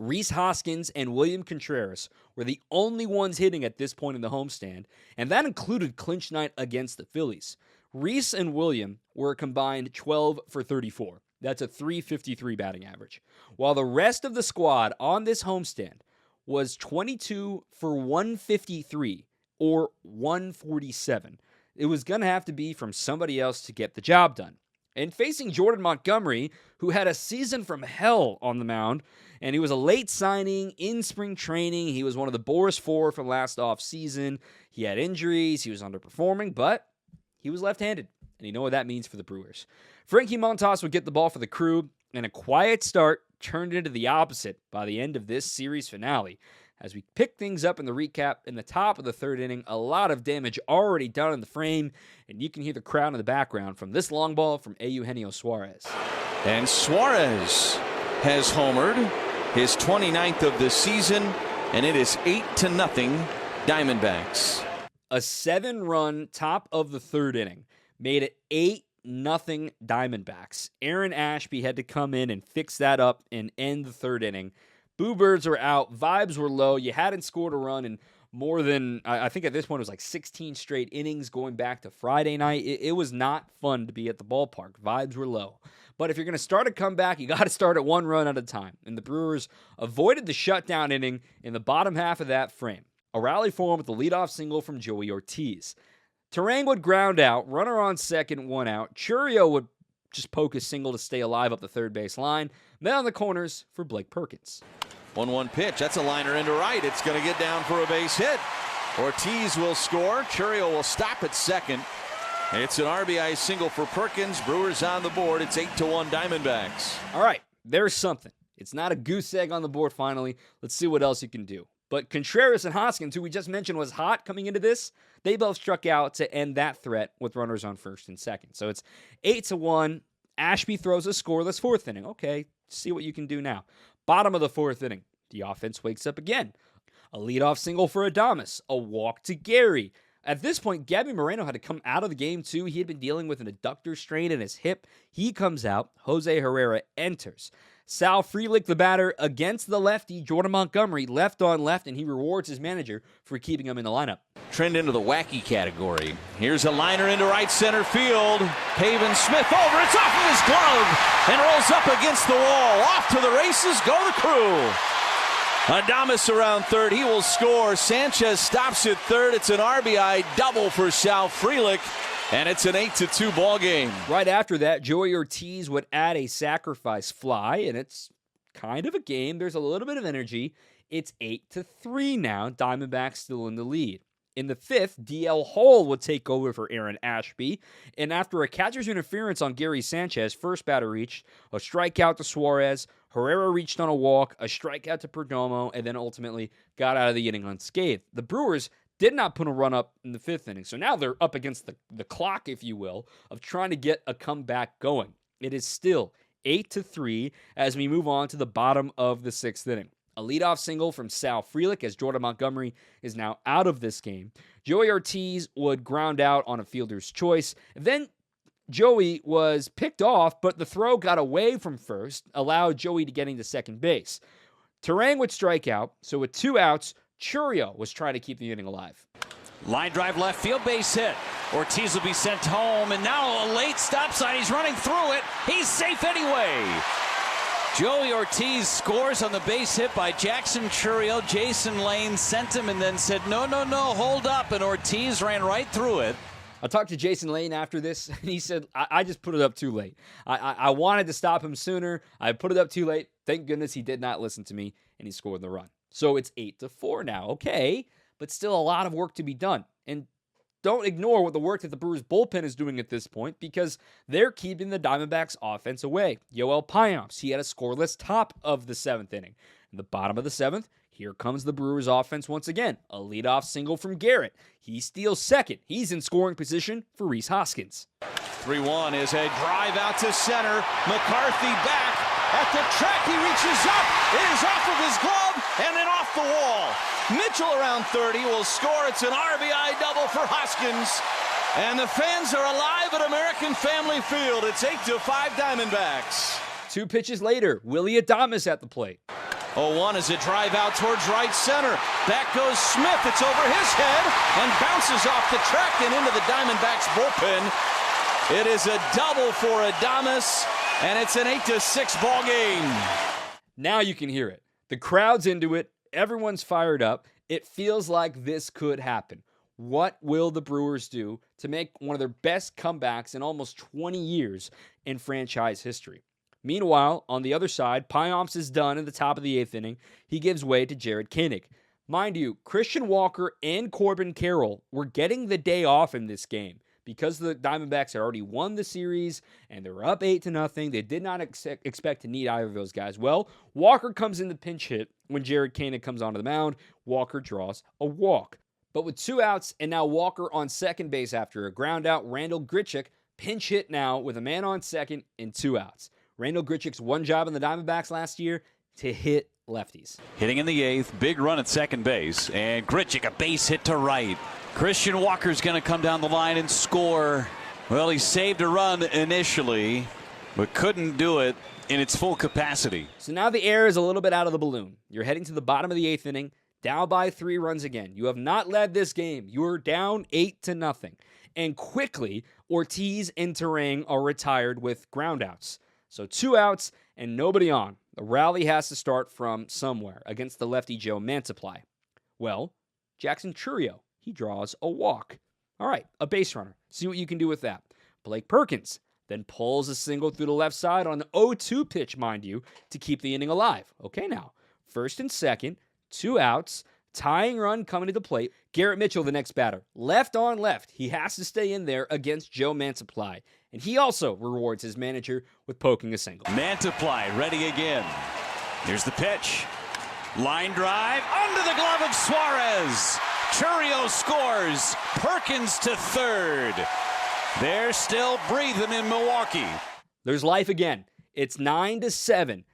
Rhys Hoskins and William Contreras were the only ones hitting at this point in the homestand, and that included clinch night against the Phillies. Rhys and William were combined 12 for 34. That's a .353 batting average. While the rest of the squad on this homestand was 22 for 153 or 147. It was going to have to be from somebody else to get the job done. And facing Jordan Montgomery, who had a season from hell on the mound, and he was a late signing in spring training. He was one of the Bauers 4 from last offseason. He had injuries. He was underperforming, but he was left-handed. And you know what that means for the Brewers. Frankie Montas would get the ball for the Crew, and a quiet start turned into the opposite by the end of this series finale. As we pick things up in the recap in the top of the 3rd inning, a lot of damage already done in the frame, and you can hear the crowd in the background from this long ball from Eugenio Suarez. And Suarez has homered, his 29th of the season, and it is 8-0 Diamondbacks. A 7-run top of the 3rd inning made it 8-0 Diamondbacks. Aaron Ashby had to come in and fix that up and end the 3rd inning. Boo birds were out. Vibes were low. You hadn't scored a run in more than, I think at this point it was like 16 straight innings going back to Friday night. It was not fun to be at the ballpark. Vibes were low. But if you're going to start a comeback, you got to start at 1 run at a time. And the Brewers avoided the shutdown inning in the bottom half of that frame. A rally formed with the leadoff single from Joey Ortiz. Terang would ground out, runner on second, 1 out. Chourio would just poke a single to stay alive up the third base line. Then on the corners for Blake Perkins. 1-1 pitch. That's a liner into right. It's going to get down for a base hit. Ortiz will score. Chourio will stop at second. It's an RBI single for Perkins. Brewers on the board. It's 8-1 Diamondbacks. All right, there's something. It's not a goose egg on the board finally. Let's see what else you can do. But Contreras and Hoskins, who we just mentioned was hot coming into this, they both struck out to end that threat with runners on first and second. So it's 8-1. Ashby throws a scoreless fourth inning. Okay, see what you can do now. Bottom of the fourth inning, the offense wakes up again. A leadoff single for Adames, a walk to Gary. At this point, Gabby Moreno had to come out of the game too. He had been dealing with an adductor strain in his hip. He comes out. Jose Herrera enters. Sal Frelick, the batter, against the lefty, Jordan Montgomery, left on left, and he rewards his manager for keeping him in the lineup. Trend into the wacky category. Here's a liner into right center field. Pavin Smith over. It's off of his glove and rolls up against the wall. Off to the races go the crew. Adames around third. He will score. Sanchez stops at third. It's an RBI double for Sal Frelick. And it's an 8-2 ball game. Right after that, Joey Ortiz would add a sacrifice fly, and it's kind of a game. There's a little bit of energy. It's 8-3 now. Diamondbacks still in the lead. In the fifth, DL Hall would take over for Aaron Ashby, and after a catcher's interference on Gary Sanchez, first batter reached, a strikeout to Suarez, Herrera reached on a walk, a strikeout to Perdomo, and then ultimately got out of the inning unscathed. The Brewers did not put a run up in the fifth inning. So now they're up against the clock, if you will, of trying to get a comeback going. It is still 8-3 as we move on to the bottom of the sixth inning. A leadoff single from Sal Frelick as Jordan Montgomery is now out of this game. Joey Ortiz would ground out on a fielder's choice. Then Joey was picked off, but the throw got away from first, allowed Joey to get into second base. Turang would strike out, so with 2 outs, Chourio was trying to keep the inning alive. Line drive left field, base hit. Ortiz will be sent home, and now a late stop sign. He's running through it. He's safe anyway. Joey Ortiz scores on the base hit by Jackson Chourio. Jason Lane sent him and then said, no, hold up. And Ortiz ran right through it. I talked to Jason Lane after this, and he said, I just put it up too late. I wanted to stop him sooner. I put it up too late. Thank goodness he did not listen to me, and he scored the run. So it's 8-4 now. Okay, but still a lot of work to be done. And don't ignore what the work that the Brewers bullpen is doing at this point, because they're keeping the Diamondbacks offense away. Yoel Payamps, he had a scoreless top of the seventh inning. In the bottom of the seventh, here comes the Brewers offense once again. A leadoff single from Garrett. He steals second. He's in scoring position for Rhys Hoskins. 3-1 is a drive out to center. McCarthy back at the track. He reaches up. It is off of his glove and then off the wall. Mitchell around 30 will score. It's an RBI double for Hoskins. And the fans are alive at American Family Field. It's 8-5 Diamondbacks. 2 pitches later, Willy Adames at the plate. 0-1 is a drive out towards right center. Back goes Smith. It's over his head and bounces off the track and into the Diamondbacks bullpen. It is a double for Adames, and it's an 8-6 ball game. Now you can hear it. The crowd's into it. Everyone's fired up. It feels like this could happen. What will the Brewers do to make one of their best comebacks in almost 20 years in franchise history? Meanwhile, on the other side, Payamps is done in the top of the 8th inning. He gives way to Jared Koenig. Mind you, Christian Walker and Corbin Carroll were getting the day off in this game because the Diamondbacks had already won the series and they were up 8-0. They did not expect to need either of those guys. Well, Walker comes in the pinch hit when Jared Koenig comes onto the mound. Walker draws a walk. But with 2 outs and now Walker on second base after a ground out, Randall Grichuk pinch hit now with a man on second and 2 outs. Randall Grichuk's one job in the Diamondbacks last year to hit lefties. Hitting in the 8th, big run at second base, and Grichuk a base hit to right. Christian Walker's going to come down the line and score. Well, he saved a run initially, but couldn't do it in its full capacity. So now the air is a little bit out of the balloon. You're heading to the bottom of the 8th inning, down by 3 runs again. You have not led this game. You're down 8-0. And quickly, Ortiz and Turang are retired with groundouts. So 2 outs and nobody on. The rally has to start from somewhere against the lefty Joe Mantiply. Well, Jackson Chourio, he draws a walk. All right, a base runner. See what you can do with that. Blake Perkins, then pulls a single through the left side on the 0-2 pitch, mind you, to keep the inning alive. Okay, now, first and second, 2 outs, tying run coming to the plate. Garrett Mitchell, the next batter. Left on left. He has to stay in there against Joe Mantiply. And he also rewards his manager with poking a single. Mantiply ready again. Here's the pitch. Line drive under the glove of Suarez. Chourio scores. Perkins to third. They're still breathing in Milwaukee. There's life again. It's 9-7.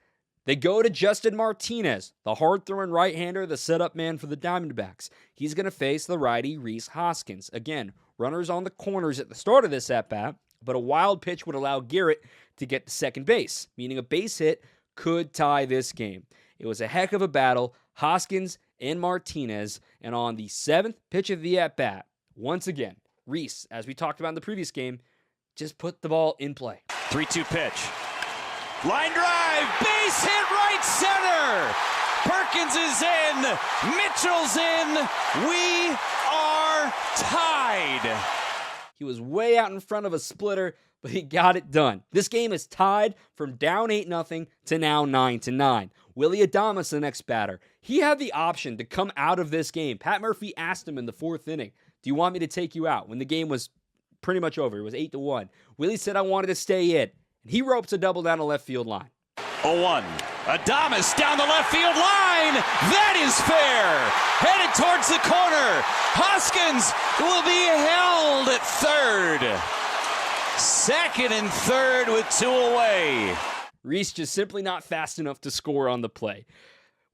They go to Justin Martinez, the hard-throwing right-hander, the setup man for the Diamondbacks. He's going to face the righty Rhys Hoskins. Again, runners on the corners at the start of this at-bat, but a wild pitch would allow Garrett to get to second base, meaning a base hit could tie this game. It was a heck of a battle, Hoskins and Martinez, and on the 7th pitch of the at-bat, once again, Rhys, as we talked about in the previous game, just put the ball in play. 3-2 pitch. Line drive, base hit right center. Perkins is in, Mitchell's in. We are tied. He was way out in front of a splitter, but he got it done. This game is tied from down 8-0 to now 9-9. Willy Adames, the next batter. He had the option to come out of this game. Pat Murphy asked him in the 4th inning, do you want me to take you out? When the game was pretty much over. It was 8-1. Willy said, I wanted to stay in. And he ropes a double down the left field line. 0-1. Adames down the left field line. That is fair. Headed towards the corner. Hoskins will be held at third. Second and third with 2 away. Rhys just simply not fast enough to score on the play.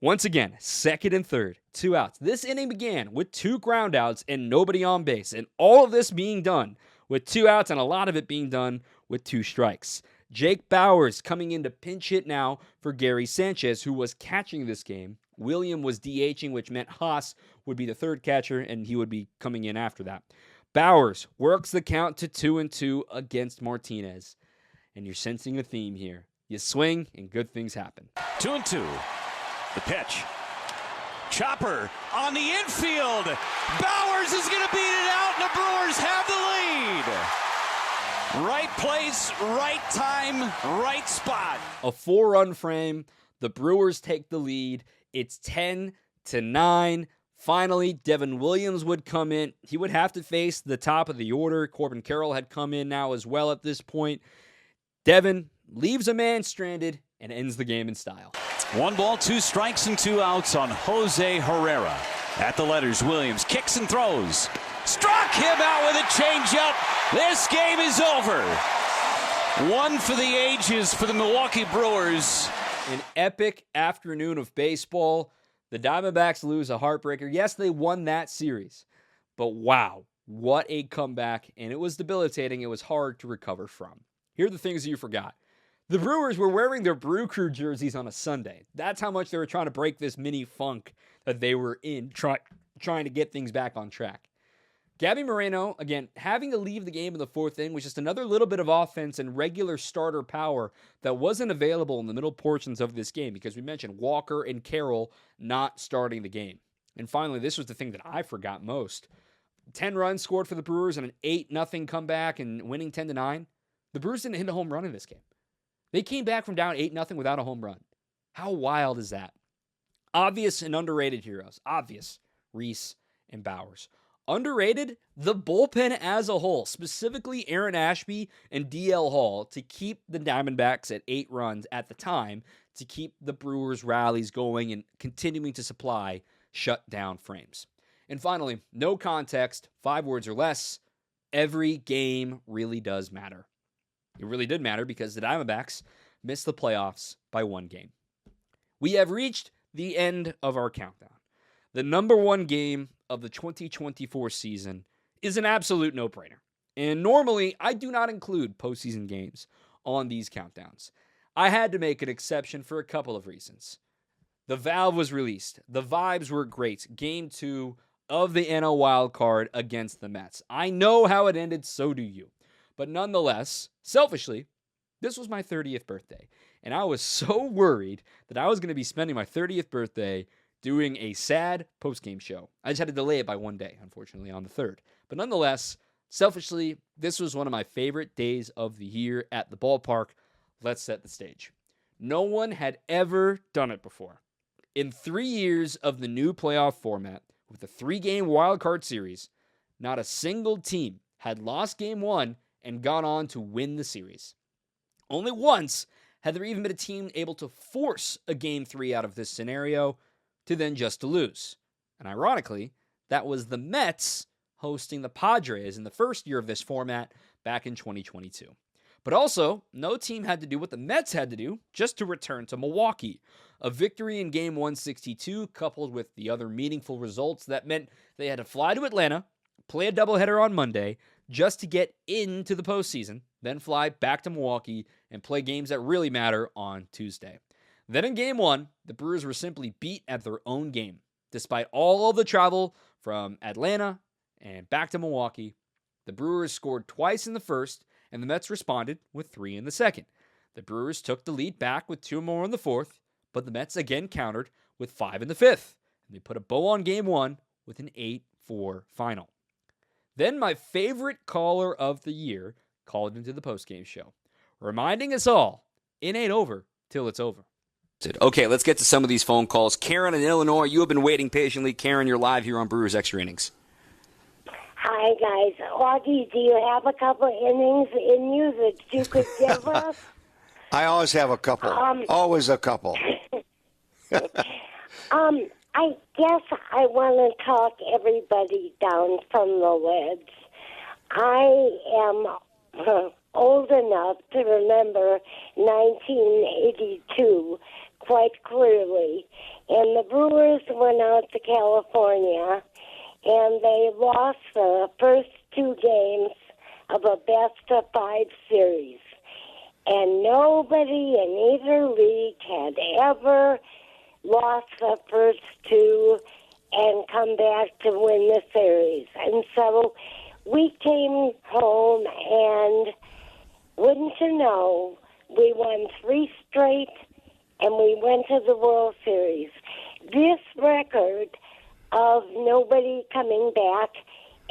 Once again, second and third, 2 outs. This inning began with 2 groundouts and nobody on base. And all of this being done with 2 outs and a lot of it being done with 2 strikes. Jake Bauers coming in to pinch hit now for Gary Sanchez, who was catching this game. William was DHing, which meant Haas would be the third catcher, and he would be coming in after that. Bauers works the count to 2-2 against Martinez. And you're sensing a theme here. You swing, and good things happen. 2-2. The pitch. Chopper on the infield. Bauers is going to beat it out, and the Brewers have the lead. Right place, right time, right spot. A 4-run frame. The Brewers take the lead. It's 10-9. Finally, Devin Williams would come in. He would have to face the top of the order. Corbin Carroll had come in now as well at this point. Devin leaves a man stranded and ends the game in style. 1 ball, 2 strikes, and 2 outs on Jose Herrera. At the letters, Williams kicks and throws. Struck him out with a changeup. This game is over. 1 for the ages for the Milwaukee Brewers. An epic afternoon of baseball. The Diamondbacks lose a heartbreaker. Yes, they won that series. But wow, what a comeback. And it was debilitating. It was hard to recover from. Here are the things you forgot. The Brewers were wearing their Brew Crew jerseys on a Sunday. That's how much they were trying to break this mini funk that they were in, trying to get things back on track. Gabby Moreno, again, having to leave the game in the 4th inning was just another little bit of offense and regular starter power that wasn't available in the middle portions of this game because we mentioned Walker and Carroll not starting the game. And finally, this was the thing that I forgot most. 10 runs scored for the Brewers and an 8-0 comeback and winning 10-9. The Brewers didn't hit a home run in this game. They came back from down 8-0 without a home run. How wild is that? Obvious and underrated heroes. Obvious, Rhys and Bauers. Underrated, the bullpen as a whole, specifically Aaron Ashby and DL Hall, to keep the Diamondbacks at 8 runs at the time, to keep the Brewers' rallies going and continuing to supply shutdown frames. And finally, no context, 5 words or less, every game really does matter. It really did matter because the Diamondbacks missed the playoffs by 1 game. We have reached the end of our countdown. The number 1 game of the 2024 season is an absolute no-brainer. And normally, I do not include postseason games on these countdowns. I had to make an exception for a couple of reasons. The valve was released. The vibes were great. Game 2 of the NL Wild Card against the Mets. I know how it ended, so do you. But nonetheless, selfishly, this was my 30th birthday. And I was so worried that I was going to be spending my 30th birthday doing a sad post-game show. I just had to delay it by 1 day, unfortunately, on the 3rd. But nonetheless, Selfishly, this was one of my favorite days of the year at the ballpark. Let's set the stage. No one had ever done it before. In 3 years of the new playoff format, with the 3-game wildcard series, not a single team had lost game 1 and gone on to win the series. Only once had there even been a team able to force a game 3 out of this scenario to then just to lose. And ironically, that was the Mets hosting the Padres in the first year of this format back in 2022. But also, no team had to do what the Mets had to do just to return to Milwaukee. A victory in Game 162 coupled with the other meaningful results that meant they had to fly to Atlanta, play a doubleheader on Monday just to get into the postseason, then fly back to Milwaukee and play games that really matter on Tuesday. Then in Game 1, the Brewers were simply beat at their own game. Despite all of the travel from Atlanta and back to Milwaukee, the Brewers scored twice in the first, and the Mets responded with 3 in the second. The Brewers took the lead back with 2 more in the fourth, but the Mets again countered with 5 in the fifth, and they put a bow on Game 1 with an 8-4 final. Then my favorite caller of the year called into the postgame show, reminding us all, it ain't over till it's over. Okay, let's get to some of these phone calls. Karen in Illinois, you have been waiting patiently. Karen, you're live here on Brewers Extra Innings. Hi, guys. Augie, do you have a couple innings in you that you could give us? I always have a couple. Always a couple. I guess I want to talk everybody down from the ledge. I am old enough to remember 1982 quite clearly, and the Brewers went out to California, and they lost the first 2 games of a best-of-5 series. And nobody in either league had ever lost the first 2 and come back to win the series. And so we came home, and wouldn't you know, we won 3 straight, and we went to the World Series. This record of nobody coming back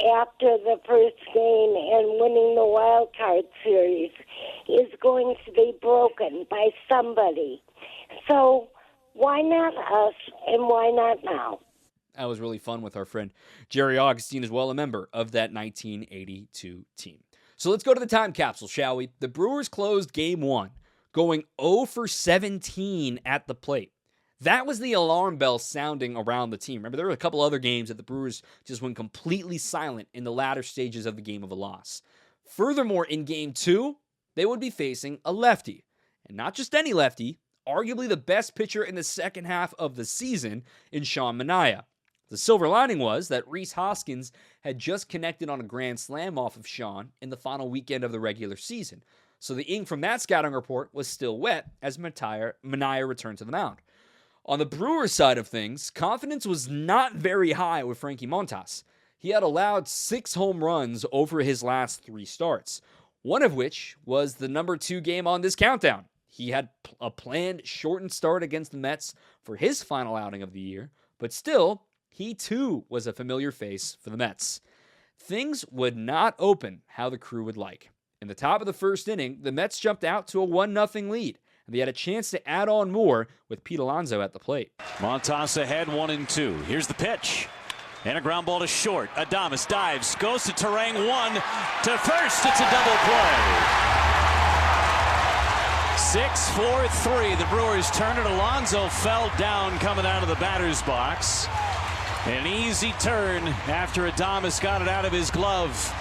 after the first game and winning the wild card series is going to be broken by somebody. So why not us, and why not now? That was really fun with our friend Jerry Augustine, as well, a member of that 1982 team. So let's go to the time capsule, shall we? The Brewers closed Game 1, going 0 for 17 at the plate. That was the alarm bell sounding around the team. Remember, there were a couple other games that the Brewers just went completely silent in the latter stages of the game of a loss. Furthermore, in Game 2, they would be facing a lefty. And not just any lefty, arguably the best pitcher in the second half of the season in Sean Manaea. The silver lining was that Rhys Hoskins had just connected on a grand slam off of Sean in the final weekend of the regular season. So the ink from that scouting report was still wet as Manaea returned to the mound. On the Brewers side of things, confidence was not very high with Frankie Montas. He had allowed 6 home runs over his last 3 starts, one of which was the number 2 game on this countdown. He had a planned shortened start against the Mets for his final outing of the year, but still, he too was a familiar face for the Mets. Things would not open how the crew would like. In the top of the first inning, the Mets jumped out to a 1-0 lead, and they had a chance to add on more with Pete Alonso at the plate. Montas ahead 1-2. Here's the pitch. And a ground ball to short. Adames dives, goes to Terang, 1 to first. It's a double play. 6-4-3. The Brewers turn it. Alonso fell down coming out of the batter's box. An easy turn after Adames got it out of his glove.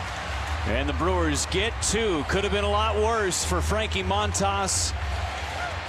And the Brewers get 2. Could have been a lot worse for Frankie Montas.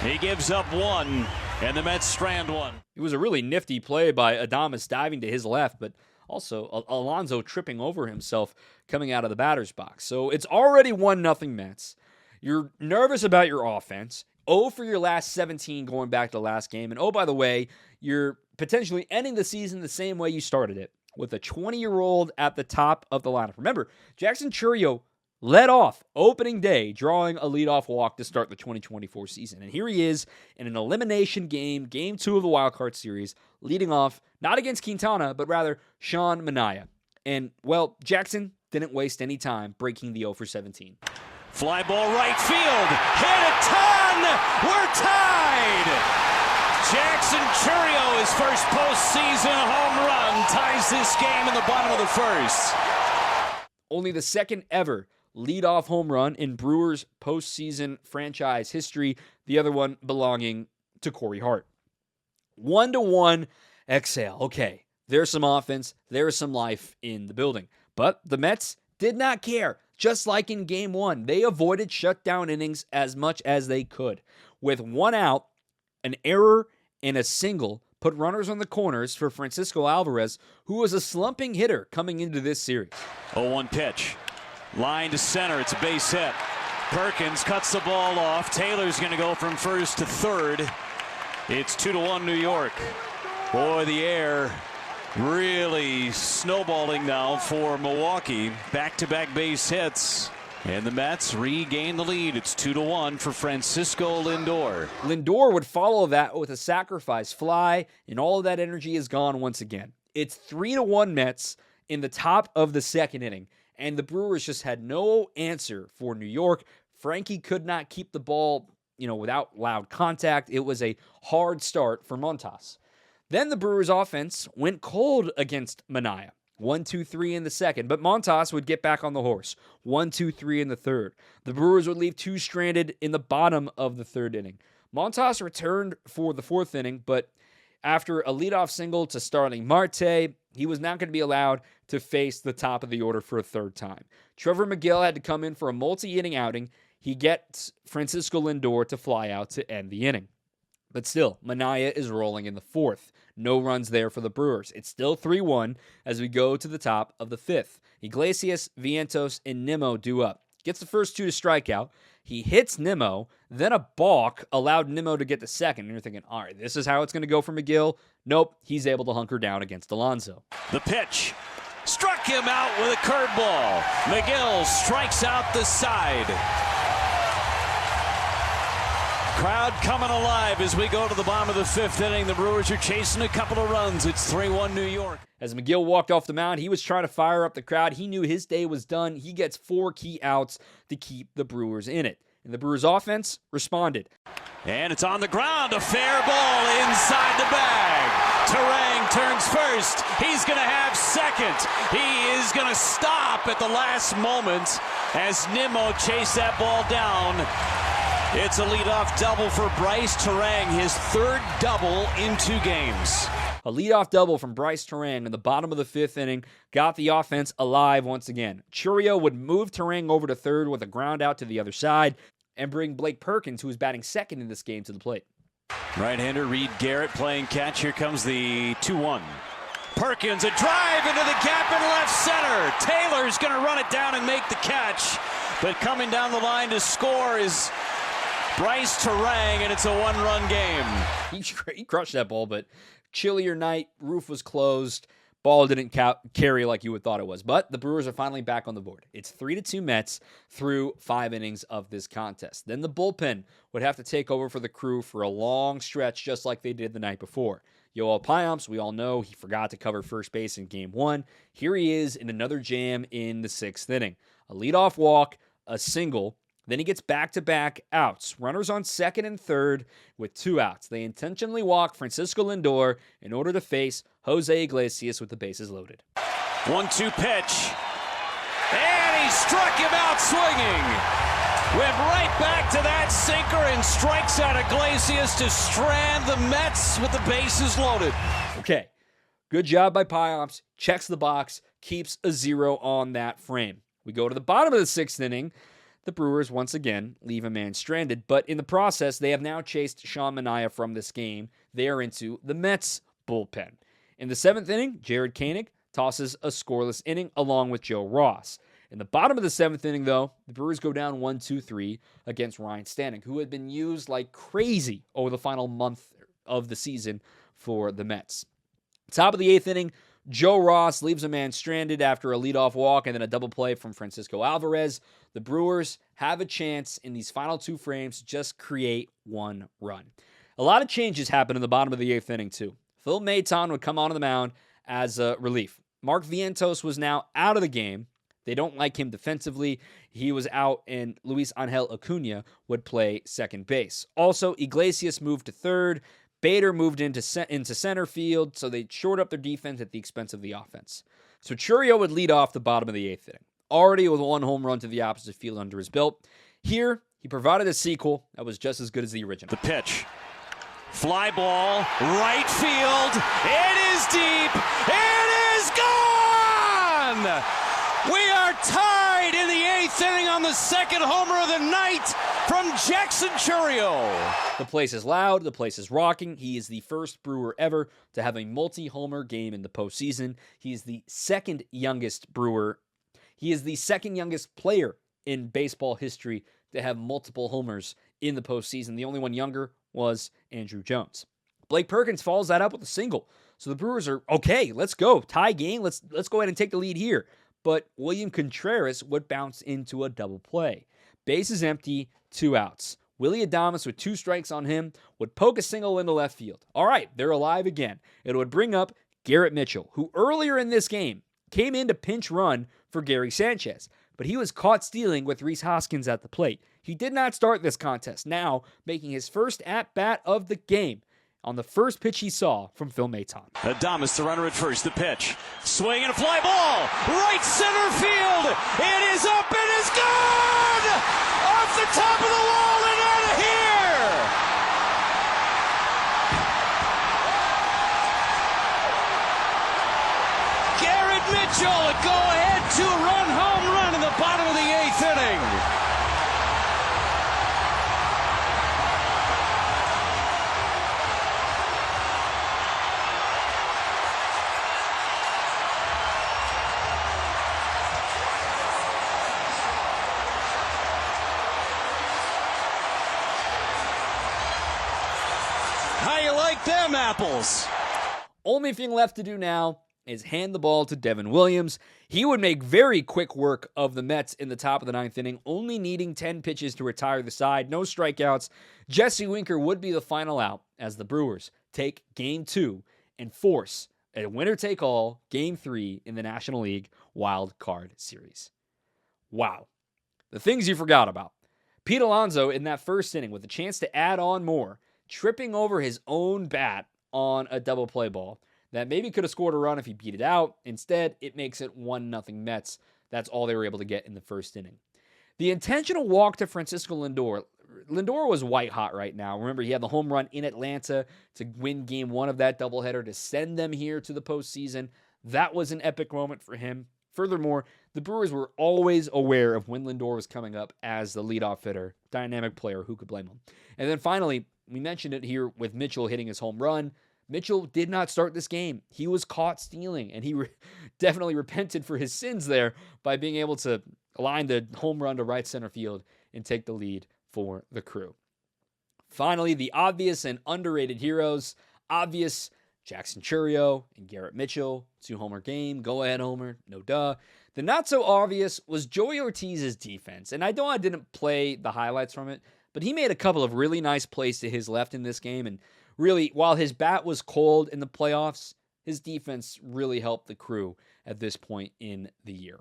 He gives up 1, and the Mets strand 1. It was a really nifty play by Adames diving to his left, but also Alonso tripping over himself coming out of the batter's box. So it's already 1-0 Mets. You're nervous about your offense. 0 for your last 17 going back to the last game. And oh, by the way, you're potentially ending the season the same way you started it, with a 20-year-old at the top of the lineup. Remember, Jackson Chourio led off opening day, drawing a leadoff walk to start the 2024 season. And here he is in an elimination game, Game 2 of the Wild Card Series, leading off not against Quintana, but rather Sean Manaea. And, well, Jackson didn't waste any time, breaking the 0 for 17. Fly ball right field. Hit a ton. We're tied. Jackson Chourio, his first postseason home run, ties this game in the bottom of the first. Only the second ever leadoff home run in Brewers postseason franchise history, the other one belonging to Corey Hart. 1-1 exhale. Okay, there's some offense, there's some life in the building. But the Mets did not care. Just like in Game 1, they avoided shutdown innings as much as they could. With one out, an error, and a single put runners on the corners for Francisco Alvarez, who was a slumping hitter coming into this series. 0-1 pitch. Line to center. It's a base hit. Perkins cuts the ball off. Taylor's going to go from first to third. It's 2-1 New York. Boy, the air really snowballing now for Milwaukee. Back-to-back base hits. And the Mets regain the lead. It's 2-1 for Francisco Lindor. Lindor would follow that with a sacrifice fly, and all of that energy is gone once again. It's 3-1 Mets in the top of the second inning, and the Brewers just had no answer for New York. Frankie could not keep the ball, without loud contact. It was a hard start for Montas. Then the Brewers offense went cold against Manaea. 1-2-3 in the second, but Montas would get back on the horse. 1-2-3 in the third. The Brewers would leave two stranded in the bottom of the third inning. Montas returned for the fourth inning, but after a leadoff single to Starling Marte, he was not going to be allowed to face the top of the order for a third time. Trevor Megill had to come in for a multi-inning outing. He gets Francisco Lindor to fly out to end the inning. But still, Manaea is rolling in the fourth. No runs there for the Brewers. It's still 3-1 as we go to the top of the fifth. Iglesias, Vientos, and Nimmo due up. Gets the first two to strike out. He hits Nimmo, then a balk allowed Nimmo to get the second. And you're thinking, all right, this is how it's going to go for Megill. Nope, he's able to hunker down against Alonso. The pitch. Struck him out with a curveball. Megill strikes out the side. Crowd coming alive as we go to the bottom of the fifth inning. The Brewers are chasing a couple of runs. It's 3-1 New York. As Megill walked off the mound, he was trying to fire up the crowd. He knew his day was done. He gets 4 key outs to keep the Brewers in it. And the Brewers offense responded. And it's on the ground. A fair ball inside the bag. Terang turns first. He's going to have second. He is going to stop at the last moment as Nimmo chased that ball down. It's a leadoff double for Bryce Terang, his third double in 2 games. A leadoff double from Bryce Terang in the bottom of the fifth inning got the offense alive once again. Chourio would move Terang over to third with a ground out to the other side and bring Blake Perkins, who was batting second in this game, to the plate. Right-hander Reed Garrett playing catch. Here comes the 2-1. Perkins, a drive into the gap in left center. Taylor's going to run it down and make the catch. But coming down the line to score is Bryce Terang, and it's a 1-run game. He crushed that ball, but chillier night, roof was closed, ball didn't carry like you would thought it was. But the Brewers are finally back on the board. It's 3-2 Mets through 5 innings of this contest. Then the bullpen would have to take over for the crew for a long stretch, just like they did the night before. Yoel Payamps, we all know he forgot to cover first base in Game 1. Here he is in another jam in the 6th inning. A leadoff walk, a single. Then he gets back-to-back outs. Runners on second and third with 2 outs. They intentionally walk Francisco Lindor in order to face Jose Iglesias with the bases loaded. 1-2 pitch. And he struck him out swinging. Went right back to that sinker and strikes out Iglesias to strand the Mets with the bases loaded. Okay, good job by Payamps. Checks the box, keeps a 0 on that frame. We go to the bottom of the 6th inning. The Brewers, once again, leave a man stranded, but in the process, they have now chased Sean Manaea from this game. They are into the Mets bullpen. In the 7th inning, Jared Koenig tosses a scoreless inning along with Joe Ross. In the bottom of the 7th inning, though, the Brewers go down 1-2-3 against Ryan Stanek, who had been used like crazy over the final month of the season for the Mets. Top of the 8th inning, Joe Ross leaves a man stranded after a leadoff walk and then a double play from Francisco Alvarez. The Brewers have a chance in these final 2 frames to just create 1 run. A lot of changes happen in the bottom of the 8th inning, too. Phil Maton would come onto the mound as a relief. Mark Vientos was now out of the game. They don't like him defensively. He was out, and Luis Angel Acuna would play second base. Also, Iglesias moved to third. Bader moved into center field, so they shored up their defense at the expense of the offense. So Chourio would lead off the bottom of the 8th inning, already with 1 home run to the opposite field under his belt. Here, he provided a sequel that was just as good as the original. The pitch. Fly ball, right field. It is deep. It is gone! We are tied in the 8th inning on the second homer of the night from Jackson Chourio. The place is loud. The place is rocking. He is the first Brewer ever to have a multi-homer game in the postseason. He is the second youngest Brewer. He is the second youngest player in baseball history to have multiple homers in the postseason. The only one younger was Andruw Jones. Blake Perkins follows that up with a single. So the Brewers are, okay, let's go. Tie game. Let's go ahead and take the lead here. But William Contreras would bounce into a double play. Base is empty, 2 outs. Willy Adames, with 2 strikes on him, would poke a single into left field. All right, they're alive again. It would bring up Garrett Mitchell, who earlier in this game came in to pinch run for Gary Sanchez, but he was caught stealing with Rhys Hoskins at the plate. He did not start this contest, now making his first at-bat of the game on the first pitch he saw from Phil Maton. Adames, the runner at first, the pitch. Swing and a fly ball, right center field. It is up, it is gone! Off the top of the wall and out of here! Garrett Mitchell, a go-ahead 2-run home run in the bottom of the 8th inning. How you like them apples? Only thing left to do now is hand the ball to Devin Williams. He would make very quick work of the Mets in the top of the 9th inning, only needing 10 pitches to retire the side. No strikeouts. Jesse Winker would be the final out as the Brewers take Game 2 and force a winner-take-all Game 3 in the National League Wild Card Series. Wow. The things you forgot about. Pete Alonso in that first inning with a chance to add on more, tripping over his own bat on a double play ball that maybe could have scored a run if he beat it out. Instead, it makes it 1-0 Mets. That's all they were able to get in the first inning. The intentional walk to Francisco Lindor. Lindor was white hot right now. Remember, he had the home run in Atlanta to win Game 1 of that doubleheader to send them here to the postseason. That was an epic moment for him. Furthermore, the Brewers were always aware of when Lindor was coming up as the leadoff hitter, dynamic player. Who could blame him? And then finally, we mentioned it here with Mitchell hitting his home run. Mitchell did not start this game. He was caught stealing, and he definitely repented for his sins there by being able to line the home run to right center field and take the lead for the Crew. Finally, the obvious and underrated heroes. Obvious, Jackson Chourio and Garrett Mitchell. 2-homer game. Go-ahead homer. No duh. The not-so-obvious was Joey Ortiz's defense. And I know I didn't play the highlights from it, but he made a couple of really nice plays to his left in this game. And really, while his bat was cold in the playoffs, his defense really helped the Crew at this point in the year.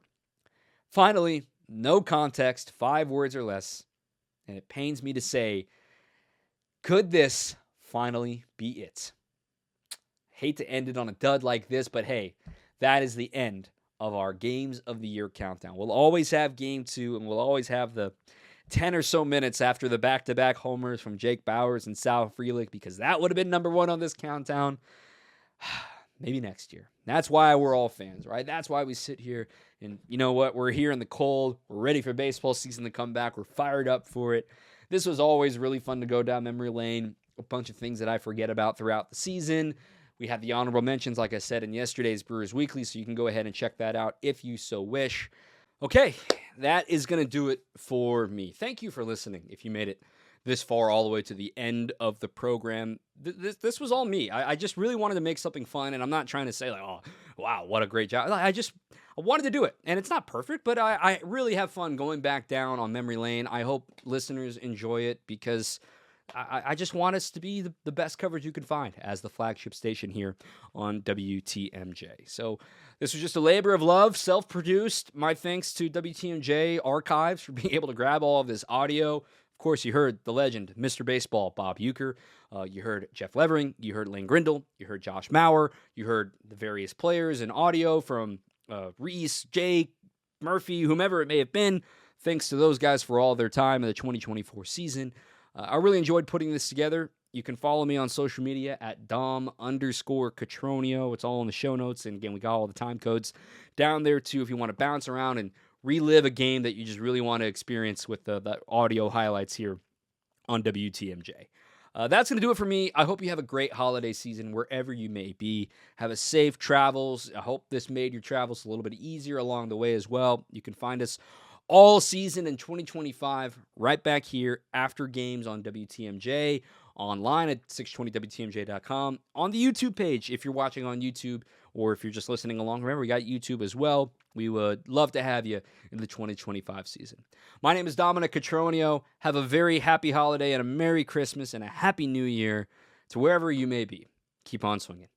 Finally, no context, 5 words or less. And it pains me to say, could this finally be it? Hate to end it on a dud like this, but hey, that is the end of our Games of the Year countdown. We'll always have Game 2, and we'll always have the 10 or so minutes after the back-to-back homers from Jake Bauers and Sal Frelick, because that would have been number 1 on this countdown. Maybe next year. That's why we're all fans, right? That's why we sit here, and you know what? We're here in the cold. We're ready for baseball season to come back. We're fired up for it. This was always really fun to go down memory lane. A bunch of things that I forget about throughout the season. We had the honorable mentions, like I said, in yesterday's Brewers Weekly, so you can go ahead and check that out if you so wish. Okay, that is going to do it for me. Thank you for listening if you made it this far all the way to the end of the program. This was all me. I just really wanted to make something fun, and I'm not trying to say, like, oh, wow, what a great job. I wanted to do it, and it's not perfect, but I really have fun going back down on memory lane. I hope listeners enjoy it because I just want us to be the best coverage you can find as the flagship station here on WTMJ. So this was just a labor of love, self-produced. My thanks to WTMJ Archives for being able to grab all of this audio. Of course, you heard the legend, Mr. Baseball, Bob Uecker. You heard Jeff Levering. You heard Lane Grindle. You heard Josh Maurer. You heard the various players and audio from Rhys, Jake, Murphy, whomever it may have been. Thanks to those guys for all their time in the 2024 season. I really enjoyed putting this together. You can follow me on social media at Dom_Cotroneo. It's all in the show notes. And again, we got all the time codes down there too if you want to bounce around and relive a game that you just really want to experience with the audio highlights here on WTMJ. That's going to do it for me. I hope you have a great holiday season wherever you may be. Have a safe travels. I hope this made your travels a little bit easier along the way as well. You can find us all season in 2025 right back here after games on WTMJ, online at 620WTMJ.com, on the YouTube page if you're watching on YouTube, or if you're just listening along. Remember, we got YouTube as well. We would love to have you in the 2025 season. My name is Dominic Cotroneo. Have a very happy holiday and a Merry Christmas and a Happy New Year to wherever you may be. Keep on swinging.